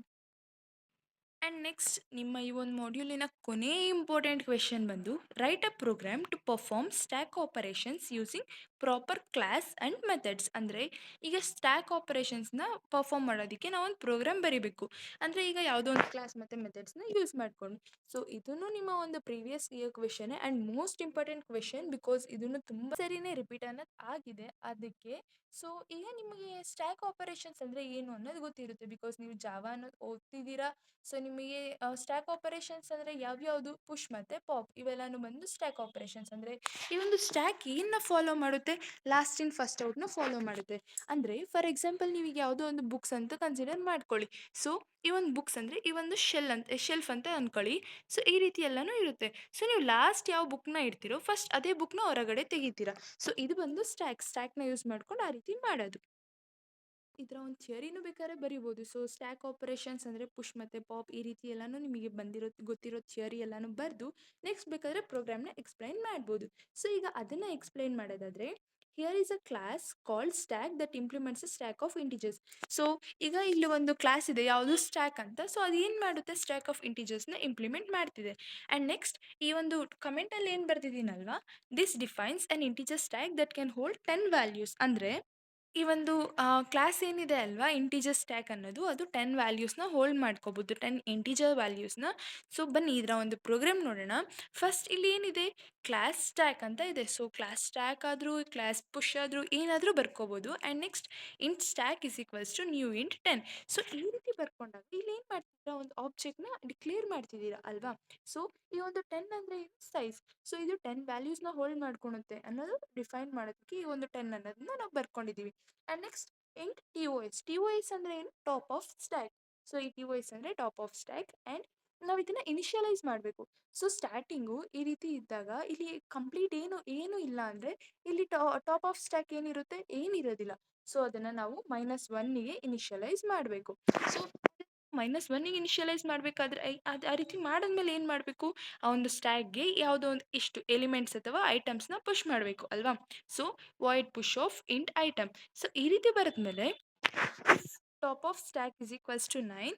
S1: And next ನಿಮ್ಮ ಈ ಒಂದು ಮಾಡ್ಯೂಲಿನ ಕೊನೆಯ ಇಂಪಾರ್ಟೆಂಟ್ ಕ್ವೆಶನ್ ಬಂದು write a program to perform stack operations using proper class and methods. ಅಂದರೆ ಈಗ ಸ್ಟ್ಯಾಕ್ ಆಪರೇಷನ್ಸ್ನ ಪರ್ಫಾರ್ಮ್ ಮಾಡೋದಕ್ಕೆ ನಾವು ಒಂದು ಪ್ರೋಗ್ರಾಮ್ ಬರೀಬೇಕು, ಅಂದರೆ ಈಗ ಯಾವುದೋ ಒಂದು ಕ್ಲಾಸ್ ಮತ್ತು ಮೆಥಡ್ಸ್ನ ಯೂಸ್ ಮಾಡಿಕೊಂಡು. ಸೊ ಇದನ್ನು ನಿಮ್ಮ ಒಂದು previous year question and most important question, because ಇದನ್ನು ತುಂಬ ಸರಿನೇ ರಿಪೀಟ್ ಅನ್ನೋದು ಆಗಿದೆ ಅದಕ್ಕೆ. ಸೊ ಈಗ ನಿಮಗೆ ಸ್ಟ್ಯಾಕ್ ಆಪರೇಷನ್ಸ್ ಅಂದರೆ ಏನು ಅನ್ನೋದು ಗೊತ್ತಿರುತ್ತೆ, ಬಿಕಾಸ್ ನೀವು ಜಾವಾ ಅನ್ನೋದು ಓದ್ತಿದ್ದೀರಾ. ಸೊ ನಿಮಗೆ ಸ್ಟ್ಯಾಕ್ ಆಪರೇಷನ್ಸ್ ಅಂದರೆ ಯಾವ್ಯಾವುದು ಪುಷ್ ಮತ್ತು ಪಾಪ್ ಇವೆಲ್ಲನೂ ಬಂದು ಸ್ಟ್ಯಾಕ್ ಆಪರೇಷನ್ಸ್. ಅಂದರೆ ಈ ಒಂದು ಸ್ಟ್ಯಾಕ್ ಏನನ್ನ ಫಾಲೋ ಮಾಡುತ್ತೆ ಲಾಸ್ಟ್ ಇನ್ ಫಸ್ಟ್ ಔಟ್ನ ಫಾಲೋ ಮಾಡುತ್ತೆ. ಅಂದರೆ ಫಾರ್ ಎಕ್ಸಾಂಪಲ್ ನೀವೀಗ ಯಾವುದೋ ಒಂದು ಬುಕ್ಸ್ ಅಂತ ಕನ್ಸಿಡರ್ ಮಾಡ್ಕೊಳ್ಳಿ. ಸೊ ಈ ಒಂದು ಬುಕ್ಸ್ ಅಂದರೆ ಈ ಒಂದು ಶೆಲ್ಫ್ ಅಂತ ಅಂದ್ಕೊಳ್ಳಿ. ಸೊ ಈ ರೀತಿ ಎಲ್ಲನೂ ಇರುತ್ತೆ. ಸೊ ನೀವು ಲಾಸ್ಟ್ ಯಾವ ಬುಕ್ನ ಇಡ್ತೀರೋ ಫಸ್ಟ್ ಅದೇ ಬುಕ್ನ ಹೊರಗಡೆ ತೆಗಿತೀರಾ. ಸೊ ಇದು ಬಂದು ಸ್ಟ್ಯಾಕ್ನ ಯೂಸ್ ಮಾಡ್ಕೊಂಡು ಆ ರೀತಿ ಮಾಡೋದು. ಇದರ ಒಂದು ಥಿಯರಿನೂ ಬೇಕಾದ್ರೆ ಬರಿಬೋದು. ಸೊ ಸ್ಟ್ಯಾಕ್ ಆಪರೇಷನ್ಸ್ ಅಂದರೆ ಪುಷ್ ಮತ್ತು ಪಾಪ್ ಈ ರೀತಿ ಎಲ್ಲನೂ ನಿಮಗೆ ಗೊತ್ತಿರೋ ಥಿಯರಿ ಎಲ್ಲನೂ ಬರೆದು ನೆಕ್ಸ್ಟ್ ಬೇಕಾದರೆ ಪ್ರೋಗ್ರಾಮ್ನ ಎಕ್ಸ್ಪ್ಲೈನ್ ಮಾಡ್ಬೋದು. ಸೊ ಈಗ ಅದನ್ನು ಎಕ್ಸ್ಪ್ಲೈನ್ ಮಾಡೋದಾದರೆ here is a class called stack that implements a stack of integers. So ಈಗ ಇಲ್ಲಿ ಒಂದು ಕ್ಲಾಸ್ ಇದೆ ಯಾವುದು ಸ್ಟ್ಯಾಕ್ ಅಂತ. ಸೊ ಅದು ಏನು ಮಾಡುತ್ತೆ ಸ್ಟ್ಯಾಕ್ ಆಫ್ ಇಂಟಿಜರ್ಸ್ನ ಇಂಪ್ಲಿಮೆಂಟ್ ಮಾಡ್ತಿದೆ. ಆ್ಯಂಡ್ ನೆಕ್ಸ್ಟ್ ಈ ಒಂದು ಕಮೆಂಟಲ್ಲಿ ಏನು ಬರ್ತಿದ್ದೀನಲ್ವಾ, this defines an integer stack that can hold 10 values. ಅಂದರೆ ಈ ಒಂದು ಕ್ಲಾಸ್ ಏನಿದೆ ಅಲ್ವಾ ಇಂಟಿಜರ್ ಸ್ಟ್ಯಾಕ್ ಅನ್ನೋದು ಅದು 10 ವ್ಯಾಲ್ಯೂಸ್ನ ಹೋಲ್ಡ್ ಮಾಡ್ಕೋಬೋದು 10 ಇಂಟಿಜರ್ ವ್ಯಾಲ್ಯೂಸ್ನ. ಸೊ ಬನ್ನಿ ಇದರ ಒಂದು ಪ್ರೋಗ್ರಾಮ್ ನೋಡೋಣ. ಫಸ್ಟ್ ಇಲ್ಲಿ ಏನಿದೆ ಕ್ಲಾಸ್ ಸ್ಟ್ಯಾಕ್ ಅಂತ ಇದೆ. ಸೊ ಕ್ಲಾಸ್ ಸ್ಟ್ಯಾಕ್ ಆದರೂ ಕ್ಲಾಸ್ ಪುಷ್ ಆದರೂ ಏನಾದರೂ ಬರ್ಕೋಬೋದು. And next int stack is equals to new int 10. So ಈ ರೀತಿ ಬರ್ಕೊಂಡಾಗ ಇಲ್ಲಿ ಏನು ಮಾಡ್ತಿದ್ದೀರಾ, ಒಂದು ಆಬ್ಜೆಕ್ಟ್ನ ಡಿಕ್ಲೇರ್ ಮಾಡ್ತಿದ್ದೀರಾ ಅಲ್ವಾ. ಸೊ ಈ ಒಂದು 10 ಅಂದರೆ ಏನು ಸೈಜ್. ಸೊ ಇದು 10 ವ್ಯಾಲ್ಯೂಸ್ನ ಹೋಲ್ಡ್ ಮಾಡ್ಕೊಳುತ್ತೆ ಅನ್ನೋದು ಡಿಫೈನ್ ಮಾಡೋದಕ್ಕೆ ಈ ಒಂದು 10 ಅನ್ನೋದನ್ನ ನಾವು ಬರ್ಕೊಂಡಿದ್ದೀವಿ. And next int T O S. T O S ಅಂದರೆ ಏನು, ಟಾಪ್ ಆಫ್ ಸ್ಟ್ಯಾಕ್. ಸೊ ಈ ಟಿ ಒ ಎಸ್ ಅಂದರೆ ಟಾಪ್ ಆಫ್ ಸ್ಟ್ಯಾಕ್. ಆ್ಯಂಡ್ ನಾವು ಇದನ್ನು ಇನಿಷಿಯಲೈಸ್ ಮಾಡಬೇಕು. ಸೊ ಸ್ಟಾರ್ಟಿಂಗು ಈ ರೀತಿ ಇದ್ದಾಗ ಇಲ್ಲಿ ಕಂಪ್ಲೀಟ್ ಏನು ಇಲ್ಲ ಅಂದರೆ ಇಲ್ಲಿ ಟಾಪ್ ಆಫ್ ಸ್ಟ್ಯಾಕ್ ಏನಿರುತ್ತೆ, ಏನಿರೋದಿಲ್ಲ. ಸೊ ಅದನ್ನು ನಾವು -1ಗೆ ಇನಿಷಿಯಲೈಸ್ ಮಾಡಬೇಕು. ಸೊ -1ಗೆ ಇನಿಷಿಯಲೈಸ್ ಮಾಡಬೇಕಾದ್ರೆ ಅದು ಆ ರೀತಿ ಮಾಡಿದ್ಮೇಲೆ ಏನು ಮಾಡಬೇಕು, ಆ ಒಂದು ಸ್ಟ್ಯಾಕ್ಗೆ ಯಾವುದೋ ಒಂದು ಇಷ್ಟು ಎಲಿಮೆಂಟ್ಸ್ ಅಥವಾ ಐಟಮ್ಸ್ನ ಪುಷ್ ಮಾಡಬೇಕು ಅಲ್ವಾ. So void push of int item. So ಈ ರೀತಿ ಬರೆದ್ಮೇಲೆ top of stack is equals to 9.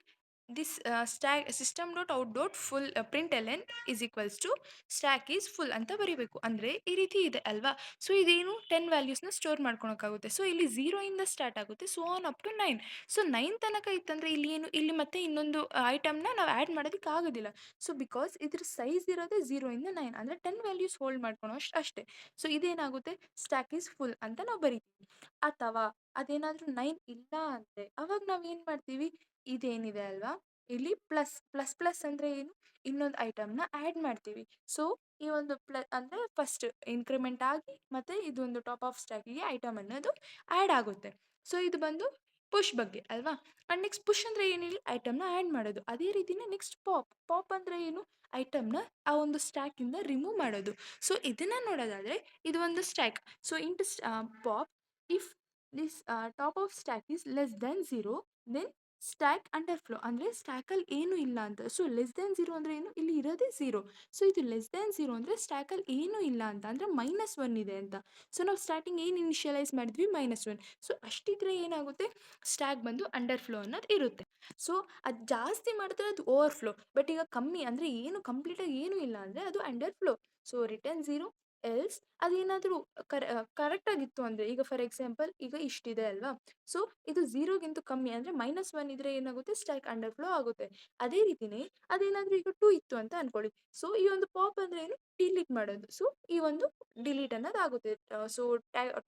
S1: This stack system dot out dot full print L N is equals to stack is full ಅಂತ ಬರೀಬೇಕು. ಅಂದರೆ ಈ ರೀತಿ ಇದೆ ಅಲ್ವಾ. ಸೊ ಇದೇನು 10 ವ್ಯಾಲ್ಯೂಸ್ನ ಸ್ಟೋರ್ ಮಾಡ್ಕೊಳಕ್ಕಾಗುತ್ತೆ. ಸೊ ಇಲ್ಲಿ 0 ಸ್ಟಾರ್ಟ್ ಆಗುತ್ತೆ, so on up to 9. So 9 ತನಕ ಇತ್ತಂದರೆ ಇಲ್ಲಿ ಏನು, ಇಲ್ಲಿ ಮತ್ತೆ ಇನ್ನೊಂದು ಐಟಮ್ನ ನಾವು ಆ್ಯಡ್ ಮಾಡೋದಕ್ಕೆ ಆಗೋದಿಲ್ಲ. ಸೊ ಬಿಕಾಸ್ ಇದ್ರ ಸೈಜ್ ಇರೋದೇ 0 ಇಂದ 9 ಅಂದರೆ 10 ವ್ಯಾಲ್ಯೂಸ್ ಹೋಲ್ಡ್ ಮಾಡ್ಕೊಳೋ ಅಷ್ಟೇ. ಸೊ ಇದೇನಾಗುತ್ತೆ, ಸ್ಟ್ಯಾಕ್ ಈಸ್ ಫುಲ್ ಅಂತ ನಾವು ಬರಿತೀವಿ. ಅಥವಾ ಅದೇನಾದರೂ 9 ಇಲ್ಲ ಅಂದರೆ ಅವಾಗ ನಾವು ಏನು ಮಾಡ್ತೀವಿ, ಇದೇನಿದೆ ಅಲ್ವಾ ಇಲ್ಲಿ ಪ್ಲಸ್ ಪ್ಲಸ್ ಪ್ಲಸ್ ಅಂದರೆ ಏನು, ಇನ್ನೊಂದು ಐಟಮ್ನ ಆ್ಯಡ್ ಮಾಡ್ತೀವಿ. ಸೊ ಈ ಒಂದು ಅಂದರೆ ಫಸ್ಟ್ ಇನ್ಕ್ರಿಮೆಂಟ್ ಆಗಿ ಮತ್ತು ಇದೊಂದು ಟಾಪ್ ಆಫ್ ಸ್ಟ್ಯಾಕಿಗೆ ಐಟಮ್ ಅನ್ನೋದು ಆ್ಯಡ್ ಆಗುತ್ತೆ. ಸೊ ಇದು ಬಂದು ಪುಷ್ ಬಗ್ಗೆ ಅಲ್ವಾ. ಆ್ಯಂಡ್ ನೆಕ್ಸ್ಟ್ ಪುಷ್ ಅಂದರೆ ಏನಿಲ್ಲ, ಐಟಮ್ನ ಆ್ಯಡ್ ಮಾಡೋದು. ಅದೇ ರೀತಿನೇ ನೆಕ್ಸ್ಟ್ ಪಾಪ್. ಪಾಪ್ ಅಂದರೆ ಏನು, ಐಟಮ್ನ ಆ ಒಂದು ಸ್ಟ್ಯಾಕಿಂದ ರಿಮೂವ್ ಮಾಡೋದು. ಸೊ ಇದನ್ನು ನೋಡೋದಾದರೆ ಇದು ಒಂದು stack. So int pop if this top of stack is less than 0 then stack underflow ಅಂದರೆ ಸ್ಟ್ಯಾಕಲ್ಲಿ ಏನೂ ಇಲ್ಲ ಅಂತ. ಸೊ ಲೆಸ್ ದ್ಯಾನ್ 0 ಅಂದರೆ ಏನು, ಇಲ್ಲಿ ಇರೋದೇ 0. ಸೊ ಇದು ಲೆಸ್ ದ್ಯಾನ್ 0 ಅಂದರೆ ಸ್ಟ್ಯಾಕಲ್ಲಿ ಏನೂ ಇಲ್ಲ ಅಂತ, ಅಂದರೆ -1 ಇದೆ ಅಂತ. ಸೊ ನಾವು ಸ್ಟಾರ್ಟಿಂಗ್ ಏನು ಇನಿಷಿಯಲೈಸ್ ಮಾಡಿದ್ವಿ, -1. ಸೊ ಅಷ್ಟಿದ್ರೆ ಏನಾಗುತ್ತೆ, ಸ್ಟ್ಯಾಕ್ ಬಂದು ಅಂಡರ್ ಫ್ಲೋ ಅನ್ನೋದು ಇರುತ್ತೆ. ಸೊ ಅದು ಜಾಸ್ತಿ ಮಾಡಿದ್ರೆ ಅದು ಓವರ್ ಫ್ಲೋ. ಬಟ್ ಈಗ ಕಮ್ಮಿ ಅಂದರೆ ಏನು ಕಂಪ್ಲೀಟಾಗಿ ಏನೂ ಇಲ್ಲ ಅಂದರೆ ಅದು underflow. So return 0 else ಅದೇನಾದರೂ ಕರೆಕ್ಟಾಗಿತ್ತು ಅಂದರೆ, ಈಗ ಫಾರ್ ಎಕ್ಸಾಂಪಲ್ ಈಗ ಇಷ್ಟಿದೆ ಅಲ್ವಾ. ಸೊ ಇದು 0ಗಿಂತ ಕಮ್ಮಿ ಅಂದರೆ -1 ಇದ್ರೆ ಏನಾಗುತ್ತೆ, ಸ್ಟ್ಯಾಕ್ ಅಂಡರ್ ಫ್ಲೋ ಆಗುತ್ತೆ. ಅದೇ ರೀತಿನೇ ಅದೇನಾದರೂ ಈಗ 2 ಇತ್ತು ಅಂತ ಅನ್ಕೊಳ್ಳಿ. ಸೊ ಈ ಒಂದು ಪಾಪ್ ಅಂದರೆ ಏನು, ಡಿಲೀಟ್ ಮಾಡೋದು. ಸೊ ಈ ಒಂದು ಡಿಲೀಟ್ ಅನ್ನೋದು ಆಗುತ್ತೆ. So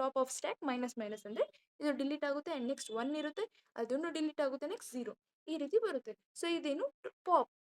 S1: top of stack minus minus ಅಂದರೆ ಇದು ಡಿಲೀಟ್ ಆಗುತ್ತೆ. ಆ್ಯಂಡ್ ನೆಕ್ಸ್ಟ್ 1 ಇರುತ್ತೆ, ಅದನ್ನು ಡಿಲೀಟ್ ಆಗುತ್ತೆ. ನೆಕ್ಸ್ಟ್ 0 ಈ ರೀತಿ ಬರುತ್ತೆ. ಸೊ ಇದೇನು ಪಾಪ್.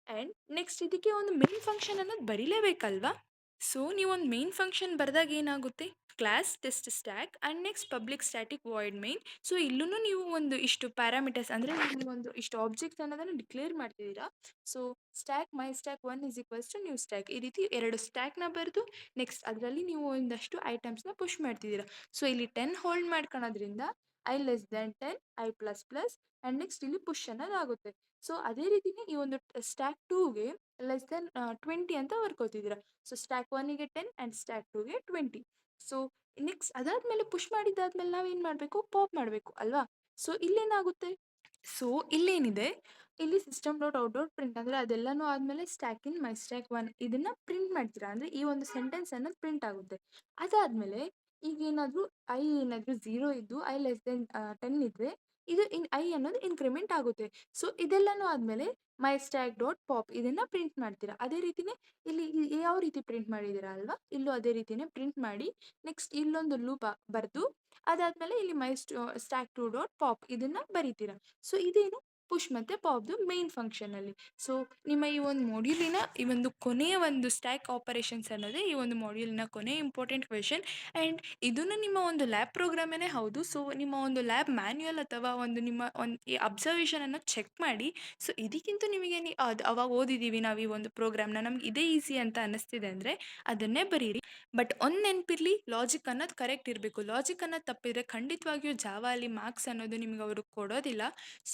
S1: ಆ್ಯಂಡ್ ನೆಕ್ಸ್ಟ್ ಇದಕ್ಕೆ ಒಂದು ಮೇನ್ ಫಂಕ್ಷನ್ ಅನ್ನೋದು ಬರೀಲೇಬೇಕಲ್ವಾ. ಸೊ ನೀವೊಂದು ಮೇನ್ ಫಂಕ್ಷನ್ ಬರೆದಾಗ ಏನಾಗುತ್ತೆ, class test stack and next public static void main. So ಇಲ್ಲೂ ನೀವು ಒಂದು ಇಷ್ಟು ಪ್ಯಾರಾಮೀಟರ್ಸ್ ಅಂದರೆ ನೀವು ಒಂದು ಇಷ್ಟು ಆಬ್ಜೆಕ್ಟ್ಸ್ ಅನ್ನೋದನ್ನು ಡಿಕ್ಲೇರ್ ಮಾಡ್ತಿದ್ದೀರಾ. So stack my stack 1 is equals to new stack. ಈ ರೀತಿ 2 ಸ್ಟ್ಯಾಕ್ನ ಬರೆದು ನೆಕ್ಸ್ಟ್ ಅದರಲ್ಲಿ ನೀವು ಒಂದಷ್ಟು ಐಟಮ್ಸ್ನ ಪುಷ್ ಮಾಡ್ತಿದ್ದೀರಾ. ಸೊ ಇಲ್ಲಿ 10 ಹೋಲ್ಡ್ ಮಾಡ್ಕೊಳೋದ್ರಿಂದ I less than 10 I plus plus and next ಇಲ್ಲಿ ಪುಷ್ ಅನ್ನೋದಾಗುತ್ತೆ. ಸೊ ಅದೇ ರೀತಿನೇ ಈ ಒಂದು ಸ್ಟ್ಯಾಕ್ 2ಗೆ ಲೆಸ್ ದೆನ್ 20 ಅಂತ ಬರ್ಕೋತಿದ್ದೀರಾ. ಸೊ ಸ್ಟ್ಯಾಕ್ 1ಗೆ 10 ಆ್ಯಂಡ್ ಸ್ಟ್ಯಾಕ್ 2ಗೆ 20. ಸೊ ನೆಕ್ಸ್ಟ್ ಅದಾದಮೇಲೆ ಪುಷ್ ಮಾಡಿದ್ದಾದ್ಮೇಲೆ ನಾವೇನು ಮಾಡಬೇಕು, ಪಾಪ್ ಮಾಡಬೇಕು ಅಲ್ವಾ. ಸೊ ಇಲ್ಲೇನಾಗುತ್ತೆ, ಸೊ ಇಲ್ಲೇನಿದೆ, ಇಲ್ಲಿ system dot out dot print ಅಂದರೆ ಅದೆಲ್ಲನೂ ಆದಮೇಲೆ ಸ್ಟ್ಯಾಕ್ ಇನ್ ಮೈ ಸ್ಟ್ಯಾಕ್ 1 ಇದನ್ನು ಪ್ರಿಂಟ್ ಮಾಡ್ತೀರಾ. ಅಂದರೆ ಈ ಒಂದು ಸೆಂಟೆನ್ಸ್ ಅನ್ನೋದು ಪ್ರಿಂಟ್ ಆಗುತ್ತೆ. ಅದಾದಮೇಲೆ ಈಗ ಏನಾದರೂ ಐ ಏನಾದರೂ 0 ಇದ್ದು ಐ ಲೆಸ್ ದೆನ್ 10 ಇದ್ದರೆ ಇದು ಐ ಅನ್ನೋದು ಇನ್ಕ್ರಿಮೆಂಟ್ ಆಗುತ್ತೆ. ಸೊ ಇದೆಲ್ಲನೂ ಆದಮೇಲೆ ಮೈ ಸ್ಟ್ಯಾಕ್ ಡಾಟ್ ಪಾಪ್ ಇದನ್ನು ಪ್ರಿಂಟ್ ಮಾಡ್ತೀರಾ. ಅದೇ ರೀತಿನೇ ಇಲ್ಲಿ ಯಾವ ರೀತಿ ಪ್ರಿಂಟ್ ಮಾಡಿದ್ದೀರಾ ಅಲ್ವಾ, ಇಲ್ಲೂ ಅದೇ ರೀತಿನೇ ಪ್ರಿಂಟ್ ಮಾಡಿ ನೆಕ್ಸ್ಟ್ ಇಲ್ಲೊಂದು ಲೂಪ್ ಬರೆದು ಅದಾದಮೇಲೆ ಇಲ್ಲಿ ಮೈ ಸ್ಟ್ಯಾಕ್ 2 ಡಾಟ್ ಪಾಪ್ ಇದನ್ನು ಬರೀತೀರಾ. ಸೊ ಇದೇನು ಪುಷ್ ಮತ್ತು ಪಾಪ್ದು ಮೇನ್ ಫಂಕ್ಷನಲ್ಲಿ. ಸೊ ನಿಮ್ಮ ಈ ಒಂದು ಮಾಡ್ಯೂಲಿನ ಈ ಒಂದು ಕೊನೆಯ ಒಂದು ಸ್ಟ್ಯಾಕ್ ಆಪರೇಷನ್ಸ್ ಅನ್ನೋದೇ ಈ ಒಂದು ಮಾಡ್ಯೂಲಿನ ಕೊನೆಯ ಇಂಪಾರ್ಟೆಂಟ್ ಕ್ವೆಶನ್. ಆ್ಯಂಡ್ ಇದನ್ನು ನಿಮ್ಮ ಒಂದು ಲ್ಯಾಬ್ ಪ್ರೋಗ್ರಾಮೇ ಹೌದು. ಸೊ ನಿಮ್ಮ ಒಂದು ಲ್ಯಾಬ್ ಮ್ಯಾನ್ಯುಯಲ್ ಅಥವಾ ಒಂದು ನಿಮ್ಮ ಒಂದು ಈ ಅಬ್ಸರ್ವೇಷನನ್ನು ಚೆಕ್ ಮಾಡಿ. ಸೊ ಇದಕ್ಕಿಂತ ನಿಮಗೆ ಅದು ಅವಾಗ ಓದಿದ್ದೀವಿ ನಾವು ಈ ಒಂದು ಪ್ರೋಗ್ರಾಮ್ನ, ನಮ್ಗೆ ಇದೇ ಈಸಿ ಅಂತ ಅನ್ನಿಸ್ತಿದೆ ಅಂದರೆ ಅದನ್ನೇ ಬರೀರಿ. ಬಟ್ ಒಂದು ನೆನಪಿರಲಿ, ಲಾಜಿಕ್ ಅನ್ನೋದು ಕರೆಕ್ಟ್ ಇರಬೇಕು. ಲಾಜಿಕ್ ಅನ್ನೋದು ತಪ್ಪಿದರೆ ಖಂಡಿತವಾಗಿಯೂ ಜಾವಾ ಅಲ್ಲಿ ಮಾರ್ಕ್ಸ್ ಅನ್ನೋದು ನಿಮ್ಗೆ ಅವರು ಕೊಡೋದಿಲ್ಲ.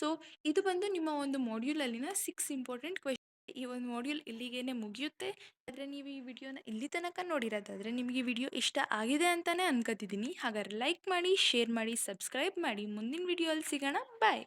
S1: ಸೊ ಇದು ಬಂದು ನಿಮ್ಮ ಒಂದು ಮಾಡ್ಯೂಲಲ್ಲಿನ 6 ಇಂಪಾರ್ಟೆಂಟ್ ಕ್ವೆಶನ್. ಈ ಒಂದು ಮಾಡ್ಯೂಲ್ ಇಲ್ಲಿಗೇನೆ ಮುಗಿಯುತ್ತೆ. ಆದರೆ ನೀವು ಈ ವಿಡಿಯೋನ ಇಲ್ಲಿ ತನಕ ನೋಡಿರೋದಾದರೆ ನಿಮಗೆ ಈ ವಿಡಿಯೋ ಇಷ್ಟ ಆಗಿದೆ ಅಂತಲೇ ಅನ್ಕೋತಿದ್ದೀನಿ. ಹಾಗಾದ್ರೆ ಲೈಕ್ ಮಾಡಿ, ಶೇರ್ ಮಾಡಿ, ಸಬ್ಸ್ಕ್ರೈಬ್ ಮಾಡಿ. ಮುಂದಿನ ವಿಡಿಯೋ ಅಲ್ಲಿ ಸಿಗೋಣ. ಬಾಯ್.